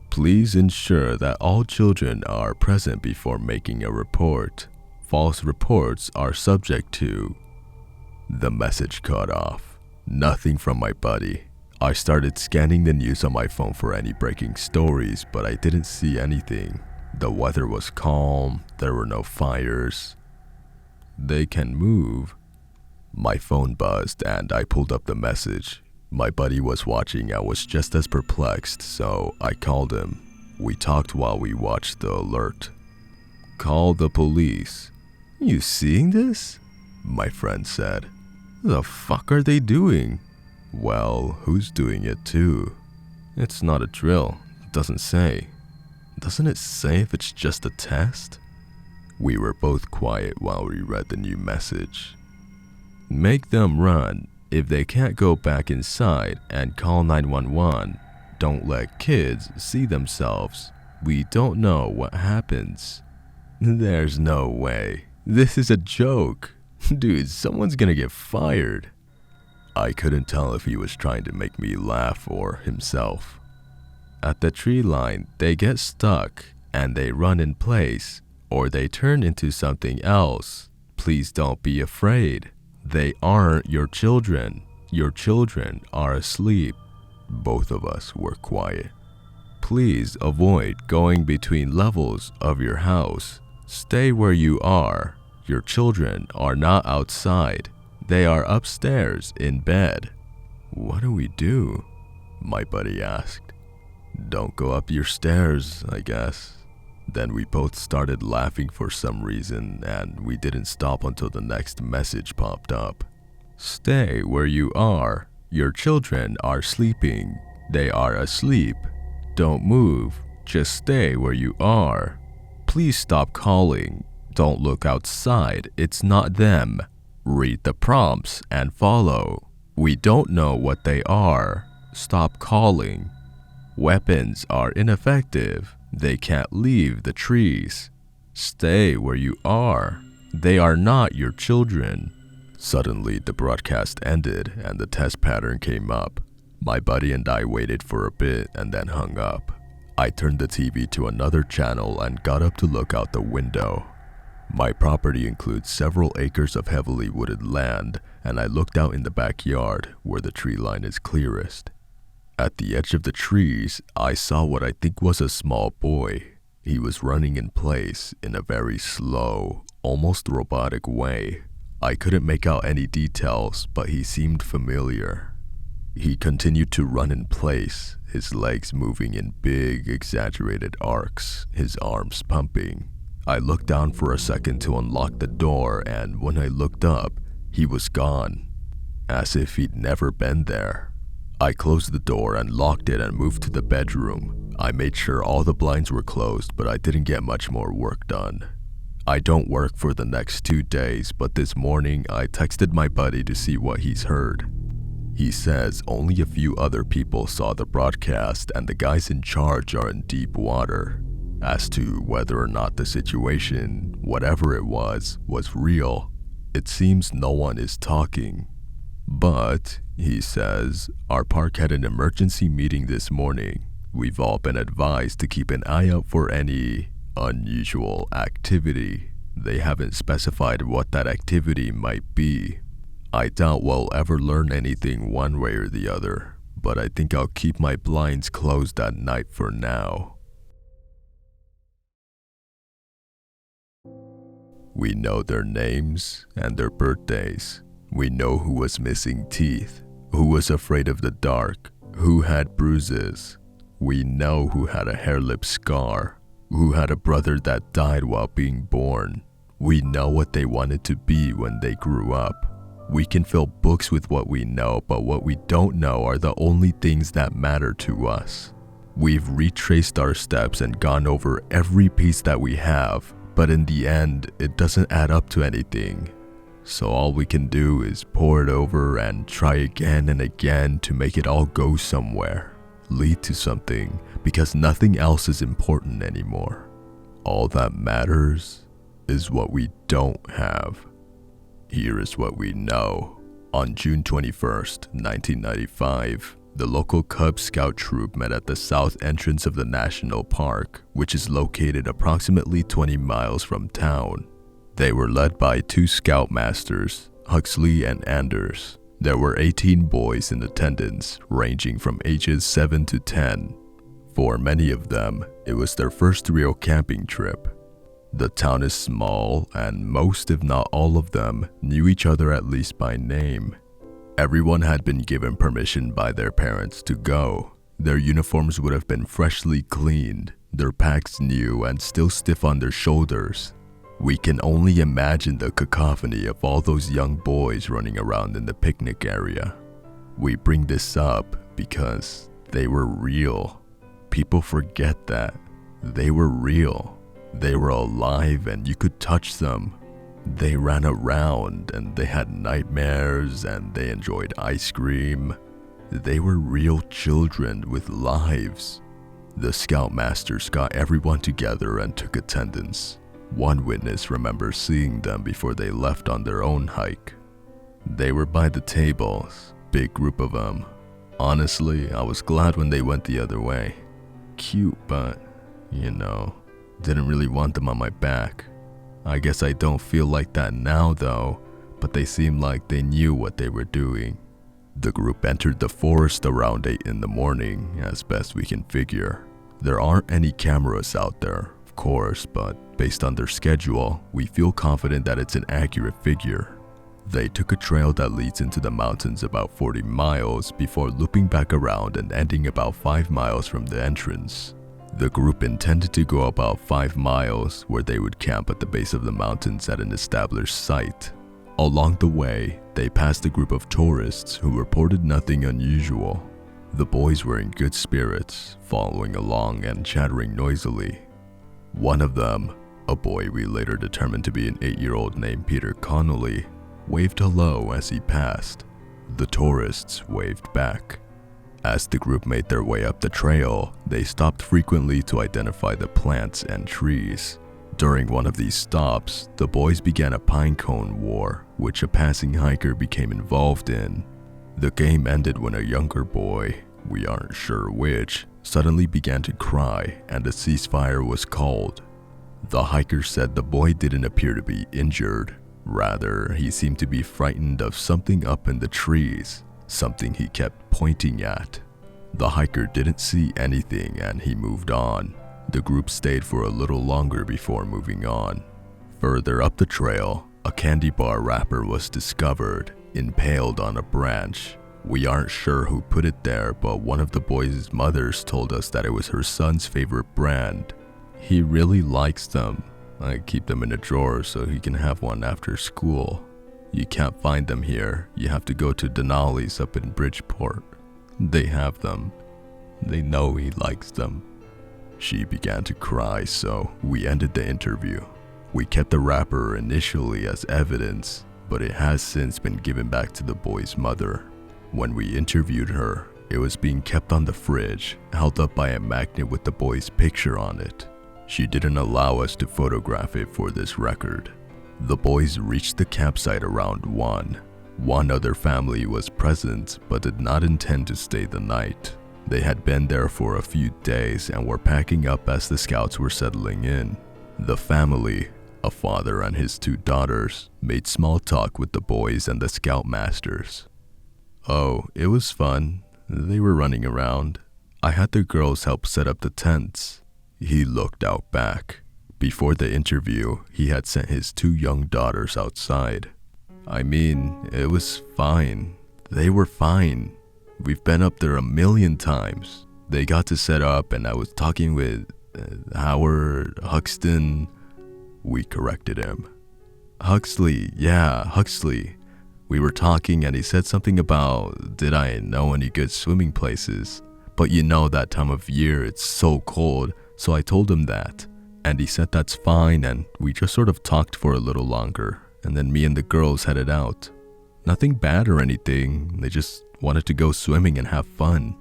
Please ensure that all children are present before making a report. False reports are subject to... The message cut off. Nothing from my buddy. I started scanning the news on my phone for any breaking stories, but I didn't see anything. The weather was calm, there were no fires. They can move. My phone buzzed and I pulled up the message. My buddy was watching and was just as perplexed, so I called him. We talked while we watched the alert. Call the police. You seeing this? My friend said. The fuck are they doing? Well, who's doing it too? It's not a drill. It doesn't say. Doesn't it say if it's just a test? We were both quiet while we read the new message. Make them run. If they can't go back inside and call 911, don't let kids see themselves. We don't know what happens. There's no way. This is a joke. Dude, someone's gonna get fired. I couldn't tell if he was trying to make me laugh or himself. At the tree line, they get stuck and they run in place, or they turn into something else. Please don't be afraid. They aren't your children. Your children are asleep. Both of us were quiet. Please avoid going between levels of your house. Stay where you are. Your children are not outside. They are upstairs in bed. What do we do? My buddy asked. Don't go up your stairs, I guess. Then we both started laughing for some reason, and we didn't stop until the next message popped up. Stay where you are. Your children are sleeping. They are asleep. Don't move. Just stay where you are. Please stop calling. Don't look outside. It's not them. Read the prompts and follow. We don't know what they are. Stop calling. Weapons are ineffective. They can't leave the trees. Stay where you are. They are not your children. Suddenly, the broadcast ended and the test pattern came up. My buddy and I waited for a bit and then hung up. I turned the TV to another channel and got up to look out the window. My property includes several acres of heavily wooded land, and I looked out in the backyard where the tree line is clearest. At the edge of the trees, I saw what I think was a small boy. He was running in place in a very slow, almost robotic way. I couldn't make out any details, but he seemed familiar. He continued to run in place, his legs moving in big, exaggerated arcs, his arms pumping. I looked down for a second to unlock the door, and when I looked up, he was gone, as if he'd never been there. I closed the door and locked it and moved to the bedroom. I made sure all the blinds were closed, but I didn't get much more work done. I don't work for the next 2 days, but this morning I texted my buddy to see what he's heard. He says only a few other people saw the broadcast and the guys in charge are in deep water. As to whether or not the situation, whatever it was real, it seems no one is talking. But, he says, our park had an emergency meeting this morning. We've all been advised to keep an eye out for any unusual activity. They haven't specified what that activity might be. I doubt we'll ever learn anything one way or the other, but I think I'll keep my blinds closed at night for now. We know their names and their birthdays. We know who was missing teeth, who was afraid of the dark, who had bruises. We know who had a hair lip scar, who had a brother that died while being born. We know what they wanted to be when they grew up. We can fill books with what we know, but what we don't know are the only things that matter to us. We've retraced our steps and gone over every piece that we have, but in the end, it doesn't add up to anything. So all we can do is pour it over and try again and again to make it all go somewhere, lead to something, because nothing else is important anymore. All that matters is what we don't have. Here is what we know. On June 21st, 1995, the local Cub Scout troop met at the south entrance of the national park, which is located approximately 20 miles from town. They were led by 2 scoutmasters, Huxley and Anders. There were 18 boys in attendance, ranging from ages 7 to 10. For many of them, it was their first real camping trip. The town is small, and most, if not all of them, knew each other at least by name. Everyone had been given permission by their parents to go. Their uniforms would have been freshly cleaned, their packs new and still stiff on their shoulders. We can only imagine the cacophony of all those young boys running around in the picnic area. We bring this up because they were real. People forget that. They were real. They were alive and you could touch them. They ran around and they had nightmares and they enjoyed ice cream. They were real children with lives. The scoutmasters got everyone together and took attendance. One witness remembers seeing them before they left on their own hike. They were by the tables, big group of them. Honestly, I was glad when they went the other way. Cute, but, didn't really want them on my back. I guess I don't feel like that now though, but they seemed like they knew what they were doing. The group entered the forest around 8 in the morning, as best we can figure. There aren't any cameras out there, of course, but based on their schedule, we feel confident that it's an accurate figure. They took a trail that leads into the mountains about 40 miles before looping back around and ending about 5 miles from the entrance. The group intended to go about 5 miles where they would camp at the base of the mountains at an established site. Along the way, they passed a group of tourists who reported nothing unusual. The boys were in good spirits, following along and chattering noisily. One of them, a boy we later determined to be an 8-year-old named Peter Connolly, waved hello as he passed. The tourists waved back. As the group made their way up the trail, they stopped frequently to identify the plants and trees. During one of these stops, the boys began a pine cone war, which a passing hiker became involved in. The game ended when a younger boy, we aren't sure which, suddenly began to cry and a ceasefire was called. The hiker said the boy didn't appear to be injured. Rather, he seemed to be frightened of something up in the trees, something he kept pointing at. The hiker didn't see anything and he moved on. The group stayed for a little longer before moving on. Further up the trail, a candy bar wrapper was discovered, impaled on a branch. We aren't sure who put it there, but one of the boys' mothers told us that it was her son's favorite brand. He really likes them. I keep them in a drawer so he can have one after school. You can't find them here. You have to go to Denali's up in Bridgeport. They have them. They know he likes them. She began to cry, so we ended the interview. We kept the wrapper initially as evidence, but it has since been given back to the boy's mother. When we interviewed her, it was being kept on the fridge, held up by a magnet with the boy's picture on it. She didn't allow us to photograph it for this record. The boys reached the campsite around 1. One other family was present but did not intend to stay the night. They had been there for a few days and were packing up as the scouts were settling in. The family, a father and his 2 daughters, made small talk with the boys and the scoutmasters. Oh, it was fun. They were running around. I had the girls help set up the tents. He looked out back. Before the interview, he had sent his 2 young daughters outside. I mean, it was fine. They were fine. We've been up there a million times. They got to set up and I was talking with Howard, Huxton. We corrected him. Huxley, yeah, Huxley. We were talking and he said something about, did I know any good swimming places? But you know that time of year it's so cold, so I told him that. And he said that's fine, and we just sort of talked for a little longer, and then me and the girls headed out. Nothing bad or anything, they just wanted to go swimming and have fun.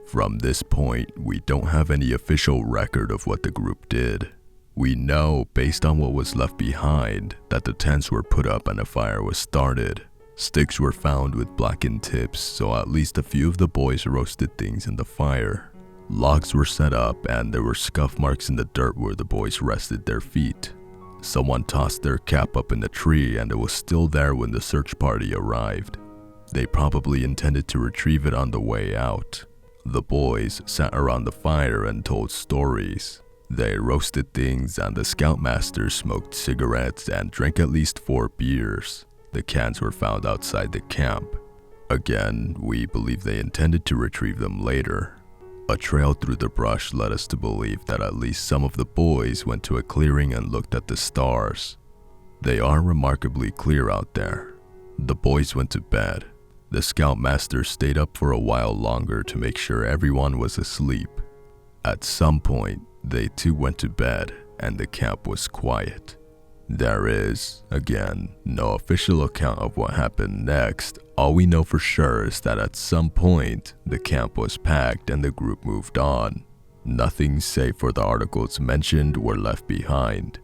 From this point, we don't have any official record of what the group did. We know, based on what was left behind, that the tents were put up and a fire was started. Sticks were found with blackened tips, so at least a few of the boys roasted things in the fire. Logs were set up and there were scuff marks in the dirt where the boys rested their feet. Someone tossed their cap up in the tree and it was still there when the search party arrived. They probably intended to retrieve it on the way out. The boys sat around the fire and told stories. They roasted things and the scoutmaster smoked cigarettes and drank at least 4 beers. The cans were found outside the camp. Again, we believe they intended to retrieve them later. A trail through the brush led us to believe that at least some of the boys went to a clearing and looked at the stars. They are remarkably clear out there. The boys went to bed. The scoutmaster stayed up for a while longer to make sure everyone was asleep. At some point, they too went to bed and the camp was quiet. There is, again, no official account of what happened next. All we know for sure is that at some point, the camp was packed and the group moved on. Nothing save for the articles mentioned were left behind.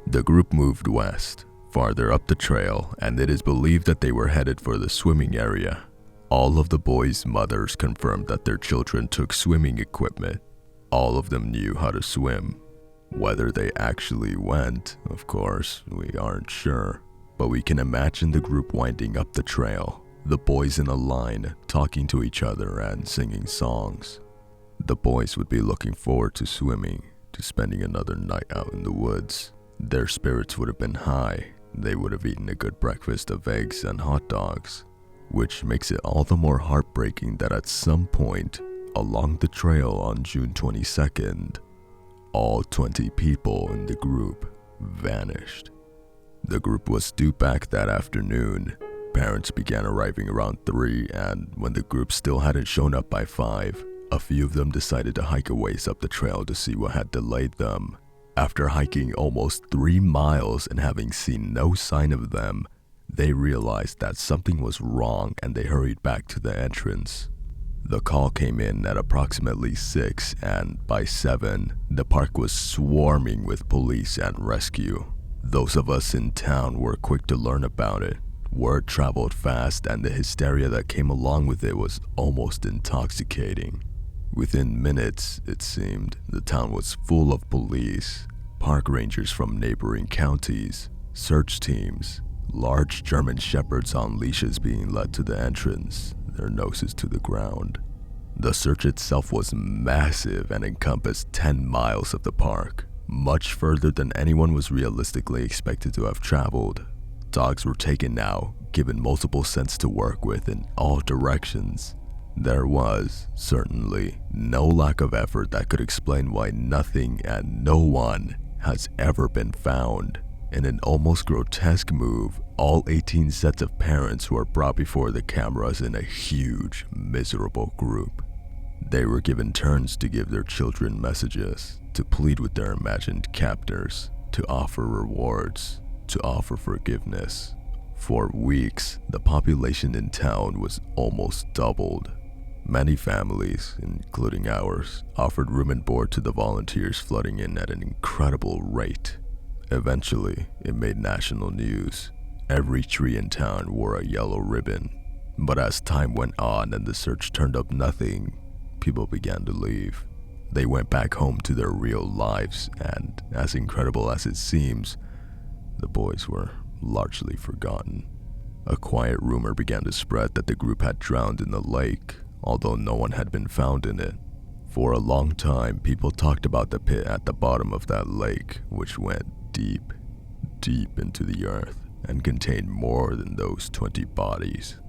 The group moved west, farther up the trail, and it is believed that they were headed for the swimming area. All of the boys' mothers confirmed that their children took swimming equipment. All of them knew how to swim. Whether they actually went, of course, we aren't sure. But we can imagine the group winding up the trail, the boys in a line, talking to each other and singing songs. The boys would be looking forward to swimming, to spending another night out in the woods. Their spirits would have been high. They would have eaten a good breakfast of eggs and hot dogs, which makes it all the more heartbreaking that at some point, along the trail on June 22nd, all 20 people in the group vanished. The group was due back that afternoon. Parents began arriving around 3, and when the group still hadn't shown up by 5, a few of them decided to hike a ways up the trail to see what had delayed them. After hiking almost 3 miles and having seen no sign of them, they realized that something was wrong and they hurried back to the entrance. The call came in at approximately 6, and by 7, the park was swarming with police and rescue. Those of us in town were quick to learn about it. Word traveled fast, and the hysteria that came along with it was almost intoxicating. Within minutes, it seemed, the town was full of police, park rangers from neighboring counties, search teams, large German shepherds on leashes being led to the entrance, their noses to the ground. The search itself was massive and encompassed 10 miles of the park, much further than anyone was realistically expected to have traveled. Dogs were taken now, given multiple scents to work with in all directions. There was, certainly, no lack of effort that could explain why nothing and no one has ever been found. In an almost grotesque move, all 18 sets of parents were brought before the cameras in a huge, miserable group. They were given turns to give their children messages, to plead with their imagined captors, to offer rewards, to offer forgiveness. For weeks, the population in town was almost doubled. Many families, including ours, offered room and board to the volunteers flooding in at an incredible rate. Eventually, it made national news. Every tree in town wore a yellow ribbon. But as time went on and the search turned up nothing, people began to leave. They went back home to their real lives, and as incredible as it seems, the boys were largely forgotten. A quiet rumor began to spread that the group had drowned in the lake, although no one had been found in it. For a long time, people talked about the pit at the bottom of that lake, which went deep, deep into the earth and contained more than those 20 bodies.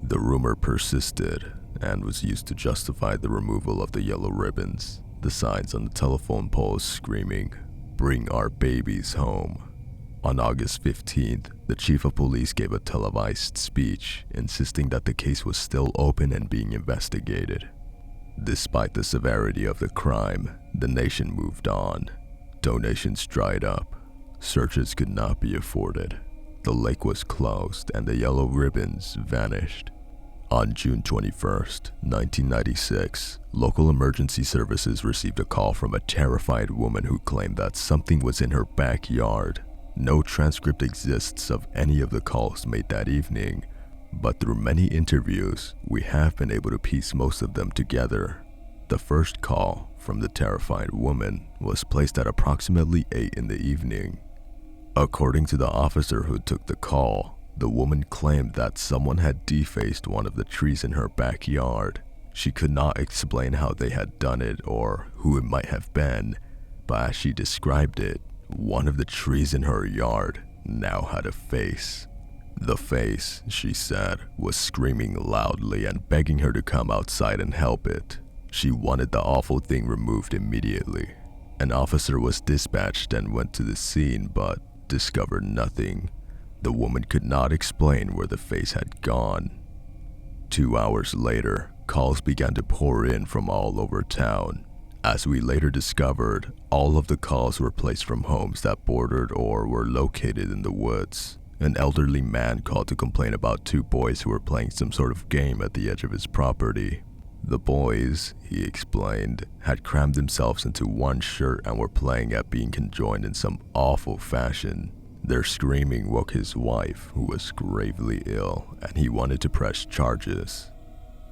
The rumor persisted and was used to justify the removal of the yellow ribbons, the signs on the telephone poles screaming, "Bring our babies home." On August 15th, the chief of police gave a televised speech insisting that the case was still open and being investigated. Despite the severity of the crime, the nation moved on. Donations dried up. Searches could not be afforded. The lake was closed and the yellow ribbons vanished. On June 21st, 1996, local emergency services received a call from a terrified woman who claimed that something was in her backyard. No transcript exists of any of the calls made that evening, but through many interviews, we have been able to piece most of them together. The first call from the terrified woman was placed at approximately 8 in the evening. According to the officer who took the call, the woman claimed that someone had defaced one of the trees in her backyard. She could not explain how they had done it or who it might have been, but as she described it, one of the trees in her yard now had a face. The face, she said, was screaming loudly and begging her to come outside and help it. She wanted the awful thing removed immediately. An officer was dispatched and went to the scene but discovered nothing. The woman could not explain where the face had gone. 2 hours later, calls began to pour in from all over town. As we later discovered, all of the calls were placed from homes that bordered or were located in the woods. An elderly man called to complain about 2 boys who were playing some sort of game at the edge of his property. The boys, he explained, had crammed themselves into one shirt and were playing at being conjoined in some awful fashion. Their screaming woke his wife, who was gravely ill, and he wanted to press charges.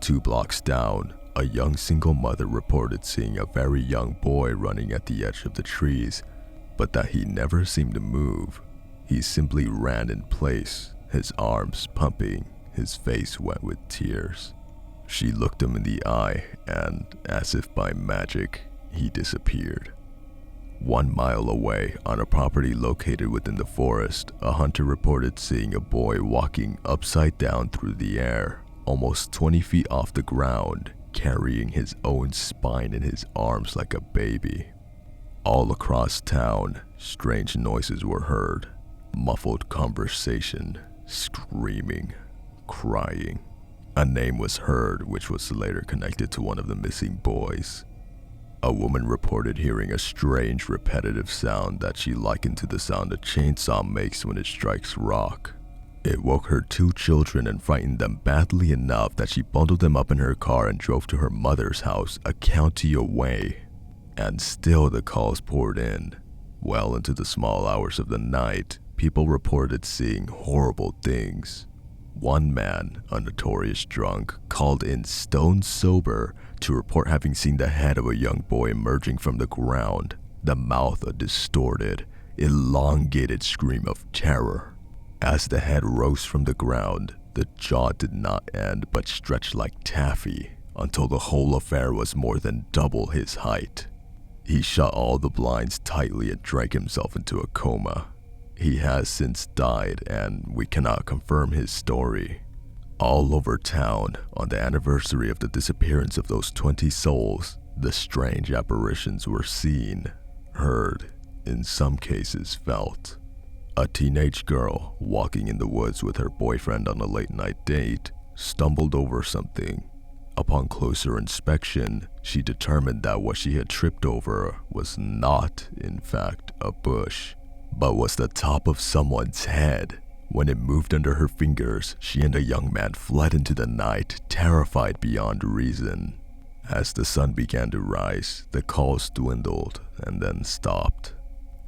2 blocks down, a young single mother reported seeing a very young boy running at the edge of the trees, but that he never seemed to move. He simply ran in place, his arms pumping, his face wet with tears. She looked him in the eye and, as if by magic, he disappeared. 1 mile away, on a property located within the forest, a hunter reported seeing a boy walking upside down through the air, almost 20 feet off the ground, carrying his own spine in his arms like a baby. All across town, strange noises were heard. Muffled conversation, screaming, crying. A name was heard which was later connected to one of the missing boys. A woman reported hearing a strange repetitive sound that she likened to the sound a chainsaw makes when it strikes rock. It woke her 2 children and frightened them badly enough that she bundled them up in her car and drove to her mother's house a county away. And still the calls poured in. Well into the small hours of the night, people reported seeing horrible things. One man, a notorious drunk, called in stone sober to report having seen the head of a young boy emerging from the ground, the mouth a distorted, elongated scream of terror. As the head rose from the ground, the jaw did not end but stretched like taffy until the whole affair was more than double his height. He shut all the blinds tightly and drank himself into a coma. He has since died, and we cannot confirm his story. All over town, on the anniversary of the disappearance of those 20 souls, the strange apparitions were seen, heard, in some cases felt. A teenage girl, walking in the woods with her boyfriend on a late-night date, stumbled over something. Upon closer inspection, she determined that what she had tripped over was not, in fact, a bush, but was the top of someone's head. When it moved under her fingers, she and a young man fled into the night, terrified beyond reason. As the sun began to rise, the calls dwindled and then stopped.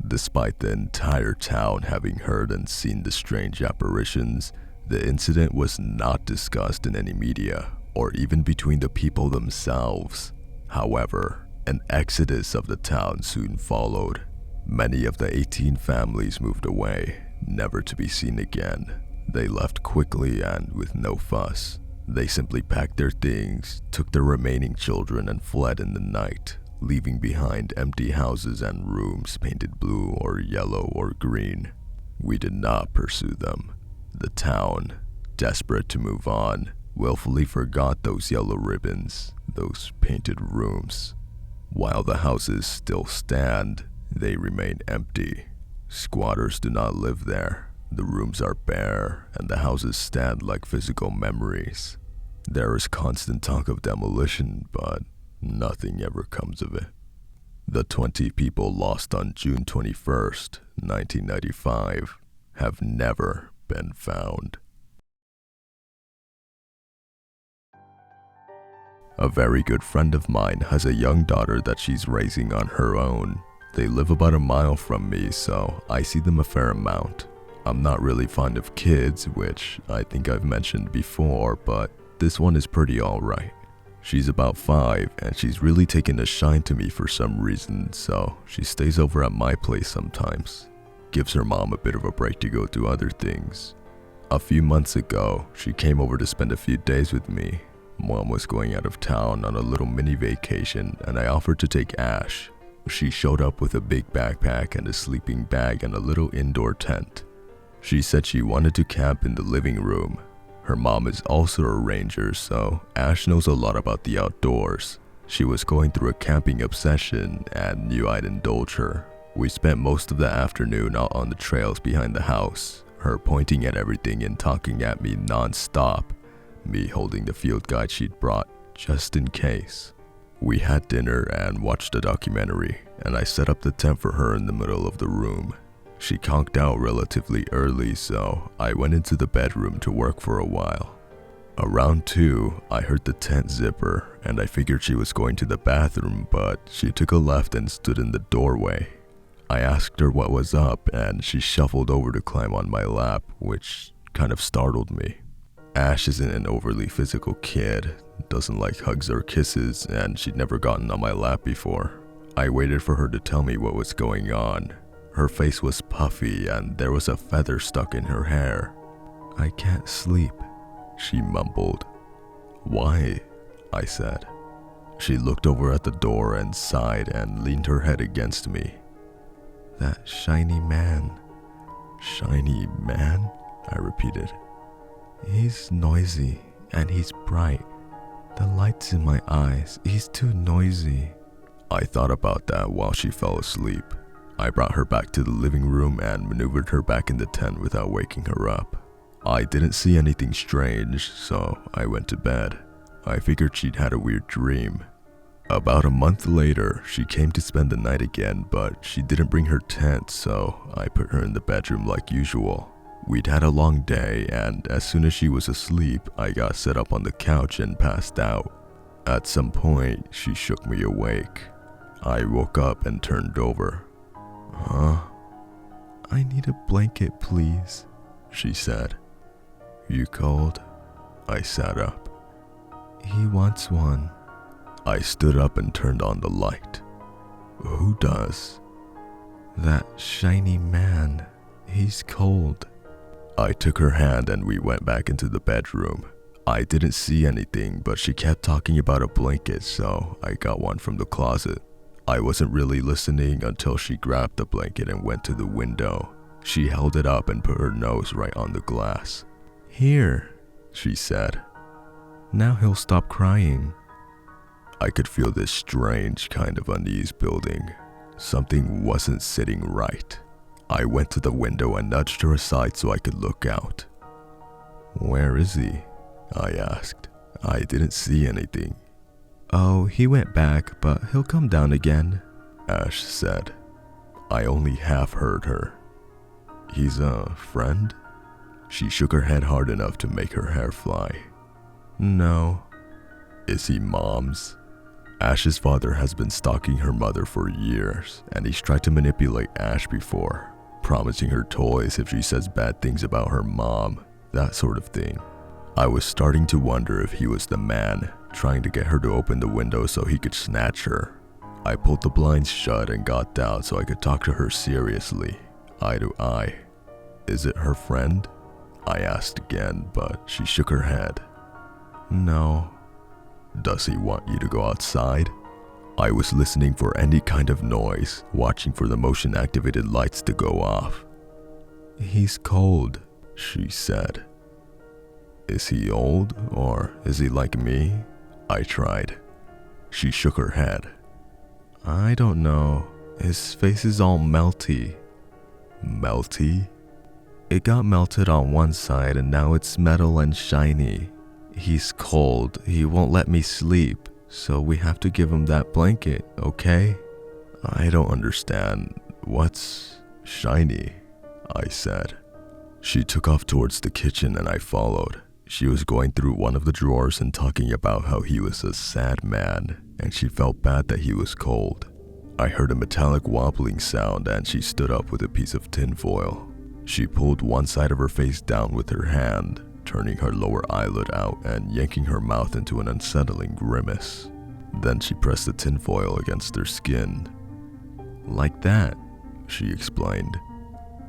Despite the entire town having heard and seen the strange apparitions, the incident was not discussed in any media or even between the people themselves. However, an exodus of the town soon followed. Many of the 18 families moved away, never to be seen again. They left quickly and with no fuss. They simply packed their things, took their remaining children and fled in the night, leaving behind empty houses and rooms painted blue or yellow or green. We did not pursue them. The town, desperate to move on, willfully forgot those yellow ribbons, those painted rooms. While the houses still stand, they remain empty. Squatters do not live there. The rooms are bare, and the houses stand like physical memories. There is constant talk of demolition, but Nothing ever comes of it. The 20 people lost on June 21st, 1995 have never been found. A very good friend of mine has a young daughter that she's raising on her own. They live about a mile from me, so I see them a fair amount. I'm not really fond of kids, which I think I've mentioned before, but this one is pretty alright. She's about 5 and she's really taken a shine to me for some reason, so she stays over at my place sometimes. Gives her mom a bit of a break to go do other things. A few months ago, she came over to spend a few days with me. Mom was going out of town on a little mini vacation and I offered to take Ash. She showed up with a big backpack and a sleeping bag and a little indoor tent. She said she wanted to camp in the living room. Her mom is also a ranger, so Ash knows a lot about the outdoors. She was going through a camping obsession and knew I'd indulge her. We spent most of the afternoon out on the trails behind the house, her pointing at everything and talking at me non-stop, me holding the field guide she'd brought just in case. We had dinner and watched a documentary, and I set up the tent for her in the middle of the room. She conked out relatively early, so I went into the bedroom to work for a while. Around 2, I heard the tent zipper, and I figured she was going to the bathroom, but she took a left and stood in the doorway. I asked her what was up, and she shuffled over to climb on my lap, which kind of startled me. Ash isn't an overly physical kid, doesn't like hugs or kisses, and she'd never gotten on my lap before. I waited for her to tell me what was going on. Her face was puffy and there was a feather stuck in her hair. "I can't sleep," she mumbled. "Why?" I said. She looked over at the door and sighed and leaned her head against me. "That shiny man." "Shiny man?" I repeated. "He's noisy and he's bright. The light's in my eyes. He's too noisy." I thought about that while she fell asleep. I brought her back to the living room and maneuvered her back in the tent without waking her up. I didn't see anything strange, so I went to bed. I figured she'd had a weird dream. About a month later, she came to spend the night again, but she didn't bring her tent, so I put her in the bedroom like usual. We'd had a long day, and as soon as she was asleep, I got set up on the couch and passed out. At some point, she shook me awake. I woke up and turned over. "Huh?" "I need a blanket, please," she said. "You cold?" I sat up. "He wants one." I stood up and turned on the light. "Who does?" "That shiny man. He's cold." I took her hand and we went back into the bedroom. I didn't see anything, but she kept talking about a blanket, so I got one from the closet. I wasn't really listening until she grabbed the blanket and went to the window. She held it up and put her nose right on the glass. "Here," she said. "Now he'll stop crying." I could feel this strange kind of unease building. Something wasn't sitting right. I went to the window and nudged her aside so I could look out. "Where is he?" I asked. I didn't see anything. "Oh, he went back, but he'll come down again," Ash said. I only half heard her. "He's a friend?" She shook her head hard enough to make her hair fly. "No." "Is he Mom's?" Ash's father has been stalking her mother for years, and he's tried to manipulate Ash before, promising her toys if she says bad things about her mom, that sort of thing. I was starting to wonder if he was the man, trying to get her to open the window so he could snatch her. I pulled the blinds shut and got down so I could talk to her seriously, eye to eye. "Is it her friend?" I asked again, but she shook her head. "No." "Does he want you to go outside?" I was listening for any kind of noise, watching for the motion-activated lights to go off. "He's cold," she said. "Is he old, or is he like me?" I tried. She shook her head. "I don't know. His face is all melty." "Melty?" "It got melted on one side and now it's metal and shiny. He's cold. He won't let me sleep, So we have to give him that blanket, okay? I don't understand. What's shiny? I said. She took off towards the kitchen and I followed. She was going through one of the drawers and talking about how he was a sad man and she felt bad that he was cold. I heard a metallic wobbling sound and she stood up with a piece of tinfoil. She pulled one side of her face down with her hand, turning her lower eyelid out and yanking her mouth into an unsettling grimace. Then she pressed the tinfoil against her skin. Like that, she explained.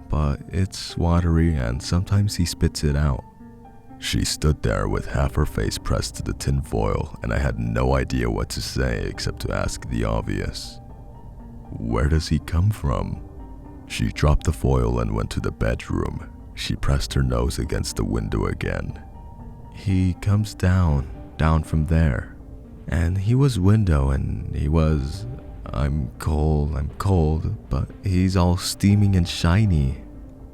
But it's watery and sometimes he spits it out. She stood there with half her face pressed to the tinfoil and I had no idea what to say except to ask the obvious. Where does he come from? She dropped the foil and went to the bedroom. She pressed her nose against the window again. He comes down from there. And he was window and he was, I'm cold, but he's all steaming and shiny.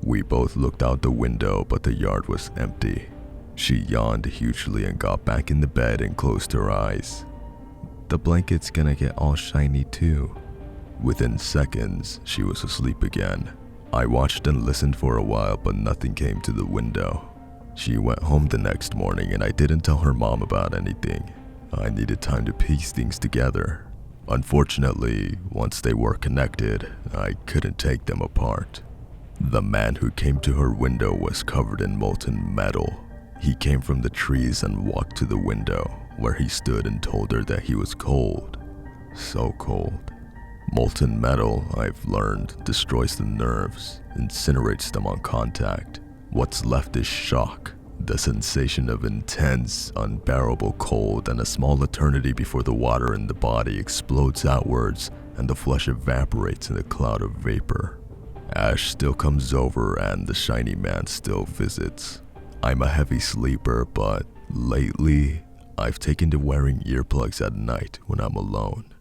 We both looked out the window, but the yard was empty. She yawned hugely and got back in the bed and closed her eyes. The blanket's gonna get all shiny too. Within seconds, she was asleep again. I watched and listened for a while, but nothing came to the window. She went home the next morning and I didn't tell her mom about anything. I needed time to piece things together. Unfortunately, once they were connected, I couldn't take them apart. The man who came to her window was covered in molten metal. He came from the trees and walked to the window, where he stood and told her that he was cold. So cold. Molten metal, I've learned, destroys the nerves, incinerates them on contact. What's left is shock, the sensation of intense, unbearable cold and a small eternity before the water in the body explodes outwards and the flesh evaporates in a cloud of vapor. Ash still comes over and the shiny man still visits. I'm a heavy sleeper, but lately, I've taken to wearing earplugs at night when I'm alone.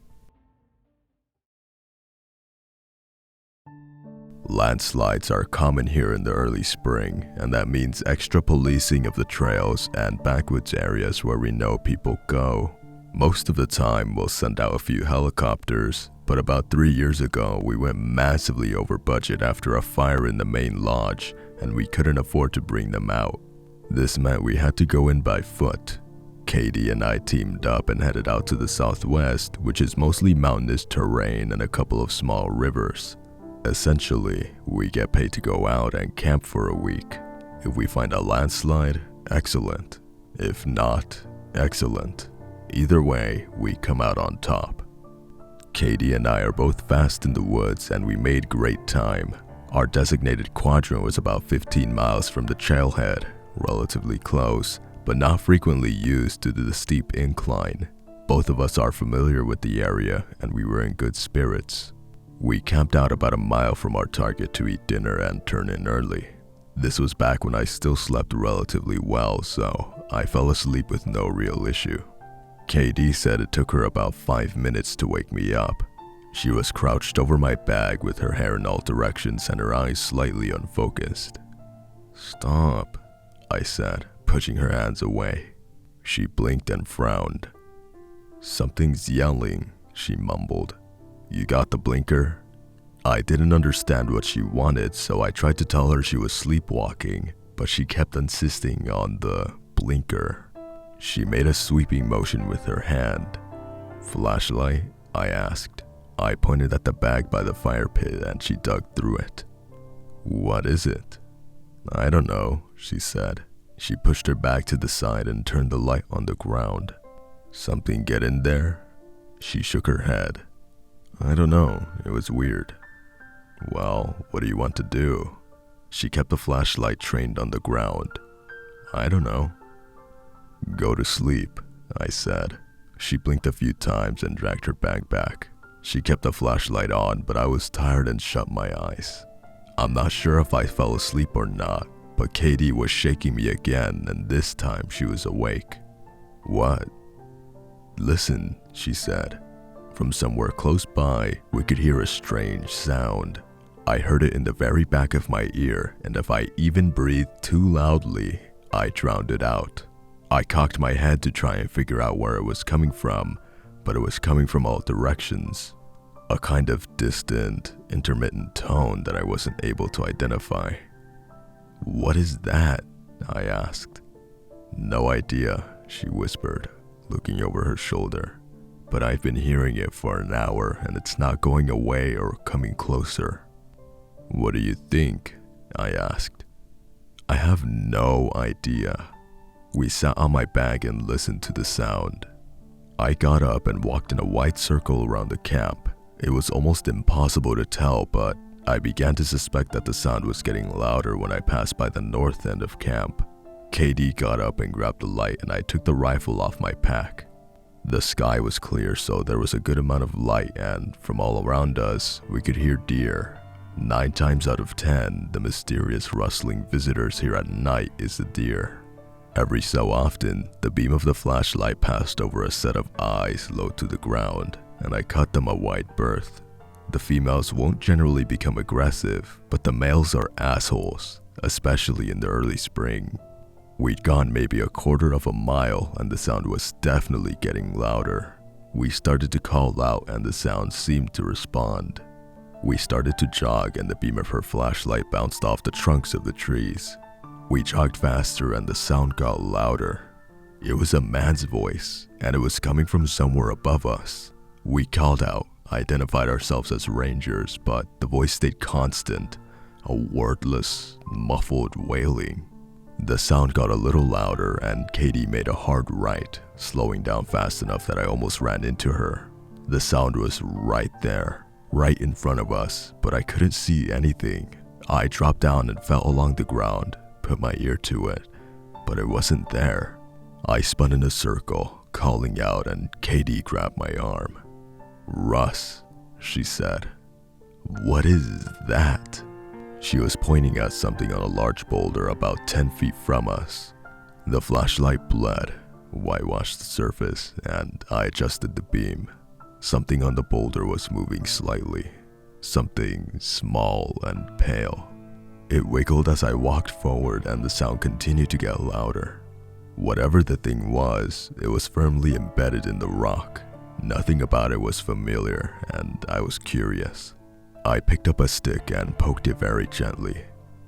Landslides are common here in the early spring, and that means extra policing of the trails and backwoods areas where we know people go. Most of the time, we'll send out a few helicopters, but about 3 years ago, we went massively over budget after a fire in the main lodge, and we couldn't afford to bring them out. This meant we had to go in by foot. Katie and I teamed up and headed out to the southwest, which is mostly mountainous terrain and a couple of small rivers. Essentially, we get paid to go out and camp for a week. If we find a landslide, excellent. If not, excellent. Either way, we come out on top. Katie and I are both fast in the woods and we made great time. Our designated quadrant was about 15 miles from the trailhead, relatively close, but not frequently used due to the steep incline. Both of us are familiar with the area and we were in good spirits. We camped out about a mile from our target to eat dinner and turn in early. This was back when I still slept relatively well, so I fell asleep with no real issue. KD said it took her about 5 minutes to wake me up. She was crouched over my bag with her hair in all directions and her eyes slightly unfocused. "Stop," I said, pushing her hands away. She blinked and frowned. "Something's yelling," she mumbled. "You got the blinker?" I didn't understand what she wanted, so I tried to tell her she was sleepwalking, but she kept insisting on the blinker. She made a sweeping motion with her hand. "Flashlight?" I asked. I pointed at the bag by the fire pit and she dug through it. "What is it?" "I don't know," she said. She pushed her bag to the side and turned the light on the ground. "Something get in there?" She shook her head. "I don't know, it was weird." "Well, what do you want to do?" She kept the flashlight trained on the ground. "I don't know." "Go to sleep," I said. She blinked a few times and dragged her bag back. She kept the flashlight on, but I was tired and shut my eyes. I'm not sure if I fell asleep or not, but Katie was shaking me again, and this time she was awake. "What?" "Listen," she said. From somewhere close by, we could hear a strange sound. I heard it in the very back of my ear, and if I even breathed too loudly, I drowned it out. I cocked my head to try and figure out where it was coming from, but it was coming from all directions. A kind of distant, intermittent tone that I wasn't able to identify. "What is that?" I asked. "No idea," she whispered, looking over her shoulder. "But I've been hearing it for an hour and it's not going away or coming closer." "What do you think?" I asked. "I have no idea." We sat on my bag and listened to the sound. I got up and walked in a wide circle around the camp. It was almost impossible to tell, but I began to suspect that the sound was getting louder when I passed by the north end of camp. KD got up and grabbed the light and I took the rifle off my pack. The sky was clear, so there was a good amount of light, and from all around us, we could hear deer. 9 times out of 10, the mysterious rustling visitors here at night is the deer. Every so often, the beam of the flashlight passed over a set of eyes low to the ground, and I cut them a wide berth. The females won't generally become aggressive, but the males are assholes, especially in the early spring. We'd gone maybe a quarter of a mile and the sound was definitely getting louder. We started to call out and the sound seemed to respond. We started to jog and the beam of her flashlight bounced off the trunks of the trees. We jogged faster and the sound got louder. It was a man's voice, and it was coming from somewhere above us. We called out, identified ourselves as rangers, but the voice stayed constant, a wordless, muffled wailing. The sound got a little louder and Katie made a hard right, slowing down fast enough that I almost ran into her. The sound was right there, right in front of us, but I couldn't see anything. I dropped down and fell along the ground, put my ear to it, but it wasn't there. I spun in a circle, calling out, and Katie grabbed my arm. "Russ," she said. "What is that?" She was pointing at something on a large boulder about 10 feet from us. The flashlight bled, whitewashed the surface, and I adjusted the beam. Something on the boulder was moving slightly, something small and pale. It wiggled as I walked forward and the sound continued to get louder. Whatever the thing was, it was firmly embedded in the rock. Nothing about it was familiar, and I was curious. I picked up a stick and poked it very gently.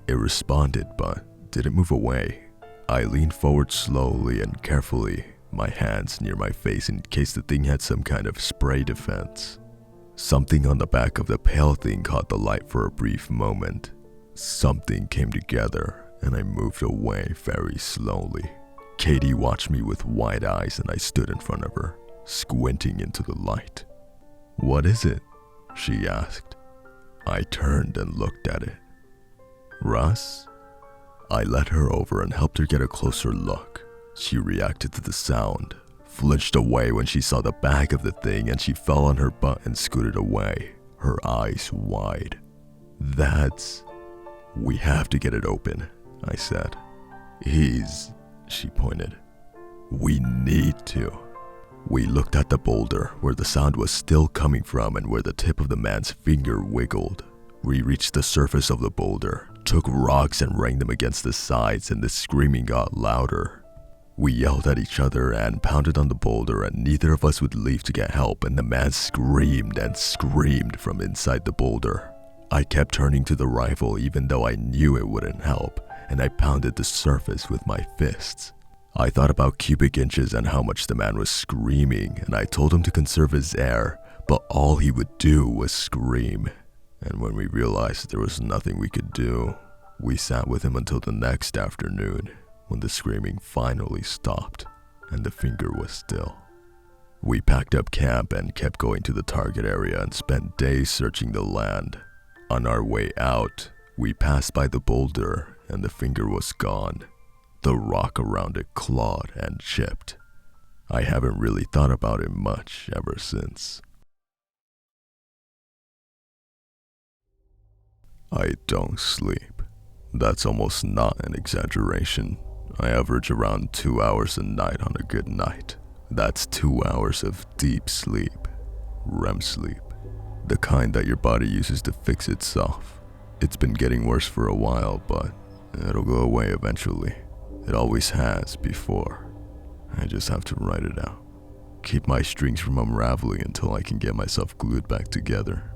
It responded, but didn't move away. I leaned forward slowly and carefully, my hands near my face in case the thing had some kind of spray defense. Something on the back of the pale thing caught the light for a brief moment. Something came together, and I moved away very slowly. Katie watched me with wide eyes, and I stood in front of her, squinting into the light. "What is it?" she asked. I turned and looked at it. "Russ?" I led her over and helped her get a closer look. She reacted to the sound, flinched away when she saw the back of the thing, and she fell on her butt and scooted away, her eyes wide. "We have to get it open," I said. She pointed. "We need to." We looked at the boulder, where the sound was still coming from and where the tip of the man's finger wiggled. We reached the surface of the boulder, took rocks and rang them against the sides, and the screaming got louder. We yelled at each other and pounded on the boulder, and neither of us would leave to get help, and the man screamed and screamed from inside the boulder. I kept turning to the rifle even though I knew it wouldn't help, and I pounded the surface with my fists. I thought about cubic inches and how much the man was screaming, and I told him to conserve his air, but all he would do was scream. And when we realized there was nothing we could do, we sat with him until the next afternoon, when the screaming finally stopped and the finger was still. We packed up camp and kept going to the target area and spent days searching the land. On our way out, we passed by the boulder and the finger was gone. The rock around it clawed and chipped. I haven't really thought about it much ever since. I don't sleep. That's almost not an exaggeration. I average around 2 hours a night on a good night. That's 2 hours of deep sleep, REM sleep, the kind that your body uses to fix itself. It's been getting worse for a while, but it'll go away eventually. It always has before. I just have to write it out. keep my strings from unraveling until I can get myself glued back together.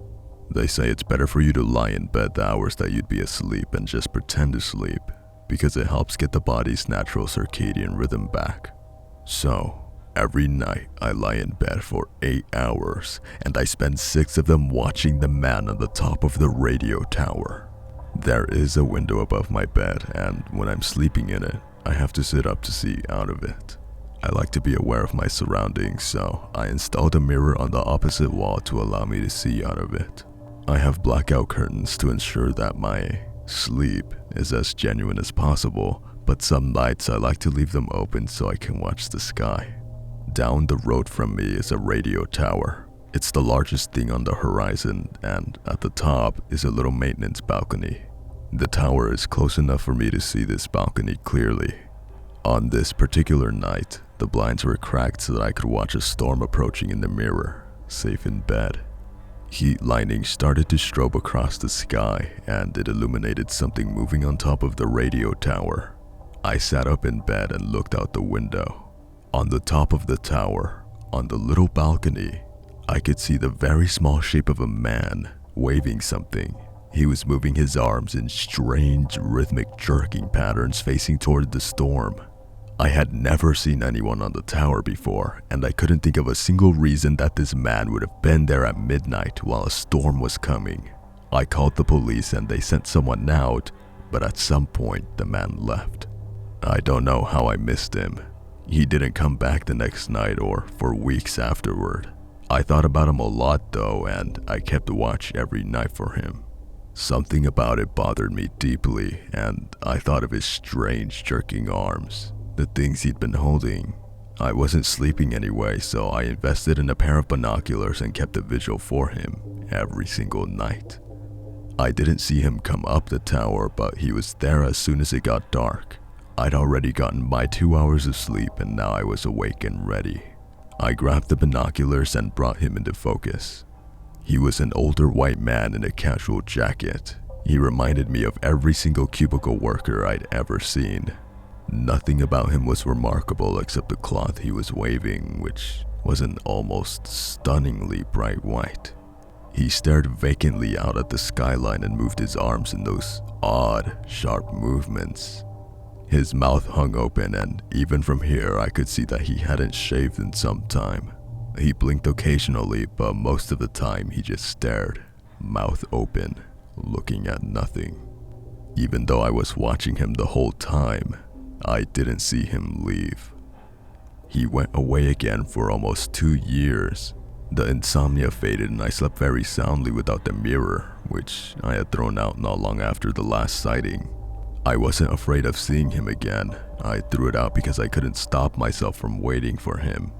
They say it's better for you to lie in bed the hours that you'd be asleep and just pretend to sleep, because it helps get the body's natural circadian rhythm back. So, every night I lie in bed for 8 hours, and I spend 6 of them watching the man on the top of the radio tower. There is a window above my bed, and when I'm sleeping in it, I have to sit up to see out of it. I like to be aware of my surroundings, so I installed a mirror on the opposite wall to allow me to see out of it. I have blackout curtains to ensure that my sleep is as genuine as possible, but some nights I like to leave them open so I can watch the sky. Down the road from me is a radio tower. It's the largest thing on the horizon, and at the top is a little maintenance balcony. The tower is close enough for me to see this balcony clearly. On this particular night, the blinds were cracked so that I could watch a storm approaching in the mirror, safe in bed. Heat lightning started to strobe across the sky, and it illuminated something moving on top of the radio tower. I sat up in bed and looked out the window. On the top of the tower, on the little balcony, I could see the very small shape of a man waving something. He was moving his arms in strange, rhythmic jerking patterns facing toward the storm. I had never seen anyone on the tower before, and I couldn't think of a single reason that this man would have been there at midnight while a storm was coming. I called the police and they sent someone out, but at some point the man left. I don't know how I missed him. He didn't come back the next night or for weeks afterward. I thought about him a lot though, and I kept watch every night for him. Something about it bothered me deeply, and I thought of his strange jerking arms. The things he'd been holding. I wasn't sleeping anyway, so I invested in a pair of binoculars and kept a vigil for him every single night. I didn't see him come up the tower, but he was there as soon as it got dark. I'd already gotten my 2 hours of sleep, and now I was awake and ready. I grabbed the binoculars and brought him into focus. He was an older white man in a casual jacket. He reminded me of every single cubicle worker I'd ever seen. Nothing about him was remarkable except the cloth he was waving, which was an almost stunningly bright white. He stared vacantly out at the skyline and moved his arms in those odd, sharp movements. His mouth hung open, and even from here I could see that he hadn't shaved in some time. He blinked occasionally, but most of the time he just stared, mouth open, looking at nothing. Even though I was watching him the whole time, I didn't see him leave. He went away again for almost 2 years. The insomnia faded and I slept very soundly without the mirror, which I had thrown out not long after the last sighting. I wasn't afraid of seeing him again. I threw it out because I couldn't stop myself from waiting for him.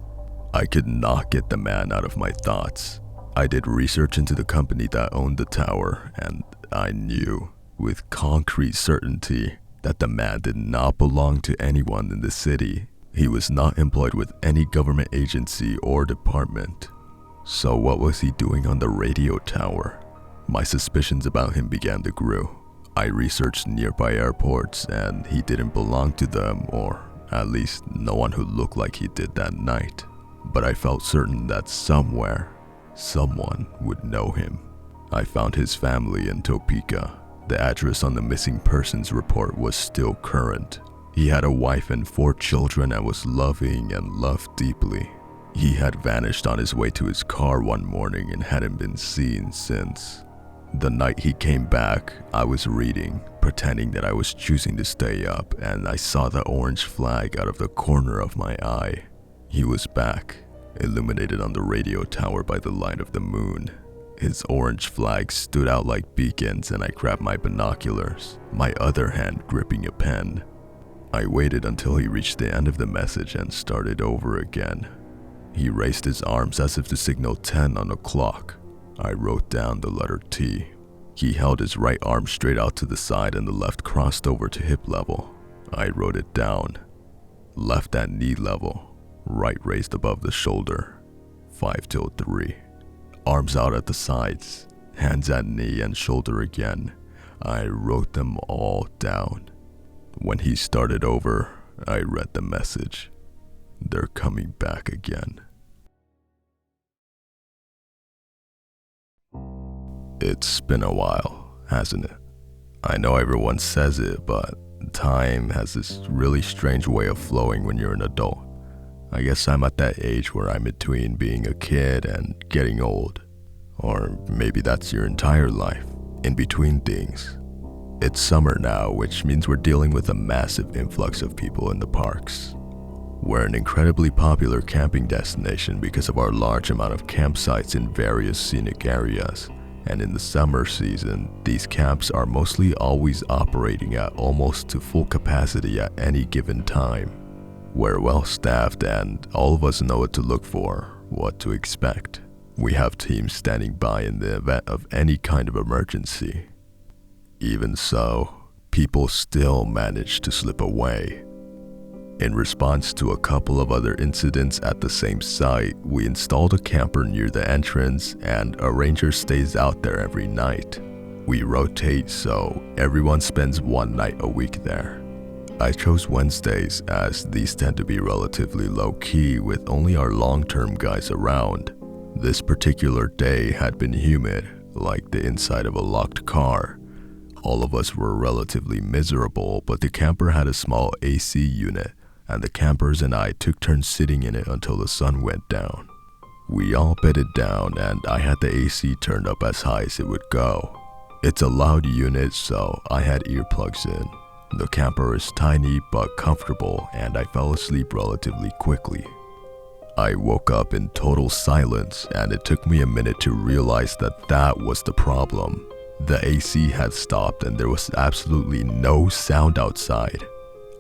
I could not get the man out of my thoughts. I did research into the company that owned the tower, and I knew with concrete certainty that the man did not belong to anyone in the city. He was not employed with any government agency or department. So what was he doing on the radio tower? My suspicions about him began to grow. I researched nearby airports, and he didn't belong to them, or at least no one who looked like he did that night. But I felt certain that somewhere, someone would know him. I found his family in Topeka. The address on the missing persons report was still current. He had a wife and 4 children and was loving and loved deeply. He had vanished on his way to his car one morning and hadn't been seen since. The night he came back, I was reading, pretending that I was choosing to stay up, and I saw the orange flag out of the corner of my eye. He was back, illuminated on the radio tower by the light of the moon. His orange flag stood out like beacons, and I grabbed my binoculars, my other hand gripping a pen. I waited until he reached the end of the message and started over again. He raised his arms as if to signal 10 on the clock. I wrote down the letter T. He held his right arm straight out to the side and the left crossed over to hip level. I wrote it down. Left at knee level, right raised above the shoulder. 5 till 3. Arms out at the sides, hands at knee and shoulder again. I wrote them all down. When he started over, I read the message. They're coming back again. It's been a while, hasn't it? I know everyone says it, but time has this really strange way of flowing when you're an adult. I guess I'm at that age where I'm between being a kid and getting old. Or maybe that's your entire life, in between things. It's summer now, which means we're dealing with a massive influx of people in the parks. We're an incredibly popular camping destination because of our large amount of campsites in various scenic areas. And in the summer season, these camps are mostly always operating at almost to full capacity at any given time. We're well staffed and all of us know what to look for, what to expect. We have teams standing by in the event of any kind of emergency. Even so, people still manage to slip away. In response to a couple of other incidents at the same site, we installed a camper near the entrance and a ranger stays out there every night. We rotate so everyone spends one night a week there. I chose Wednesdays as these tend to be relatively low-key with only our long-term guys around. This particular day had been humid, like the inside of a locked car. All of us were relatively miserable, but the camper had a small AC unit, and the campers and I took turns sitting in it until the sun went down. We all bedded down and I had the AC turned up as high as it would go. It's a loud unit, so I had earplugs in. The camper is tiny but comfortable and I fell asleep relatively quickly. I woke up in total silence and it took me a minute to realize that was the problem. The AC had stopped and there was absolutely no sound outside.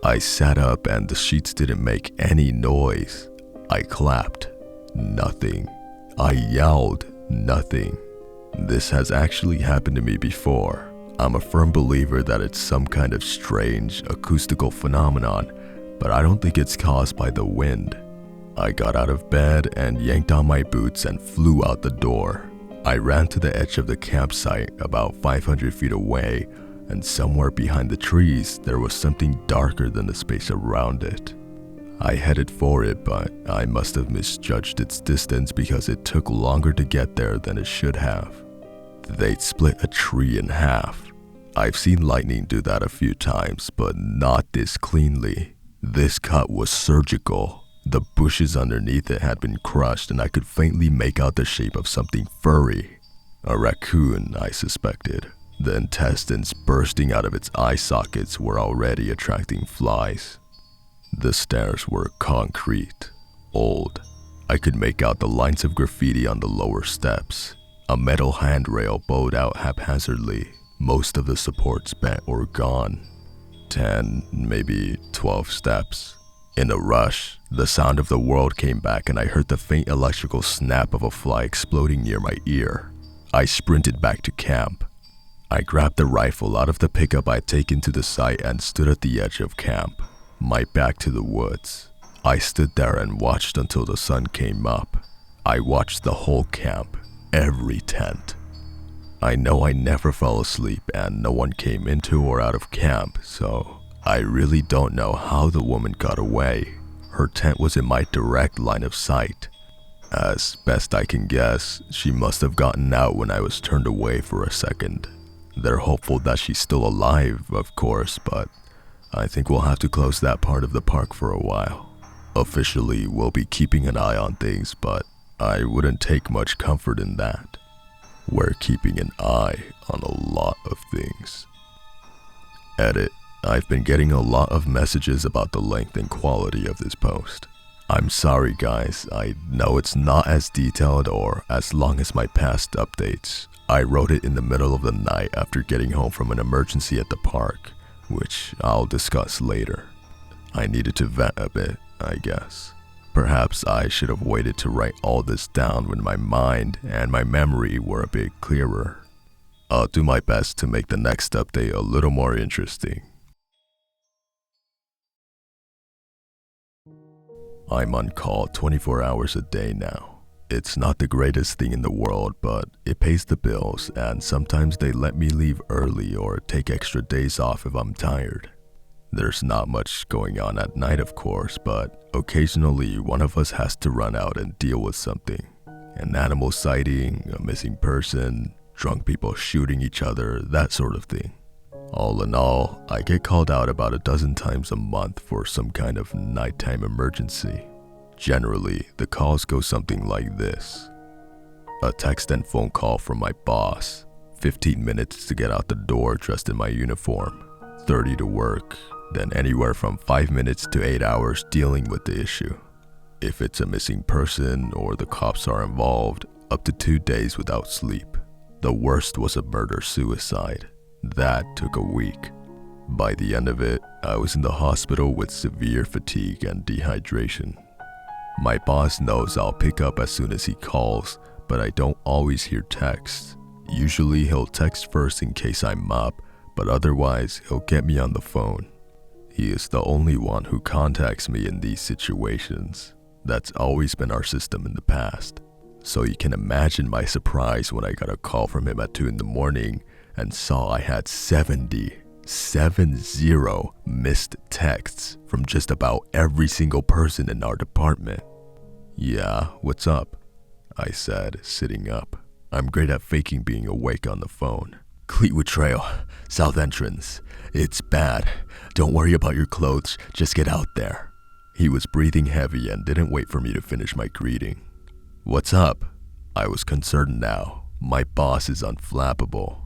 I sat up and the sheets didn't make any noise. I clapped. Nothing. I yelled. Nothing. This has actually happened to me before. I'm a firm believer that it's some kind of strange acoustical phenomenon, but I don't think it's caused by the wind. I got out of bed and yanked on my boots and flew out the door. I ran to the edge of the campsite about 500 feet away, and somewhere behind the trees there was something darker than the space around it. I headed for it, but I must have misjudged its distance because it took longer to get there than it should have. They'd split a tree in half. I've seen lightning do that a few times, but not this cleanly. This cut was surgical. The bushes underneath it had been crushed and I could faintly make out the shape of something furry. A raccoon, I suspected. The intestines bursting out of its eye sockets were already attracting flies. The stairs were concrete, old. I could make out the lines of graffiti on the lower steps. A metal handrail bowed out haphazardly, most of the supports bent or gone. 10, maybe 12 steps. In a rush, the sound of the world came back and I heard the faint electrical snap of a fly exploding near my ear. I sprinted back to camp. I grabbed the rifle out of the pickup I'd taken to the site and stood at the edge of camp, my back to the woods. I stood there and watched until the sun came up. I watched the whole camp, every tent. I know I never fell asleep and no one came into or out of camp, so I really don't know how the woman got away. Her tent was in my direct line of sight. As best I can guess, she must have gotten out when I was turned away for a second. They're hopeful that she's still alive, of course, but I think we'll have to close that part of the park for a while. Officially, we'll be keeping an eye on things, but I wouldn't take much comfort in that. We're keeping an eye on a lot of things. Edit. I've been getting a lot of messages about the length and quality of this post. I'm sorry guys, I know it's not as detailed or as long as my past updates. I wrote it in the middle of the night after getting home from an emergency at the park, which I'll discuss later. I needed to vent a bit, I guess. Perhaps I should have waited to write all this down when my mind and my memory were a bit clearer. I'll do my best to make the next update a little more interesting. I'm on call 24 hours a day now. It's not the greatest thing in the world, but it pays the bills and sometimes they let me leave early or take extra days off if I'm tired. There's not much going on at night of course, but occasionally one of us has to run out and deal with something. An animal sighting, a missing person, drunk people shooting each other, that sort of thing. All in all, I get called out about a dozen times a month for some kind of nighttime emergency. Generally, the calls go something like this. A text and phone call from my boss, 15 minutes to get out the door dressed in my uniform, 30 to work, then anywhere from 5 minutes to 8 hours dealing with the issue. If it's a missing person or the cops are involved, up to 2 days without sleep. The worst was a murder-suicide. That took a week. By the end of it, I was in the hospital with severe fatigue and dehydration. My boss knows I'll pick up as soon as he calls, but I don't always hear texts. Usually he'll text first in case I'm up, but otherwise he'll get me on the phone. He is the only one who contacts me in these situations. That's always been our system in the past. So you can imagine my surprise when I got a call from him at 2 in the morning and saw I had 70 missed texts from just about every single person in our department. Yeah, what's up? I said, sitting up. I'm great at faking being awake on the phone. Cleetwood Trail, South Entrance. It's bad. Don't worry about your clothes, just get out there. He was breathing heavy and didn't wait for me to finish my greeting. What's up? I was concerned now. My boss is unflappable.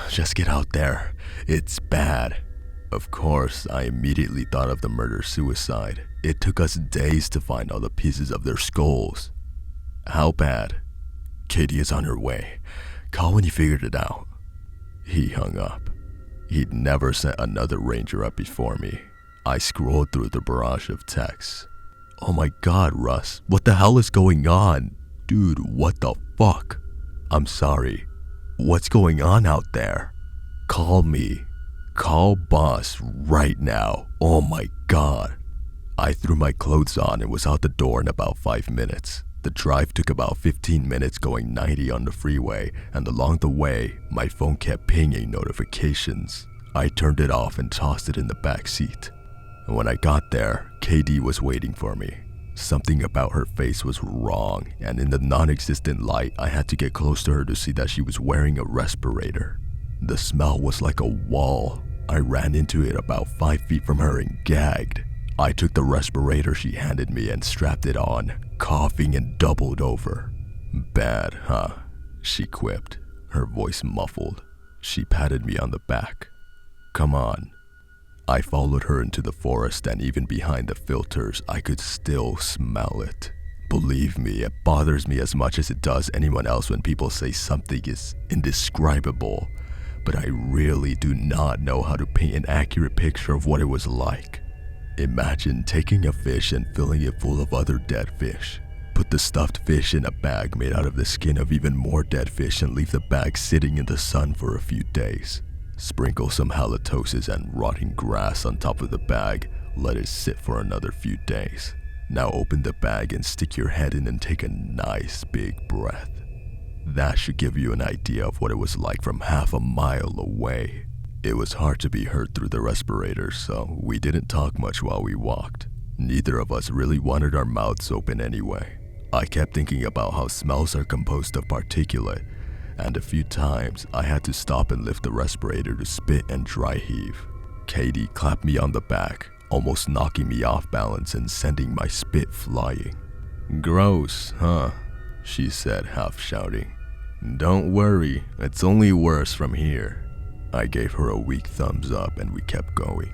Just get out there. It's bad. Of course, I immediately thought of the murder-suicide. It took us days to find all the pieces of their skulls. How bad? Katie is on her way. Call when you figured it out. He hung up. He'd never sent another ranger up before me. I scrolled through the barrage of texts. Oh my god, Russ, what the hell is going on? Dude, what the fuck? I'm sorry. What's going on out there? Call me. Call boss right now. Oh my god. I threw my clothes on and was out the door in about 5 minutes. The drive took about 15 minutes going 90 on the freeway, and along the way, my phone kept pinging notifications. I turned it off and tossed it in the back seat. When I got there, KD was waiting for me. Something about her face was wrong, and in the non-existent light, I had to get close to her to see that she was wearing a respirator. The smell was like a wall. I ran into it about 5 feet from her and gagged. I took the respirator she handed me and strapped it on, coughing and doubled over. Bad, huh? She quipped, her voice muffled. She patted me on the back. Come on. I followed her into the forest, and even behind the filters, I could still smell it. Believe me, it bothers me as much as it does anyone else when people say something is indescribable, but I really do not know how to paint an accurate picture of what it was like. Imagine taking a fish and filling it full of other dead fish. Put the stuffed fish in a bag made out of the skin of even more dead fish and leave the bag sitting in the sun for a few days. Sprinkle some halitosis and rotting grass on top of the bag, let it sit for another few days. Now open the bag and stick your head in and take a nice big breath. That should give you an idea of what it was like from half a mile away. It was hard to be heard through the respirator, so we didn't talk much while we walked. Neither of us really wanted our mouths open anyway. I kept thinking about how smells are composed of particulate, and a few times I had to stop and lift the respirator to spit and dry heave. Katie clapped me on the back, almost knocking me off balance and sending my spit flying. Gross, huh? She said, half shouting. Don't worry, it's only worse from here. I gave her a weak thumbs up and we kept going.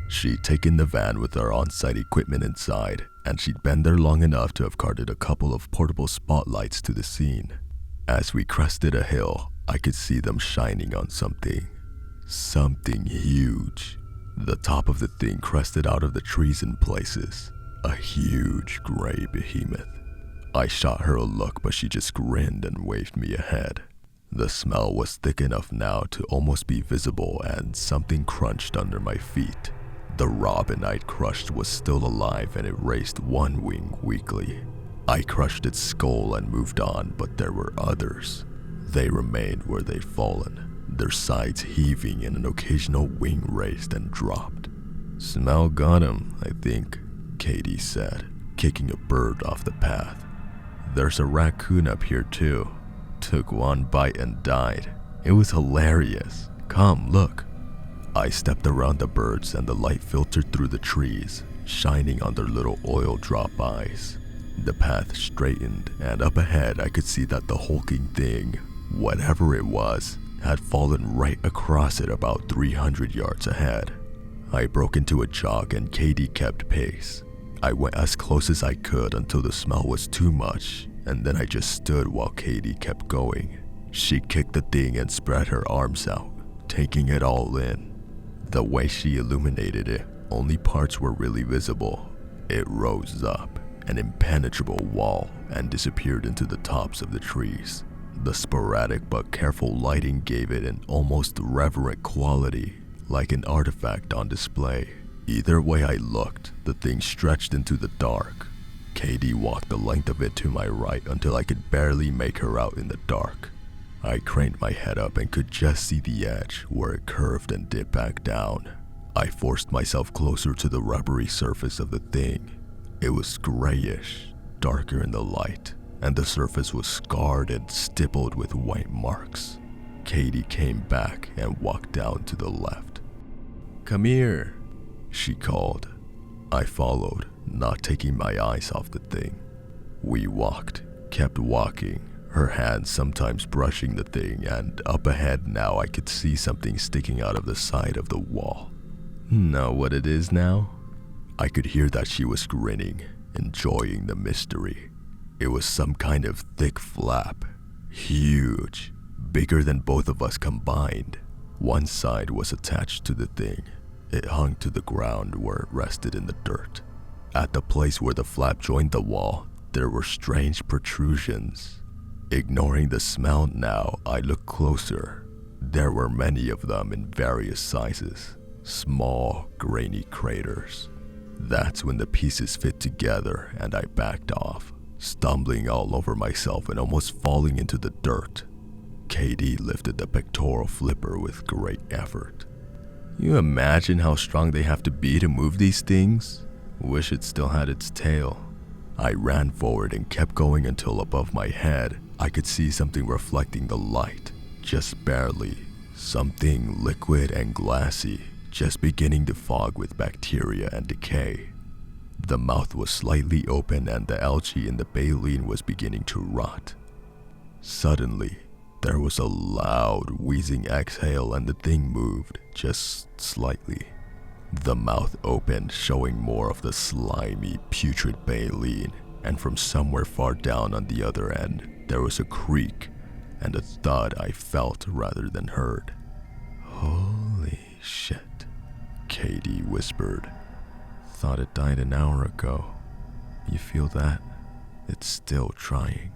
She'd taken the van with our on-site equipment inside, and she'd been there long enough to have carted a couple of portable spotlights to the scene. As we crested a hill, I could see them shining on something. Something huge. The top of the thing crested out of the trees in places. A huge gray behemoth. I shot her a look, but she just grinned and waved me ahead. The smell was thick enough now to almost be visible, and something crunched under my feet. The robin I'd crushed was still alive, and it raised one wing weakly. I crushed its skull and moved on, but there were others. They remained where they'd fallen, their sides heaving and an occasional wing raised and dropped. Smell got him, I think, Katie said, kicking a bird off the path. There's a raccoon up here too. took one bite and died. It was hilarious. Come, look. I stepped around the birds and the light filtered through the trees, shining on their little oil drop eyes. The path straightened, and up ahead I could see that the hulking thing, whatever it was, had fallen right across it about 300 yards ahead. I broke into a jog and Katie kept pace. I went as close as I could until the smell was too much, and then I just stood while Katie kept going. She kicked the thing and spread her arms out, taking it all in. The way she illuminated it, only parts were really visible. It rose up, an impenetrable wall, and disappeared into the tops of the trees. The sporadic but careful lighting gave it an almost reverent quality, like an artifact on display. Either way I looked, the thing stretched into the dark. Katie walked the length of it to my right until I could barely make her out in the dark. I craned my head up and could just see the edge where it curved and dipped back down. I forced myself closer to the rubbery surface of the thing. It was grayish, darker in the light, and the surface was scarred and stippled with white marks. Katie came back and walked down to the left. "Come here," she called. I followed, not taking my eyes off the thing. We walked, kept walking, her hands sometimes brushing the thing, and up ahead now I could see something sticking out of the side of the wall. "Know what it is now?" I could hear that she was grinning, enjoying the mystery. It was some kind of thick flap, huge, bigger than both of us combined. One side was attached to the thing. It hung to the ground where it rested in the dirt. At the place where the flap joined the wall, there were strange protrusions. Ignoring the smell now, I looked closer. There were many of them in various sizes, small, grainy craters. That's when the pieces fit together and I backed off, stumbling all over myself and almost falling into the dirt. Katie lifted the pectoral flipper with great effort. "You imagine how strong they have to be to move these things? Wish it still had its tail." I ran forward and kept going until above my head I could see something reflecting the light, just barely. Something liquid and glassy, just beginning to fog with bacteria and decay. The mouth was slightly open and the algae in the baleen was beginning to rot. Suddenly, there was a loud, wheezing exhale and the thing moved, just slightly. The mouth opened, showing more of the slimy, putrid baleen, and from somewhere far down on the other end, there was a creak and a thud I felt rather than heard. "Holy shit," Katie whispered. "Thought it died an hour ago. You feel that? It's still trying."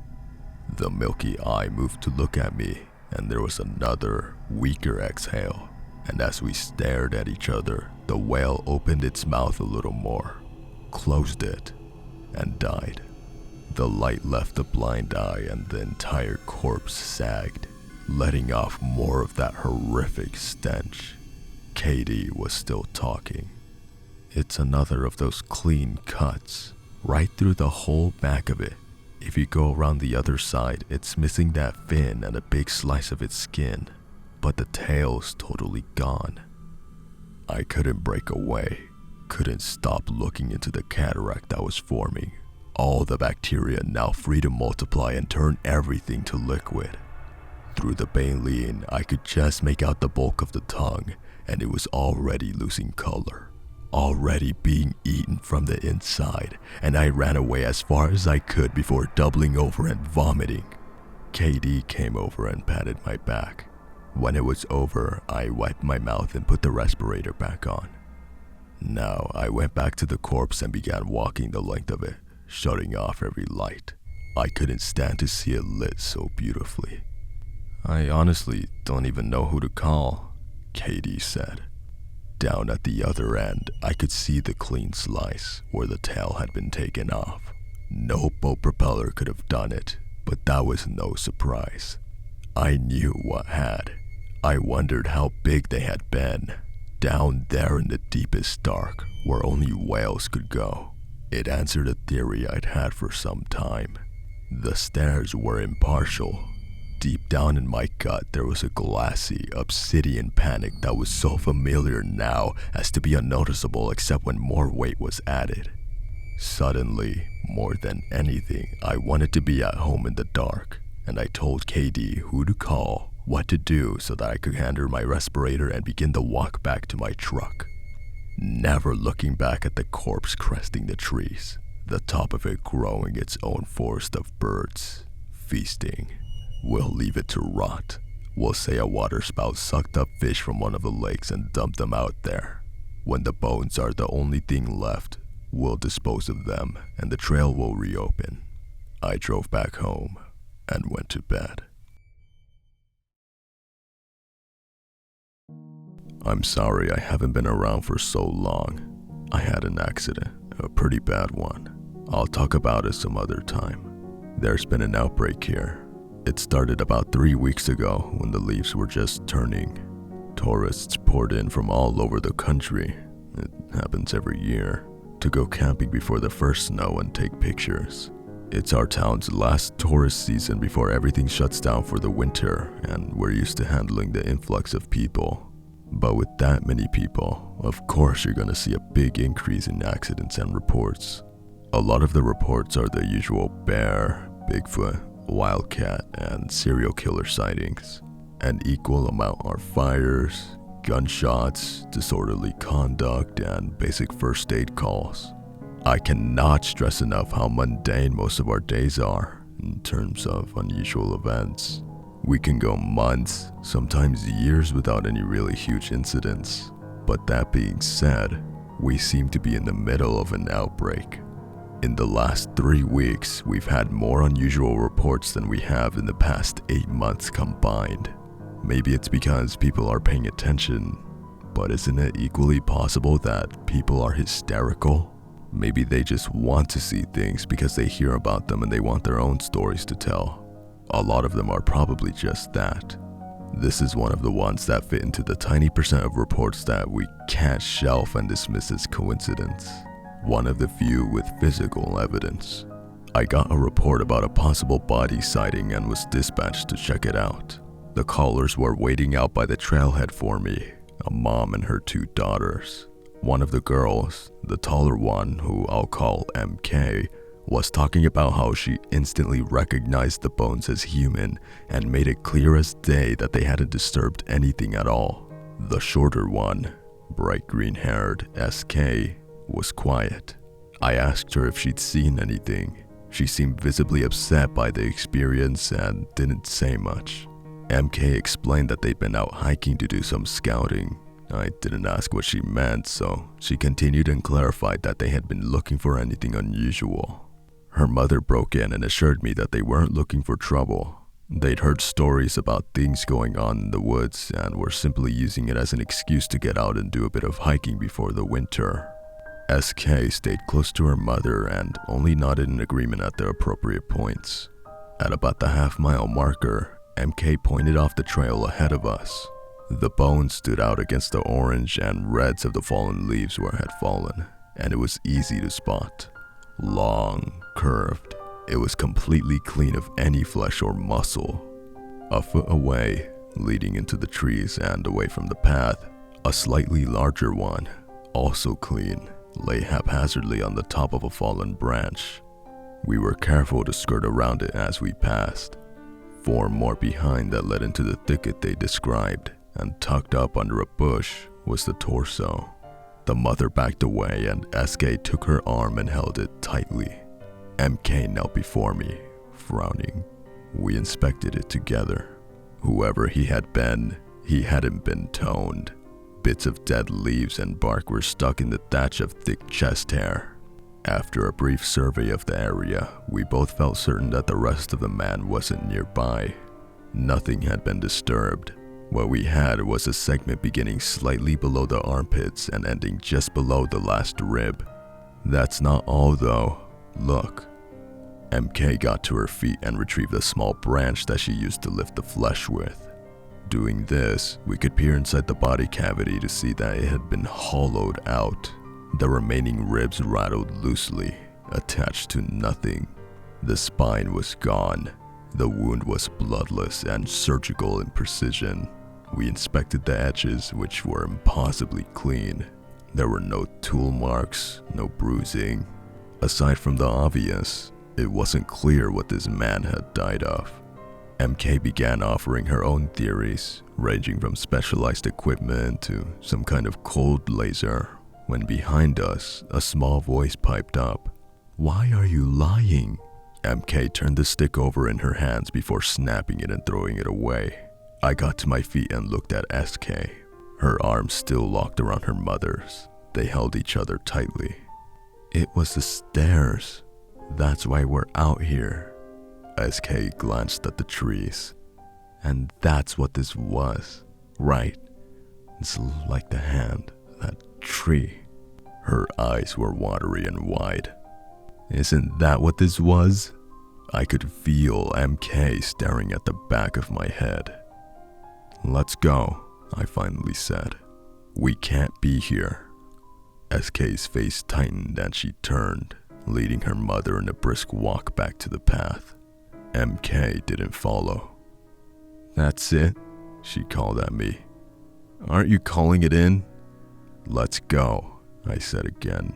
The milky eye moved to look at me, and there was another, weaker exhale. And as we stared at each other, the whale opened its mouth a little more, closed it, and died. The light left the blind eye and the entire corpse sagged, letting off more of that horrific stench. Katie was still talking. "It's another of those clean cuts, right through the whole back of it. If you go around the other side, it's missing that fin and a big slice of its skin, but the tail's totally gone." I couldn't break away, couldn't stop looking into the cataract that was forming. All the bacteria now free to multiply and turn everything to liquid. Through the baleen, I could just make out the bulk of the tongue, and it was already losing color, already being eaten from the inside, and I ran away as far as I could before doubling over and vomiting. Katie came over and patted my back. When it was over, I wiped my mouth and put the respirator back on. Now I went back to the corpse and began walking the length of it, shutting off every light. I couldn't stand to see it lit so beautifully. "I honestly don't even know who to call," Katie said. Down at the other end, I could see the clean slice where the tail had been taken off. No boat propeller could have done it, but that was no surprise. I knew what had. I wondered how big they had been, down there in the deepest dark, where only whales could go. It answered a theory I'd had for some time. The stairs were impartial, deep down in my gut, there was a glassy, obsidian panic that was so familiar now as to be unnoticeable except when more weight was added. Suddenly, more than anything, I wanted to be at home in the dark, and I told KD who to call, what to do so that I could hand her my respirator and begin the walk back to my truck. Never looking back at the corpse cresting the trees, the top of it growing its own forest of birds, feasting. We'll leave it to rot. We'll say a waterspout sucked up fish from one of the lakes and dumped them out there. When the bones are the only thing left, we'll dispose of them and the trail will reopen. I drove back home and went to bed. I'm sorry I haven't been around for so long. I had an accident, a pretty bad one. I'll talk about it some other time. There's been an outbreak here. It started about 3 weeks ago when the leaves were just turning. Tourists poured in from all over the country, it happens every year, to go camping before the first snow and take pictures. It's our town's last tourist season before everything shuts down for the winter, and we're used to handling the influx of people. But with that many people, of course you're gonna see a big increase in accidents and reports. A lot of the reports are the usual bear, Bigfoot, wildcat, and serial killer sightings. An equal amount are fires, gunshots, disorderly conduct, and basic first aid calls. I cannot stress enough how mundane most of our days are in terms of unusual events. We can go months, sometimes years without any really huge incidents. But that being said, we seem to be in the middle of an outbreak. In the last 3 weeks, we've had more unusual reports than we have in the past 8 months combined. Maybe it's because people are paying attention, but isn't it equally possible that people are hysterical? Maybe they just want to see things because they hear about them and they want their own stories to tell. A lot of them are probably just that. This is one of the ones that fit into the tiny percent of reports that we can't shelf and dismiss as coincidence. One of the few with physical evidence. I got a report about a possible body sighting and was dispatched to check it out. The callers were waiting out by the trailhead for me, a mom and her 2 daughters. One of the girls, the taller one, who I'll call MK, was talking about how she instantly recognized the bones as human and made it clear as day that they hadn't disturbed anything at all. The shorter one, bright green-haired SK, was quiet. I asked her if she'd seen anything. She seemed visibly upset by the experience and didn't say much. MK explained that they'd been out hiking to do some scouting. I didn't ask what she meant, so she continued and clarified that they had been looking for anything unusual. Her mother broke in and assured me that they weren't looking for trouble. They'd heard stories about things going on in the woods and were simply using it as an excuse to get out and do a bit of hiking before the winter. SK stayed close to her mother and only nodded in agreement at the appropriate points. At about the half-mile marker, MK pointed off the trail ahead of us. The bones stood out against the orange and reds of the fallen leaves where it had fallen, and it was easy to spot. Long, curved, it was completely clean of any flesh or muscle. A foot away, leading into the trees and away from the path, a slightly larger one, also clean, lay haphazardly on the top of a fallen branch. We were careful to skirt around it as we passed. 4 more behind that led into the thicket they described, and tucked up under a bush was the torso. The mother backed away and SK took her arm and held it tightly. MK knelt before me, frowning. We inspected it together. Whoever he had been, he hadn't been toned. Bits of dead leaves and bark were stuck in the thatch of thick chest hair. After a brief survey of the area, we both felt certain that the rest of the man wasn't nearby. Nothing had been disturbed. What we had was a segment beginning slightly below the armpits and ending just below the last rib. That's not all though. Look. MK got to her feet and retrieved a small branch that she used to lift the flesh with. Doing this, we could peer inside the body cavity to see that it had been hollowed out. The remaining ribs rattled loosely, attached to nothing. The spine was gone, The wound was bloodless and surgical in precision. We inspected the edges, which were impossibly clean. There were no tool marks, no bruising. Aside from the obvious, it wasn't clear what this man had died of. MK began offering her own theories, ranging from specialized equipment to some kind of cold laser, when behind us, a small voice piped up. "Why are you lying?" MK turned the stick over in her hands before snapping it and throwing it away. I got to my feet and looked at SK. Her arms still locked around her mother's. They held each other tightly. "It was the stairs. That's why we're out here." SK glanced at the trees. "And that's what this was, right? It's like the hand, that tree." Her eyes were watery and wide. "Isn't that what this was?" I could feel MK staring at the back of my head. "Let's go," I finally said. "We can't be here." SK's face tightened and she turned, leading her mother in a brisk walk back to the path. MK didn't follow. "That's it," she called at me. "Aren't you calling it in?" "Let's go," I said again.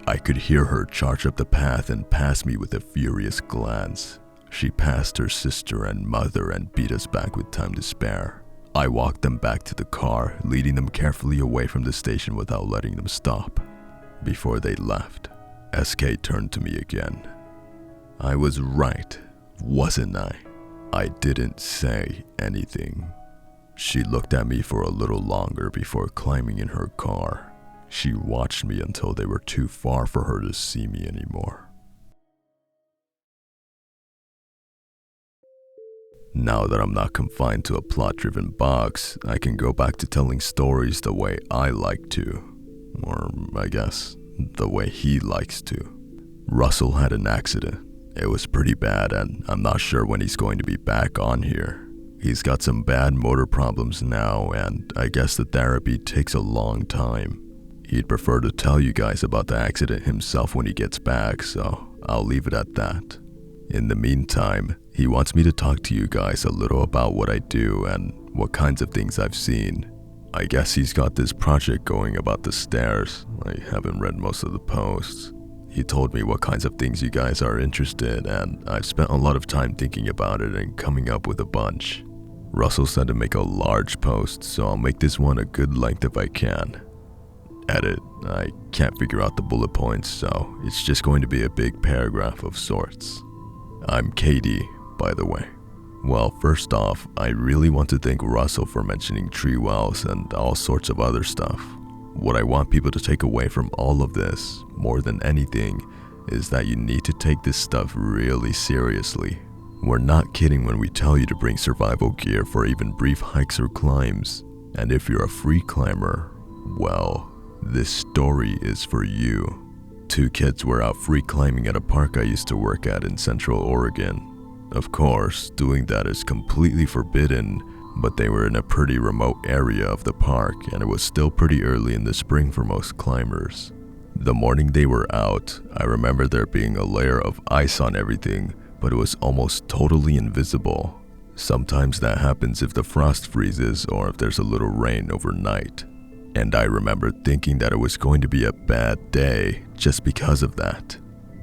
I could hear her charge up the path and pass me with a furious glance. She passed her sister and mother and beat us back with time to spare. I walked them back to the car, leading them carefully away from the station without letting them stop. Before they left, SK turned to me again. "I was right, wasn't I?" I didn't say anything. She looked at me for a little longer before climbing in her car. She watched me until they were too far for her to see me anymore. Now that I'm not confined to a plot-driven box, I can go back to telling stories the way I like to. Or, I guess, the way he likes to. Russell had an accident. It was pretty bad, and I'm not sure when he's going to be back on here. He's got some bad motor problems now, and I guess the therapy takes a long time. He'd prefer to tell you guys about the accident himself when he gets back, so I'll leave it at that. In the meantime, he wants me to talk to you guys a little about what I do and what kinds of things I've seen. I guess he's got this project going about the stairs. I haven't read most of the posts. He told me what kinds of things you guys are interested in, and I've spent a lot of time thinking about it and coming up with a bunch. Russell said to make a large post, so I'll make this one a good length if I can. Edit, I can't figure out the bullet points, so it's just going to be a big paragraph of sorts. I'm Katie, by the way. Well, first off, I really want to thank Russell for mentioning tree wells and all sorts of other stuff. What I want people to take away from all of this, more than anything, is that you need to take this stuff really seriously. We're not kidding when we tell you to bring survival gear for even brief hikes or climbs. And if you're a free climber, well, this story is for you. 2 kids were out free climbing at a park I used to work at in Central Oregon. Of course, doing that is completely forbidden, but they were in a pretty remote area of the park and it was still pretty early in the spring for most climbers. The morning they were out, I remember there being a layer of ice on everything, but it was almost totally invisible. Sometimes that happens if the frost freezes or if there's a little rain overnight. And I remember thinking that it was going to be a bad day just because of that.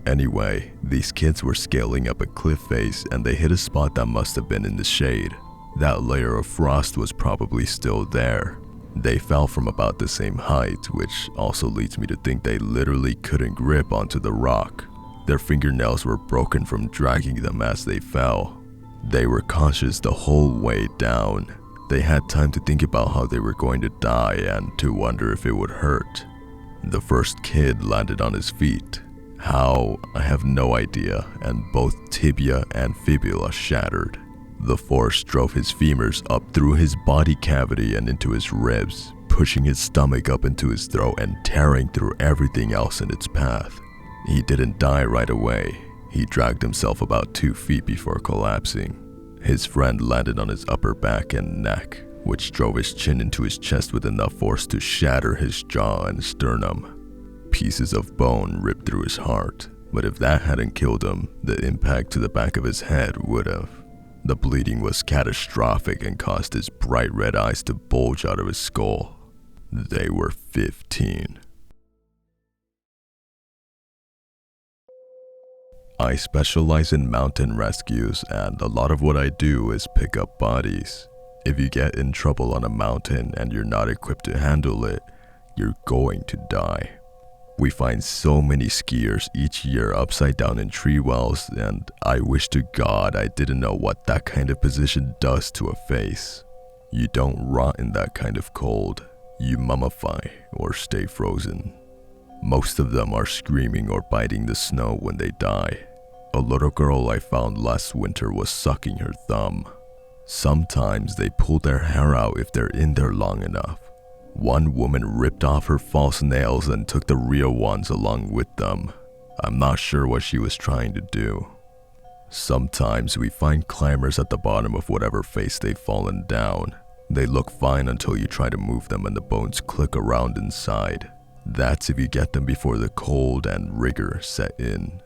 Anyway, these kids were scaling up a cliff face and they hit a spot that must have been in the shade. That layer of frost was probably still there. They fell from about the same height, which also leads me to think they literally couldn't grip onto the rock. Their fingernails were broken from dragging them as they fell. They were conscious the whole way down. They had time to think about how they were going to die and to wonder if it would hurt. The first kid landed on his feet. How, I have no idea, and both tibia and fibula shattered. The force drove his femurs up through his body cavity and into his ribs, pushing his stomach up into his throat and tearing through everything else in its path. He didn't die right away. He dragged himself about 2 feet before collapsing. His friend landed on his upper back and neck, which drove his chin into his chest with enough force to shatter his jaw and sternum. Pieces of bone ripped through his heart, but if that hadn't killed him, the impact to the back of his head would have. The bleeding was catastrophic and caused his bright red eyes to bulge out of his skull. They were 15. I specialize in mountain rescues, and a lot of what I do is pick up bodies. If you get in trouble on a mountain and you're not equipped to handle it, you're going to die. We find so many skiers each year upside down in tree wells, and I wish to God I didn't know what that kind of position does to a face. You don't rot in that kind of cold. You mummify or stay frozen. Most of them are screaming or biting the snow when they die. A little girl I found last winter was sucking her thumb. Sometimes they pull their hair out if they're in there long enough. One woman ripped off her false nails and took the real ones along with them. I'm not sure what she was trying to do. Sometimes we find climbers at the bottom of whatever face they've fallen down. They look fine until you try to move them and the bones click around inside. That's if you get them before the cold and rigor set in.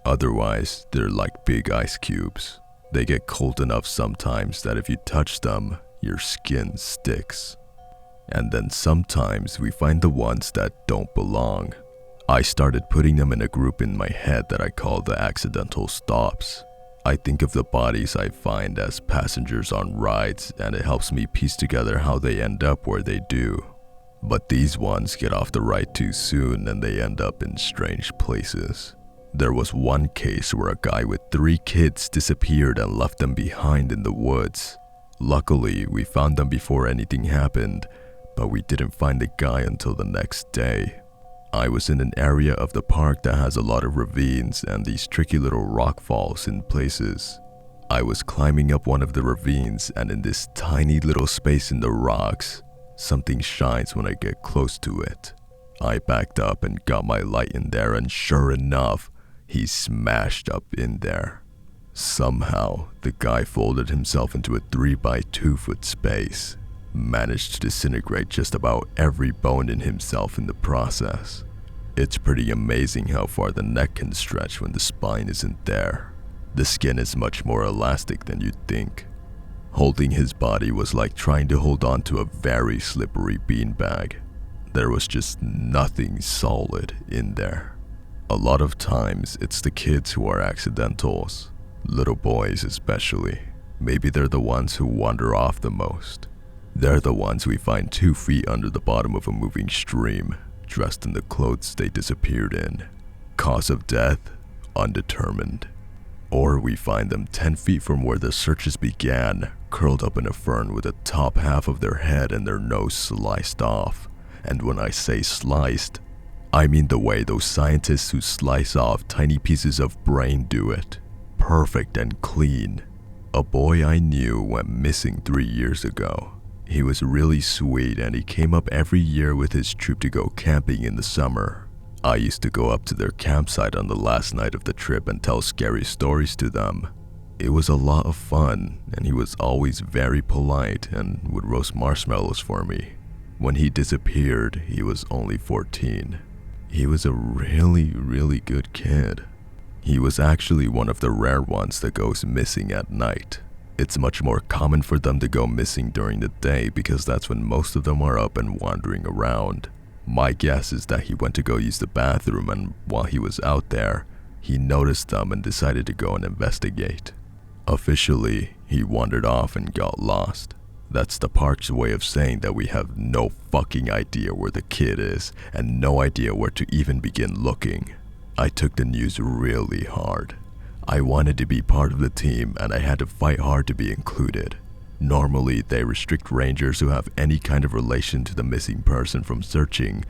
Otherwise, they're like big ice cubes. They get cold enough sometimes that if you touch them, your skin sticks. And then sometimes we find the ones that don't belong. I started putting them in a group in my head that I call the accidental stops. I think of the bodies I find as passengers on rides, and it helps me piece together how they end up where they do. But these ones get off the ride too soon and they end up in strange places. There was one case where a guy with 3 kids disappeared and left them behind in the woods. Luckily, we found them before anything happened, but we didn't find the guy until the next day. I was in an area of the park that has a lot of ravines and these tricky little rock falls in places. I was climbing up one of the ravines, and in this tiny little space in the rocks, something shines when I get close to it. I backed up and got my light in there, and sure enough, he smashed up in there. Somehow, the guy folded himself into a 3x2 foot space, managed to disintegrate just about every bone in himself in the process. It's pretty amazing how far the neck can stretch when the spine isn't there. The skin is much more elastic than you'd think. Holding his body was like trying to hold on to a very slippery beanbag. There was just nothing solid in there. A lot of times, it's the kids who are accidentals. Little boys especially. Maybe they're the ones who wander off the most. They're the ones we find 2 feet under the bottom of a moving stream, dressed in the clothes they disappeared in. Cause of death? Undetermined. Or we find them 10 feet from where the searches began, curled up in a fern with the top half of their head and their nose sliced off. And when I say sliced, I mean the way those scientists who slice off tiny pieces of brain do it. Perfect and clean. A boy I knew went missing 3 years ago. He was really sweet and he came up every year with his troop to go camping in the summer. I used to go up to their campsite on the last night of the trip and tell scary stories to them. It was a lot of fun, and he was always very polite and would roast marshmallows for me. When he disappeared, he was only 14. He was a really good kid. He was actually one of the rare ones that goes missing at night. It's much more common for them to go missing during the day because that's when most of them are up and wandering around. My guess is that he went to go use the bathroom, and while he was out there, he noticed them and decided to go and investigate. Officially, he wandered off and got lost. That's the park's way of saying that we have no fucking idea where the kid is and no idea where to even begin looking. I took the news really hard. I wanted to be part of the team and I had to fight hard to be included. Normally, they restrict rangers who have any kind of relation to the missing person from searching,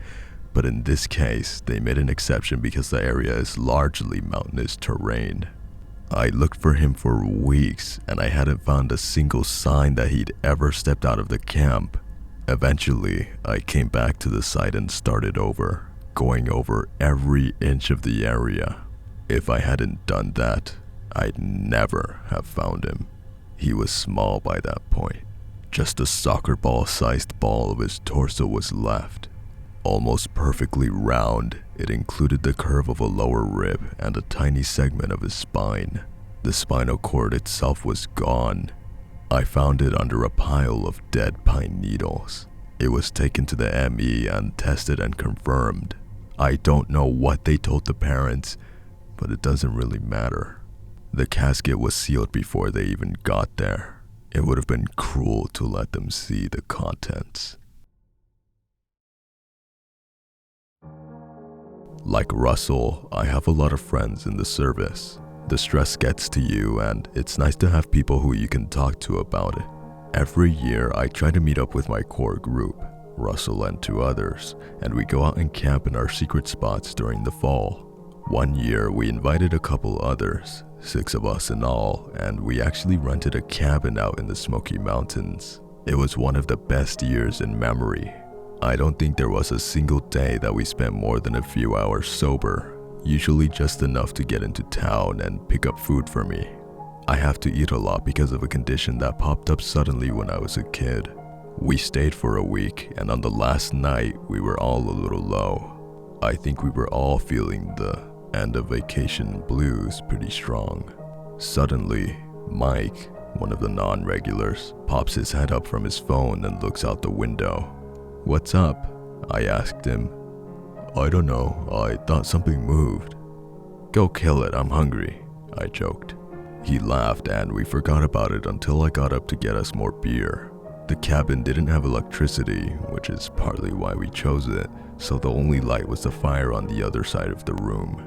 but in this case, they made an exception because the area is largely mountainous terrain. I looked for him for weeks and I hadn't found a single sign that he'd ever stepped out of the camp. Eventually, I came back to the site and started over, going over every inch of the area. If I hadn't done that, I'd never have found him. He was small by that point. Just a soccer ball-sized ball of his torso was left. Almost perfectly round, it included the curve of a lower rib and a tiny segment of his spine. The spinal cord itself was gone. I found it under a pile of dead pine needles. It was taken to the ME and tested and confirmed. I don't know what they told the parents, but it doesn't really matter. The casket was sealed before they even got there. It would have been cruel to let them see the contents. Like Russell, I have a lot of friends in the service. The stress gets to you, and it's nice to have people who you can talk to about it. Every year, I try to meet up with my core group, Russell and 2 others, and we go out and camp in our secret spots during the fall. One year, we invited a couple others, 6 of us in all, and we actually rented a cabin out in the Smoky Mountains. It was one of the best years in memory. I don't think there was a single day that we spent more than a few hours sober, usually just enough to get into town and pick up food for me. I have to eat a lot because of a condition that popped up suddenly when I was a kid. We stayed for a week, and on the last night, we were all a little low. I think we were all feeling the end of vacation blues pretty strong. Suddenly, Mike, one of the non-regulars, pops his head up from his phone and looks out the window. "What's up?" I asked him. I don't know, I thought something moved. "Go kill it, I'm hungry," I joked. He laughed and we forgot about it until I got up to get us more beer. The cabin didn't have electricity, which is partly why we chose it, so the only light was the fire on the other side of the room.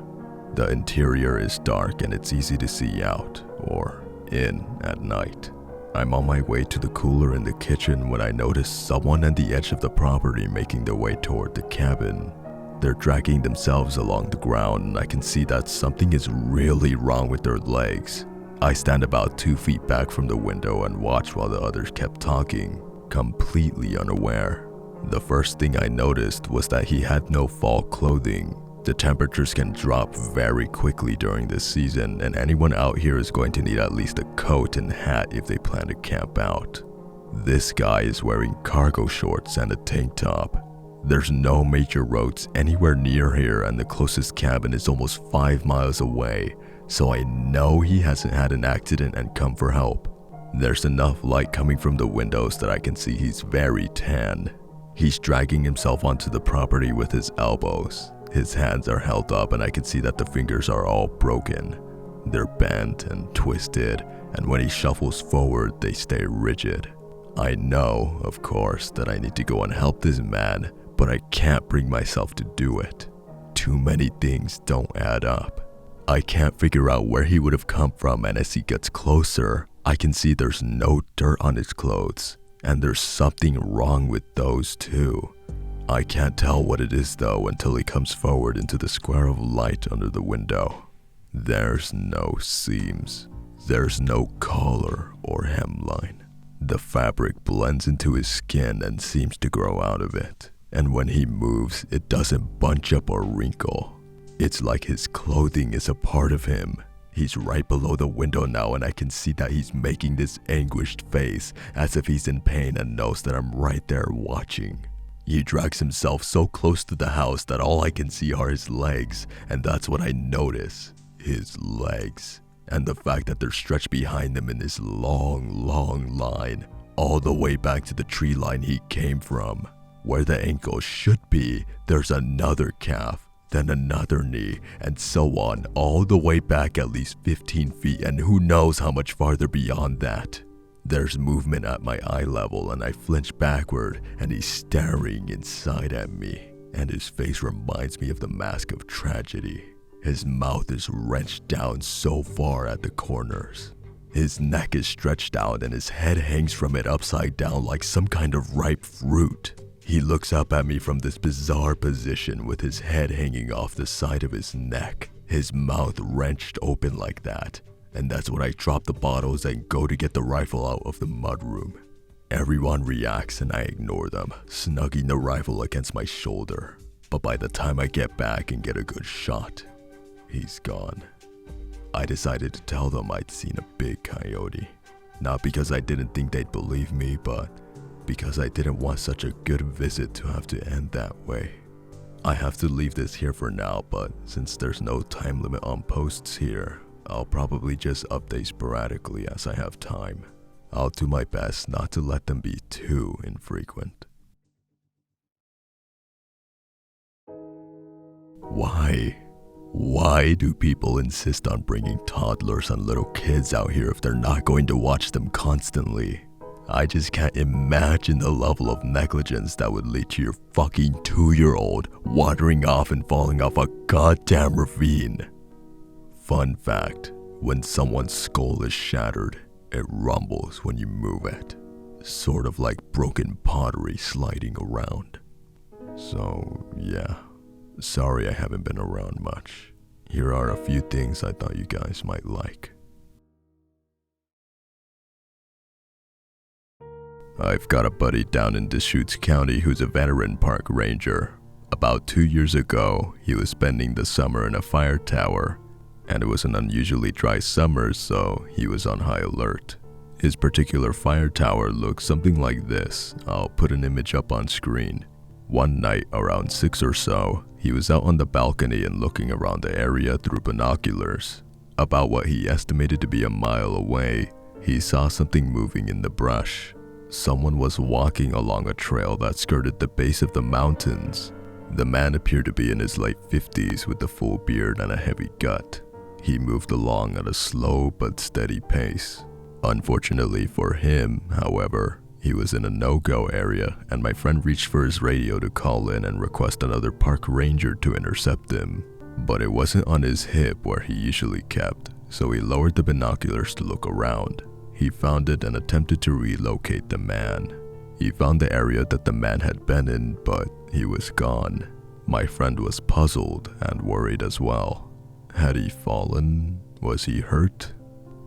The interior is dark and it's easy to see out, or in, at night. I'm on my way to the cooler in the kitchen when I notice someone at the edge of the property making their way toward the cabin. They're dragging themselves along the ground, and I can see that something is really wrong with their legs. I stand about 2 feet back from the window and watch while the others kept talking, completely unaware. The first thing I noticed was that he had no fall clothing. The temperatures can drop very quickly during this season, and anyone out here is going to need at least a coat and hat if they plan to camp out. This guy is wearing cargo shorts and a tank top. There's no major roads anywhere near here, and the closest cabin is almost 5 miles away, so I know he hasn't had an accident and come for help. There's enough light coming from the windows that I can see he's very tan. He's dragging himself onto the property with his elbows. His hands are held up and I can see that the fingers are all broken. They're bent and twisted, and when he shuffles forward, they stay rigid. I know, of course, that I need to go and help this man, but I can't bring myself to do it. Too many things don't add up. I can't figure out where he would have come from, and as he gets closer, I can see there's no dirt on his clothes, and there's something wrong with those too. I can't tell what it is though until he comes forward into the square of light under the window. There's no seams. There's no collar or hemline. The fabric blends into his skin and seems to grow out of it. And when he moves, it doesn't bunch up or wrinkle. It's like his clothing is a part of him. He's right below the window now, and I can see that he's making this anguished face as if he's in pain and knows that I'm right there watching. He drags himself so close to the house that all I can see are his legs, and that's what I notice, his legs. And the fact that they're stretched behind him in this long line, all the way back to the tree line he came from. Where the ankle should be, there's another calf, then another knee, and so on, all the way back at least 15 feet, and who knows how much farther beyond that. There's movement at my eye level, and I flinch backward, and he's staring inside at me, and his face reminds me of the mask of tragedy. His mouth is wrenched down so far at the corners. His neck is stretched out, and his head hangs from it upside down like some kind of ripe fruit. He looks up at me from this bizarre position with his head hanging off the side of his neck, his mouth wrenched open like that. And that's when I drop the bottles and go to get the rifle out of the mudroom. Everyone reacts and I ignore them, snugging the rifle against my shoulder. But by the time I get back and get a good shot, he's gone. I decided to tell them I'd seen a big coyote. Not because I didn't think they'd believe me, but because I didn't want such a good visit to have to end that way. I have to leave this here for now, but since there's no time limit on posts here, I'll probably just update sporadically as I have time. I'll do my best not to let them be too infrequent. Why do people insist on bringing toddlers and little kids out here if they're not going to watch them constantly? I just can't imagine the level of negligence that would lead to your fucking 2-year-old wandering off and falling off a goddamn ravine. Fun fact, when someone's skull is shattered, it rumbles when you move it, sort of like broken pottery sliding around. So yeah, sorry I haven't been around much. Here are a few things I thought you guys might like. I've got a buddy down in Deschutes County who's a veteran park ranger. About 2 years ago, he was spending the summer in a fire tower, and it was an unusually dry summer, so he was on high alert. His particular fire tower looked something like this. I'll put an image up on screen. One night, around 6 or so, he was out on the balcony and looking around the area through binoculars. About what he estimated to be a mile away, he saw something moving in the brush. Someone was walking along a trail that skirted the base of the mountains. The man appeared to be in his late 50s with a full beard and a heavy gut. He moved along at a slow but steady pace. Unfortunately for him, however, he was in a no-go area, and my friend reached for his radio to call in and request another park ranger to intercept him. But it wasn't on his hip where he usually kept, so he lowered the binoculars to look around. He found it and attempted to relocate the man. He found the area that the man had been in, but he was gone. My friend was puzzled and worried as well. Had he fallen? Was he hurt?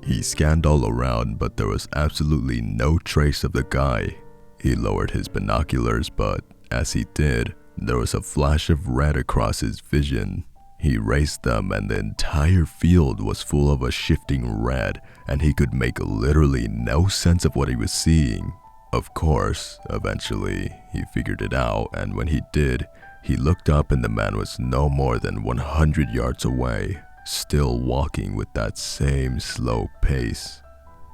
He scanned all around, but there was absolutely no trace of the guy. He lowered his binoculars, but as he did, there was a flash of red across his vision. He raised them and the entire field was full of a shifting red, and he could make literally no sense of what he was seeing. Of course, eventually, he figured it out, and when he did, he looked up and the man was no more than 100 yards away, still walking with that same slow pace.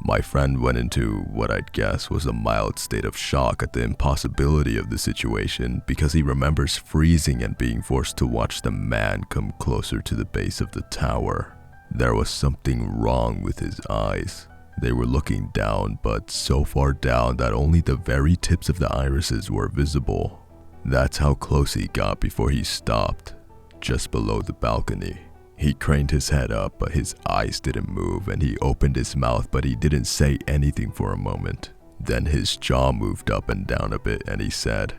My friend went into what I'd guess was a mild state of shock at the impossibility of the situation because he remembers freezing and being forced to watch the man come closer to the base of the tower. There was something wrong with his eyes. They were looking down, but so far down that only the very tips of the irises were visible. That's how close he got before he stopped, just below the balcony. He craned his head up, but his eyes didn't move, and he opened his mouth, but he didn't say anything for a moment. Then his jaw moved up and down a bit, and he said,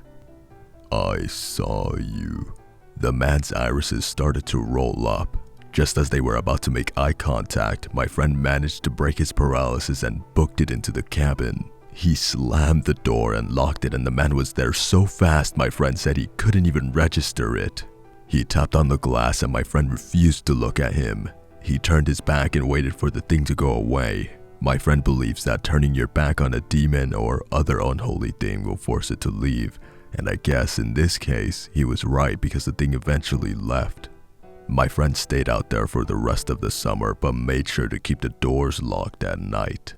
"I saw you." The man's irises started to roll up. Just as they were about to make eye contact, my friend managed to break his paralysis and booked it into the cabin. He slammed the door and locked it, and the man was there so fast my friend said he couldn't even register it. He tapped on the glass and my friend refused to look at him. He turned his back and waited for the thing to go away. My friend believes that turning your back on a demon or other unholy thing will force it to leave, and I guess in this case, he was right because the thing eventually left. My friend stayed out there for the rest of the summer but made sure to keep the doors locked at night.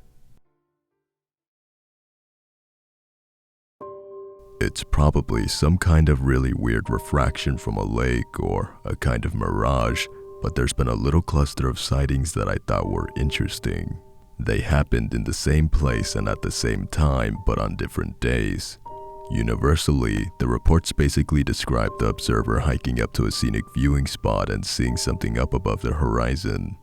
It's probably some kind of really weird refraction from a lake or a kind of mirage, but there's been a little cluster of sightings that I thought were interesting. They happened in the same place and at the same time, but on different days. Universally, the reports basically describe the observer hiking up to a scenic viewing spot and seeing something up above the horizon.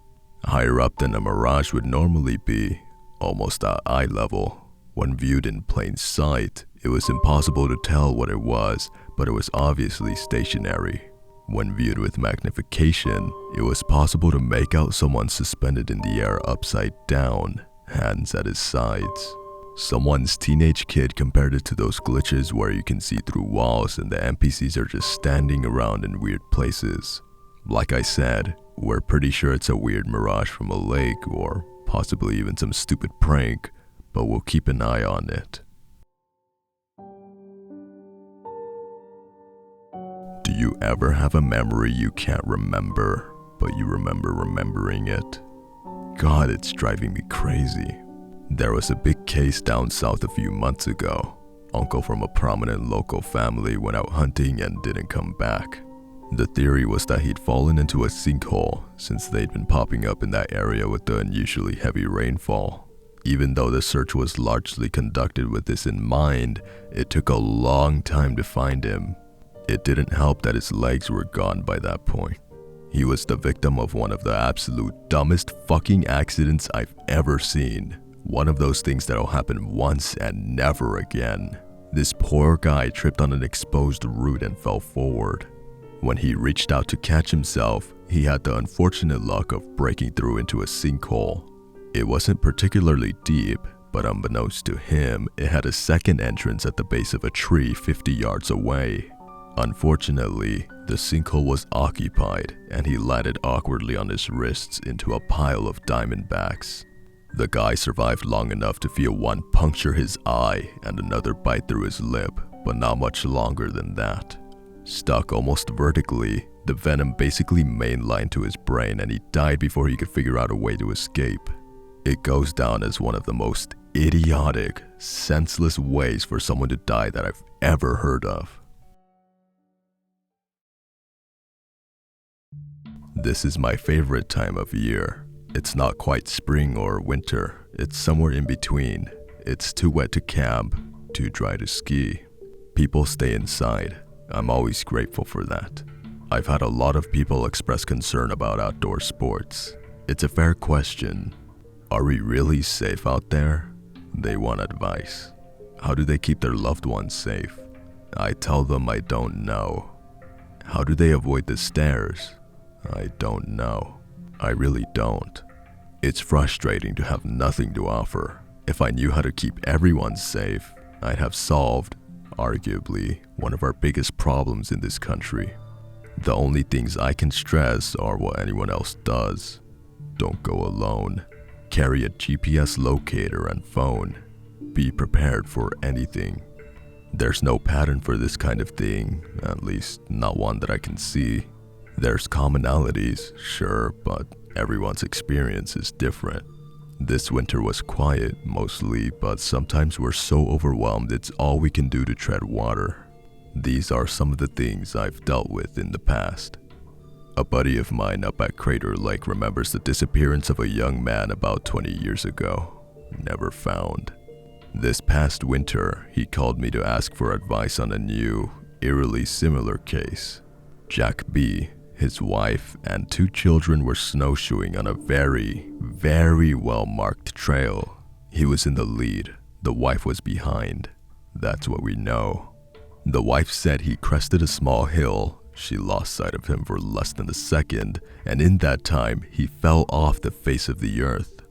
Higher up than a mirage would normally be, almost at eye level. When viewed in plain sight, it was impossible to tell what it was, but it was obviously stationary. When viewed with magnification, it was possible to make out someone suspended in the air upside down, hands at his sides. Someone's teenage kid compared it to those glitches where you can see through walls and the NPCs are just standing around in weird places. Like I said, we're pretty sure it's a weird mirage from a lake or possibly even some stupid prank, but we'll keep an eye on it. Do you ever have a memory you can't remember, but you remember remembering it? god, it's driving me crazy. There was a big case down south a few months ago. Uncle from a prominent local family went out hunting and didn't come back. The theory was that he'd fallen into a sinkhole since they'd been popping up in that area with the unusually heavy rainfall. Even though the search was largely conducted with this in mind, it took a long time to find him. It didn't help that his legs were gone by that point. He was the victim of one of the absolute dumbest fucking accidents I've ever seen. One of those things that'll happen once and never again. This poor guy tripped on an exposed root and fell forward. When he reached out to catch himself, he had the unfortunate luck of breaking through into a sinkhole. It wasn't particularly deep, but unbeknownst to him, it had a second entrance at the base of a tree 50 yards away. Unfortunately, the sinkhole was occupied and he landed awkwardly on his wrists into a pile of diamondbacks. The guy survived long enough to feel one puncture his eye and another bite through his lip, but not much longer than that. Stuck almost vertically, the venom basically mainlined to his brain and he died before he could figure out a way to escape. It goes down as one of the most idiotic, senseless ways for someone to die that I've ever heard of. This is my favorite time of year. It's not quite spring or winter, it's somewhere in between. It's too wet to camp, too dry to ski. People stay inside. I'm always grateful for that. I've had a lot of people express concern about outdoor sports. It's a fair question. Are we really safe out there? They want advice. How do they keep their loved ones safe? I tell them I don't know. How do they avoid the stairs? I don't know. I really don't. It's frustrating to have nothing to offer. If I knew how to keep everyone safe, I'd have solved, arguably, one of our biggest problems in this country. The only things I can stress are what anyone else does. Don't go alone. Carry a GPS locator and phone. Be prepared for anything. There's no pattern for this kind of thing, at least not one that I can see. There's commonalities, sure, but everyone's experience is different. This winter was quiet, mostly, but sometimes we're so overwhelmed it's all we can do to tread water. These are some of the things I've dealt with in the past. A buddy of mine up at Crater Lake remembers the disappearance of a young man about 20 years ago. Never found. This past winter, he called me to ask for advice on a new, eerily similar case. Jack B., his wife, and 2 children were snowshoeing on a very, very well-marked trail. He was in the lead. The wife was behind. That's what we know. The wife said he crested a small hill. She lost sight of him for less than a second, and in that time, he fell off the face of the earth.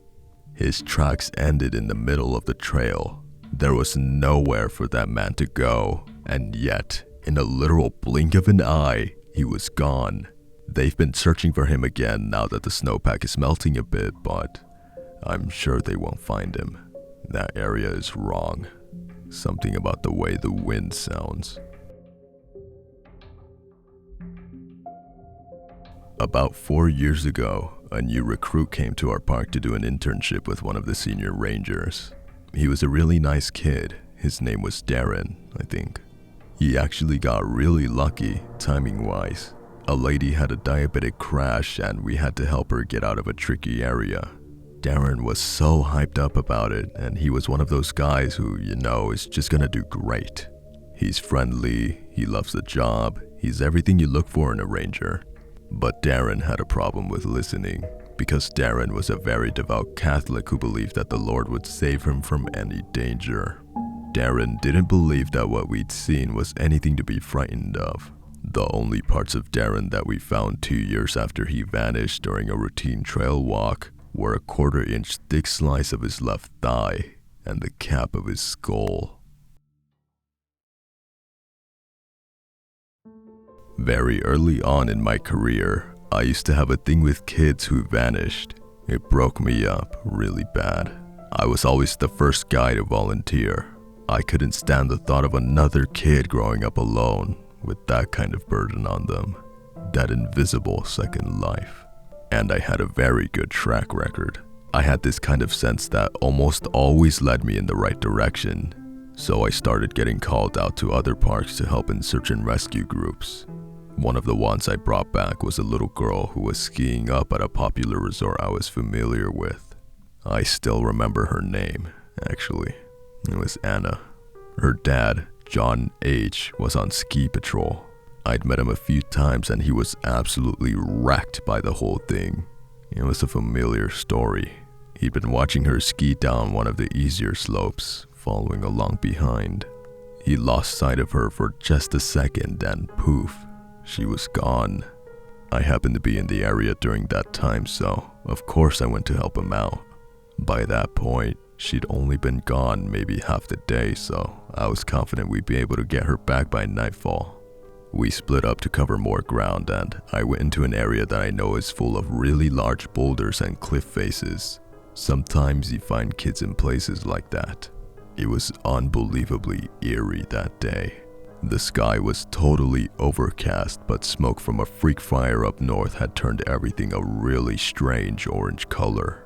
His tracks ended in the middle of the trail. There was nowhere for that man to go, and yet, in a literal blink of an eye, he was gone. They've been searching for him again now that the snowpack is melting a bit, but I'm sure they won't find him. That area is wrong. Something about the way the wind sounds. About 4 years ago, a new recruit came to our park to do an internship with one of the senior rangers. He was a really nice kid. His name was Darren, I think. He actually got really lucky, timing-wise. A lady had a diabetic crash and we had to help her get out of a tricky area. Darren was so hyped up about it, and he was one of those guys who, is just gonna do great. He's friendly, he loves the job, he's everything you look for in a ranger. But Darren had a problem with listening, because Darren was a very devout Catholic who believed that the Lord would save him from any danger. Darren didn't believe that what we'd seen was anything to be frightened of. The only parts of Darren that we found 2 years after he vanished during a routine trail walk were a 1/4-inch thick slice of his left thigh and the cap of his skull. Very early on in my career, I used to have a thing with kids who vanished. It broke me up really bad. I was always the first guy to volunteer. I couldn't stand the thought of another kid growing up alone with that kind of burden on them. That invisible second life. And I had a very good track record. I had this kind of sense that almost always led me in the right direction, so I started getting called out to other parks to help in search and rescue groups. One of the ones I brought back was a little girl who was skiing up at a popular resort I was familiar with. I still remember her name, actually. It was Anna. Her dad, John H., was on ski patrol. I'd met him a few times and he was absolutely wrecked by the whole thing. It was a familiar story. He'd been watching her ski down one of the easier slopes, following along behind. He lost sight of her for just a second and poof, she was gone. I happened to be in the area during that time, so of course I went to help him out. By that point, she'd only been gone maybe half the day, so I was confident we'd be able to get her back by nightfall. We split up to cover more ground and I went into an area that I know is full of really large boulders and cliff faces. Sometimes you find kids in places like that. It was unbelievably eerie that day. The sky was totally overcast, but smoke from a freak fire up north had turned everything a really strange orange color.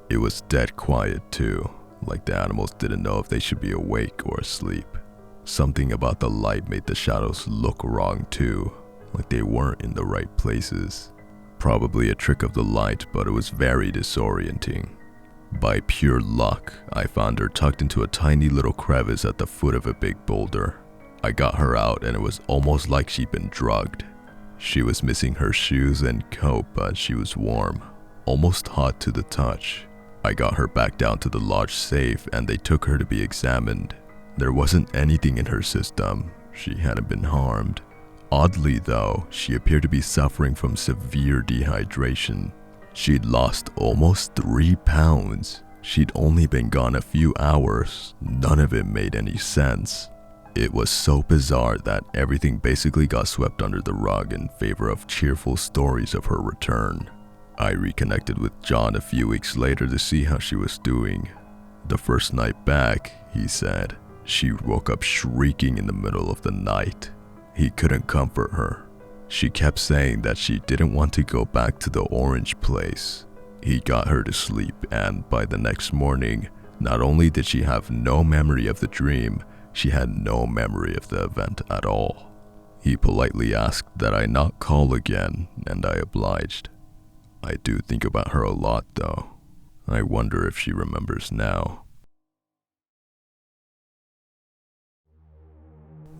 It was dead quiet too, like the animals didn't know if they should be awake or asleep. Something about the light made the shadows look wrong too, like they weren't in the right places. Probably a trick of the light, but it was very disorienting. By pure luck, I found her tucked into a tiny little crevice at the foot of a big boulder. I got her out and it was almost like she'd been drugged. She was missing her shoes and coat, but she was warm, almost hot to the touch. I got her back down to the lodge safe and they took her to be examined. There wasn't anything in her system. She hadn't been harmed. Oddly though, she appeared to be suffering from severe dehydration. She'd lost almost 3 pounds. She'd only been gone a few hours. None of it made any sense. It was so bizarre that everything basically got swept under the rug in favor of cheerful stories of her return. I reconnected with John a few weeks later to see how she was doing. The first night back, he said, she woke up shrieking in the middle of the night. He couldn't comfort her. She kept saying that she didn't want to go back to the orange place. He got her to sleep, and by the next morning, not only did she have no memory of the dream, she had no memory of the event at all. He politely asked that I not call again, and I obliged. I do think about her a lot though. I wonder if she remembers now.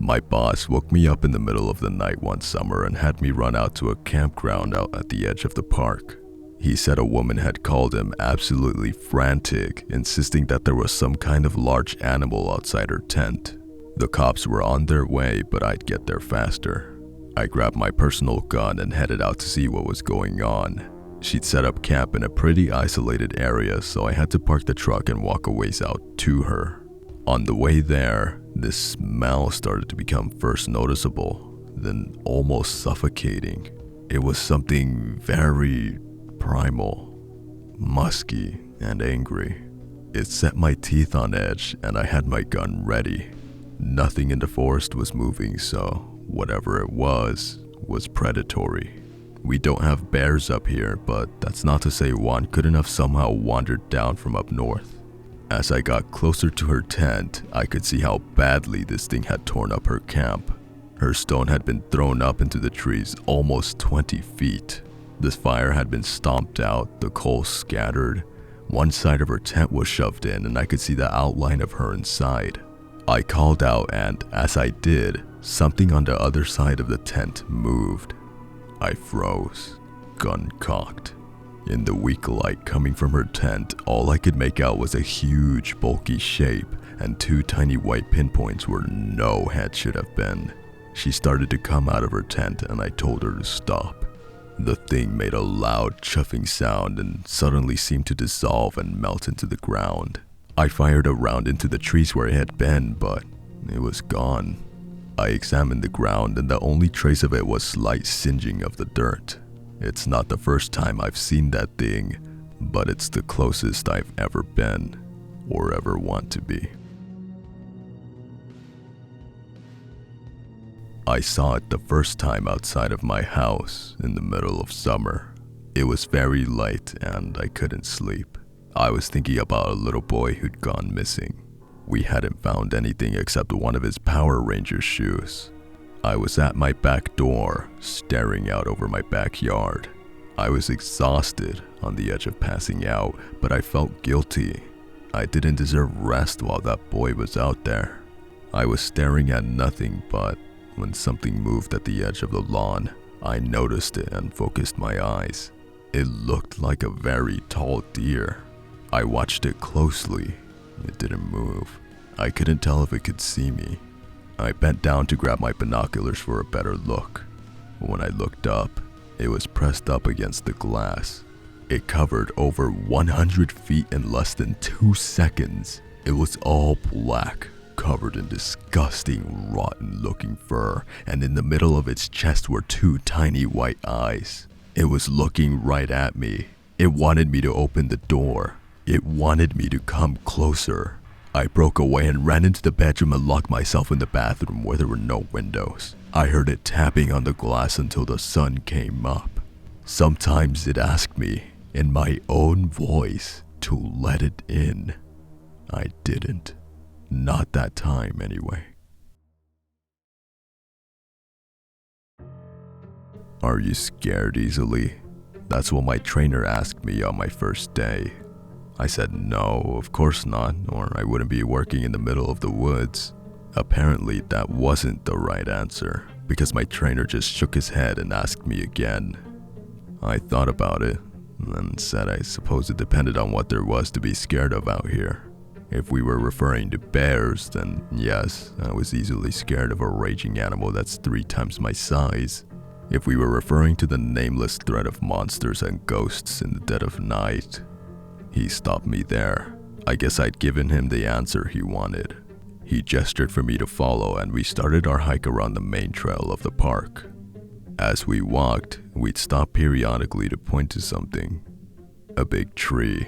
My boss woke me up in the middle of the night one summer and had me run out to a campground out at the edge of the park. He said a woman had called him absolutely frantic, insisting that there was some kind of large animal outside her tent. The cops were on their way, but I'd get there faster. I grabbed my personal gun and headed out to see what was going on. She'd set up camp in a pretty isolated area, so I had to park the truck and walk a ways out to her. On the way there, this smell started to become first noticeable, then almost suffocating. It was something very primal, musky, and angry. It set my teeth on edge, and I had my gun ready. Nothing in the forest was moving, so whatever it was predatory. We don't have bears up here, but that's not to say one couldn't have somehow wandered down from up north. As I got closer to her tent, I could see how badly this thing had torn up her camp. Her stone had been thrown up into the trees almost 20 feet. The fire had been stomped out, the coals scattered. One side of her tent was shoved in, and I could see the outline of her inside. I called out, and as I did, something on the other side of the tent moved. I froze, gun cocked. In the weak light coming from her tent, all I could make out was a huge, bulky shape and 2 tiny white pinpoints where no head should have been. She started to come out of her tent, and I told her to stop. The thing made a loud chuffing sound and suddenly seemed to dissolve and melt into the ground. I fired a round into the trees where it had been, but it was gone. I examined the ground, and the only trace of it was slight singeing of the dirt. It's not the first time I've seen that thing, but it's the closest I've ever been, or ever want to be. I saw it the first time outside of my house in the middle of summer. It was very late and I couldn't sleep. I was thinking about a little boy who'd gone missing. We hadn't found anything except one of his Power Ranger shoes. I was at my back door, staring out over my backyard. I was exhausted, on the edge of passing out, but I felt guilty. I didn't deserve rest while that boy was out there. I was staring at nothing but when something moved at the edge of the lawn. I noticed it and focused my eyes. It looked like a very tall deer. I watched it closely. It didn't move. I couldn't tell if it could see me. I bent down to grab my binoculars for a better look. When I looked up, it was pressed up against the glass. It covered over 100 feet in less than 2 seconds. It was all black, covered in disgusting, rotten-looking fur, and in the middle of its chest were 2 tiny white eyes. It was looking right at me. It wanted me to open the door. It wanted me to come closer. I broke away and ran into the bedroom and locked myself in the bathroom where there were no windows. I heard it tapping on the glass until the sun came up. Sometimes it asked me, in my own voice, to let it in. I didn't. Not that time, anyway. Are you scared easily? That's what my trainer asked me on my first day. I said no, of course not, or I wouldn't be working in the middle of the woods. Apparently that wasn't the right answer, because my trainer just shook his head and asked me again. I thought about it, and said I suppose it depended on what there was to be scared of out here. If we were referring to bears, then yes, I was easily scared of a raging animal that's 3 times my size. If we were referring to the nameless threat of monsters and ghosts in the dead of night. He stopped me there. I guess I'd given him the answer he wanted. He gestured for me to follow, and we started our hike around the main trail of the park. As we walked, we'd stop periodically to point to something. A big tree.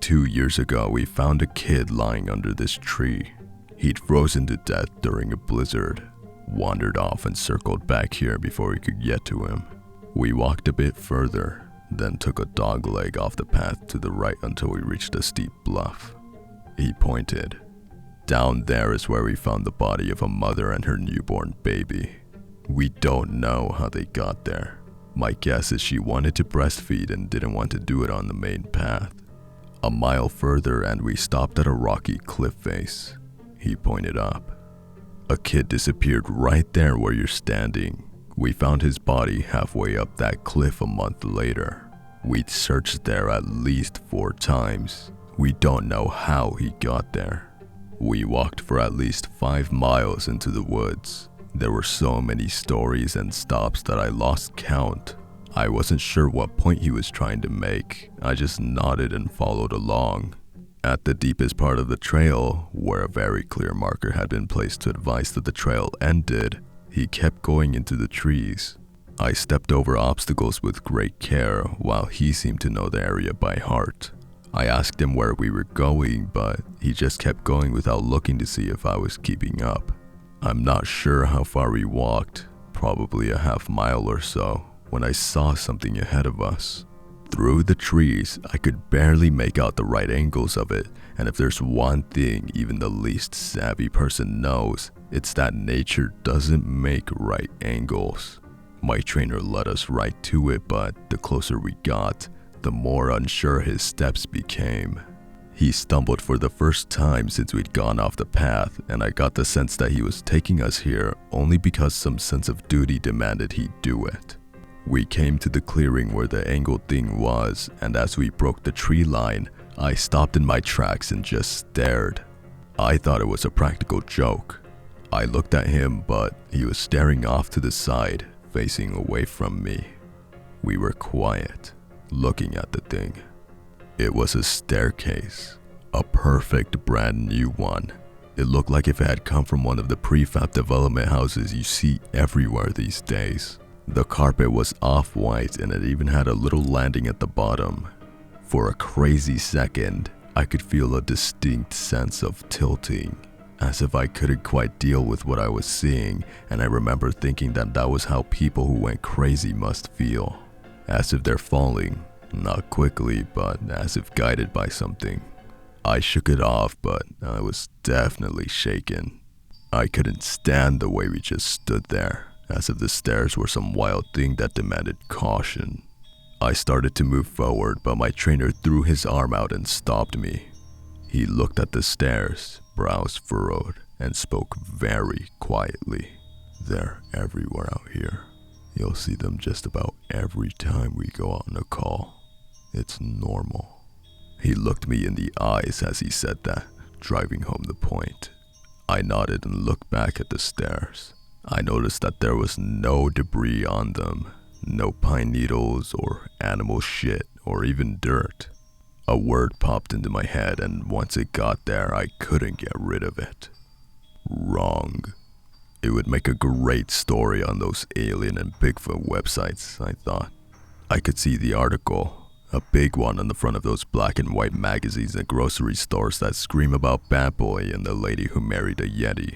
2 years ago, we found a kid lying under this tree. He'd frozen to death during a blizzard, wandered off and circled back here before we could get to him. We walked a bit further, then took a dogleg off the path to the right until we reached a steep bluff. He pointed. Down there is where we found the body of a mother and her newborn baby. We don't know how they got there. My guess is she wanted to breastfeed and didn't want to do it on the main path. A mile further and we stopped at a rocky cliff face. He pointed up. A kid disappeared right there where you're standing. We found his body halfway up that cliff a month later. We'd searched there at least 4 times. We don't know how he got there. We walked for at least 5 miles into the woods. There were so many stories and stops that I lost count. I wasn't sure what point he was trying to make. I just nodded and followed along. At the deepest part of the trail, where a very clear marker had been placed to advise that the trail ended, he kept going into the trees. I stepped over obstacles with great care while he seemed to know the area by heart. I asked him where we were going, but he just kept going without looking to see if I was keeping up. I'm not sure how far we walked, probably a half mile or so, when I saw something ahead of us. Through the trees, I could barely make out the right angles of it, and if there's one thing even the least savvy person knows, it's that nature doesn't make right angles. My trainer led us right to it, but the closer we got, the more unsure his steps became. He stumbled for the first time since we'd gone off the path, and I got the sense that he was taking us here only because some sense of duty demanded he do it. We came to the clearing where the angled thing was, and as we broke the tree line, I stopped in my tracks and just stared. I thought it was a practical joke. I looked at him, but he was staring off to the side, facing away from me. We were quiet, looking at the thing. It was a staircase, a perfect brand new one. It looked like if it had come from one of the prefab development houses you see everywhere these days. The carpet was off-white and it even had a little landing at the bottom. For a crazy second, I could feel a distinct sense of tilting, as if I couldn't quite deal with what I was seeing, and I remember thinking that that was how people who went crazy must feel, as if they're falling, Not quickly, but as if guided by something. I shook it off, but I was definitely shaken. I couldn't stand the way we just stood there, as if the stairs were some wild thing that demanded caution. I started to move forward, but my trainer threw his arm out and stopped me. He looked at the stairs, brows furrowed, and spoke very quietly. "They're everywhere out here. You'll see them just about every time we go out on a call. It's normal." He looked me in the eyes as he said that, driving home the point. I nodded and looked back at the stairs. I noticed that there was no debris on them, no pine needles or animal shit or even dirt. A word popped into my head, and once it got there, I couldn't get rid of it. Wrong. It would make a great story on those alien and Bigfoot websites, I thought. I could see the article, a big one on the front of those black and white magazines at grocery stores that scream about Bad Boy and the lady who married a Yeti.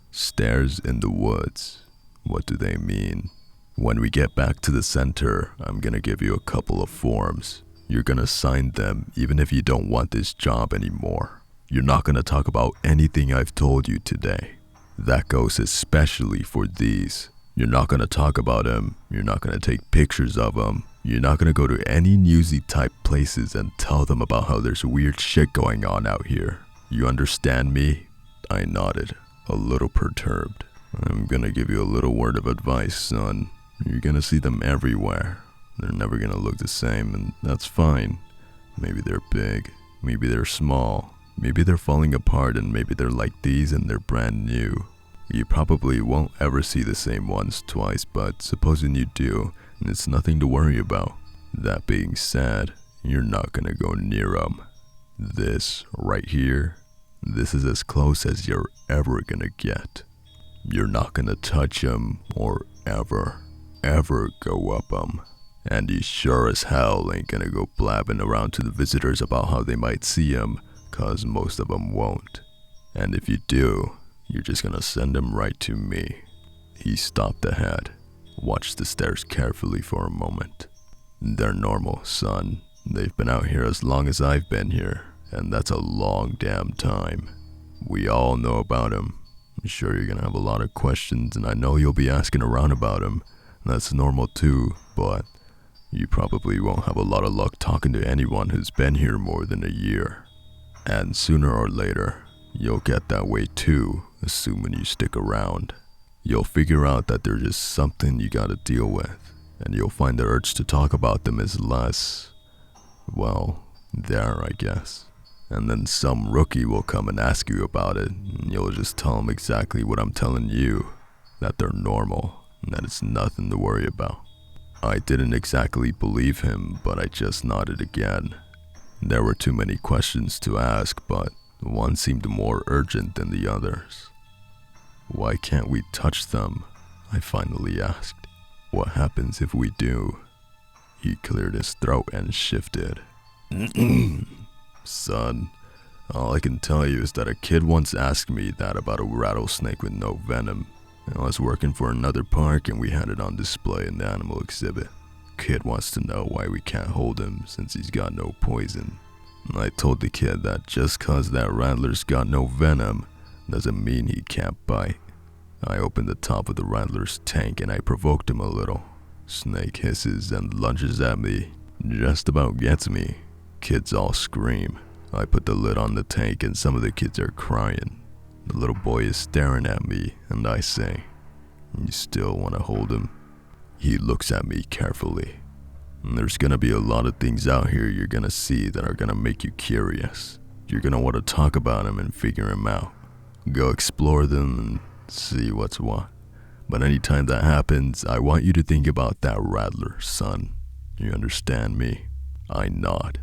Stairs in the woods. What do they mean? When we get back to the center, I'm gonna give you a couple of forms. You're gonna sign them even if you don't want this job anymore. You're not gonna talk about anything I've told you today. That goes especially for these. You're not gonna talk about them. You're not gonna take pictures of them. You're not gonna go to any newsy type places and tell them about how there's weird shit going on out here. You understand me? I nodded, a little perturbed. I'm gonna give you a little word of advice, son. You're gonna see them everywhere. They're never gonna look the same, and that's fine. Maybe they're big, maybe they're small, maybe they're falling apart, and maybe they're like these and they're brand new. You probably won't ever see the same ones twice, but supposing you do, it's nothing to worry about. That being said, you're not gonna go near them. This right here, this is as close as you're ever gonna get. You're not gonna touch them or ever go up them. And you sure as hell ain't gonna go blabbing around to the visitors about how they might see him, cause most of them won't. And if you do, you're just gonna send them right to me. He stopped ahead, watched the stairs carefully for a moment. They're normal, son. They've been out here as long as I've been here, and that's a long damn time. We all know about him. I'm sure you're gonna have a lot of questions, and I know you'll be asking around about him. That's normal too, but you probably won't have a lot of luck talking to anyone who's been here more than a year. And sooner or later, you'll get that way too, assuming you stick around. You'll figure out that they're just something you gotta deal with, and you'll find the urge to talk about them is less, well, there I guess. And then some rookie will come and ask you about it, and you'll just tell him exactly what I'm telling you, that they're normal, and that it's nothing to worry about. I didn't exactly believe him, but I just nodded again. There were too many questions to ask, but one seemed more urgent than the others. Why can't we touch them? I finally asked. What happens if we do? He cleared his throat and shifted. Son, all I can tell you is that a kid once asked me that about a rattlesnake with no venom. I was working for another park and we had it on display in the animal exhibit. Kid wants to know why we can't hold him since he's got no poison. I told the kid that just cause that rattler's got no venom doesn't mean he can't bite. I opened the top of the rattler's tank and I provoked him a little. Snake hisses and lunges at me, just about gets me. Kids all scream. I put the lid on the tank and some of the kids are crying. The little boy is staring at me and I say, "You still want to hold him?" He looks at me carefully. There's gonna be a lot of things out here you're gonna see that are gonna make you curious. You're gonna want to talk about him and figure him out. Go explore them and see what's what. But anytime that happens, I want you to think about that rattler, son. You understand me? I nod.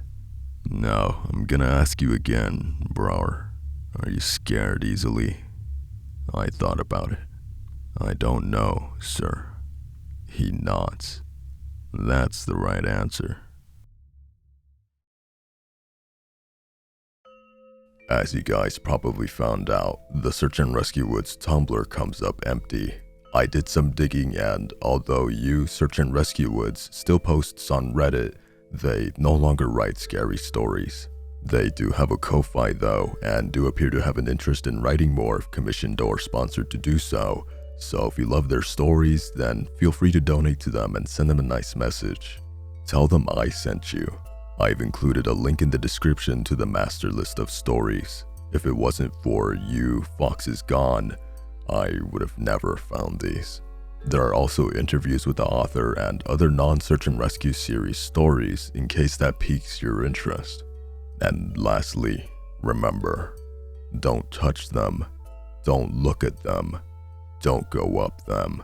Now, I'm gonna ask you again, Brauer. Are you scared easily? I thought about it. I don't know, sir. He nods. That's the right answer. As you guys probably found out, the Search and Rescue Woods Tumblr comes up empty. I did some digging and although Search and Rescue Woods still posts on Reddit, They no longer write scary stories. They do have a Ko-Fi though, and do appear to have an interest in writing more if commissioned or sponsored to do so. So if you love their stories, then feel free to donate to them and send them a nice message. Tell them I sent you. I've included a link in the description to the master list of stories. If it wasn't for you, Fox is Gone, I would have never found these. There are also interviews with the author and other non-search and rescue series stories in case that piques your interest. And lastly, remember, don't touch them, don't look at them, don't go up them.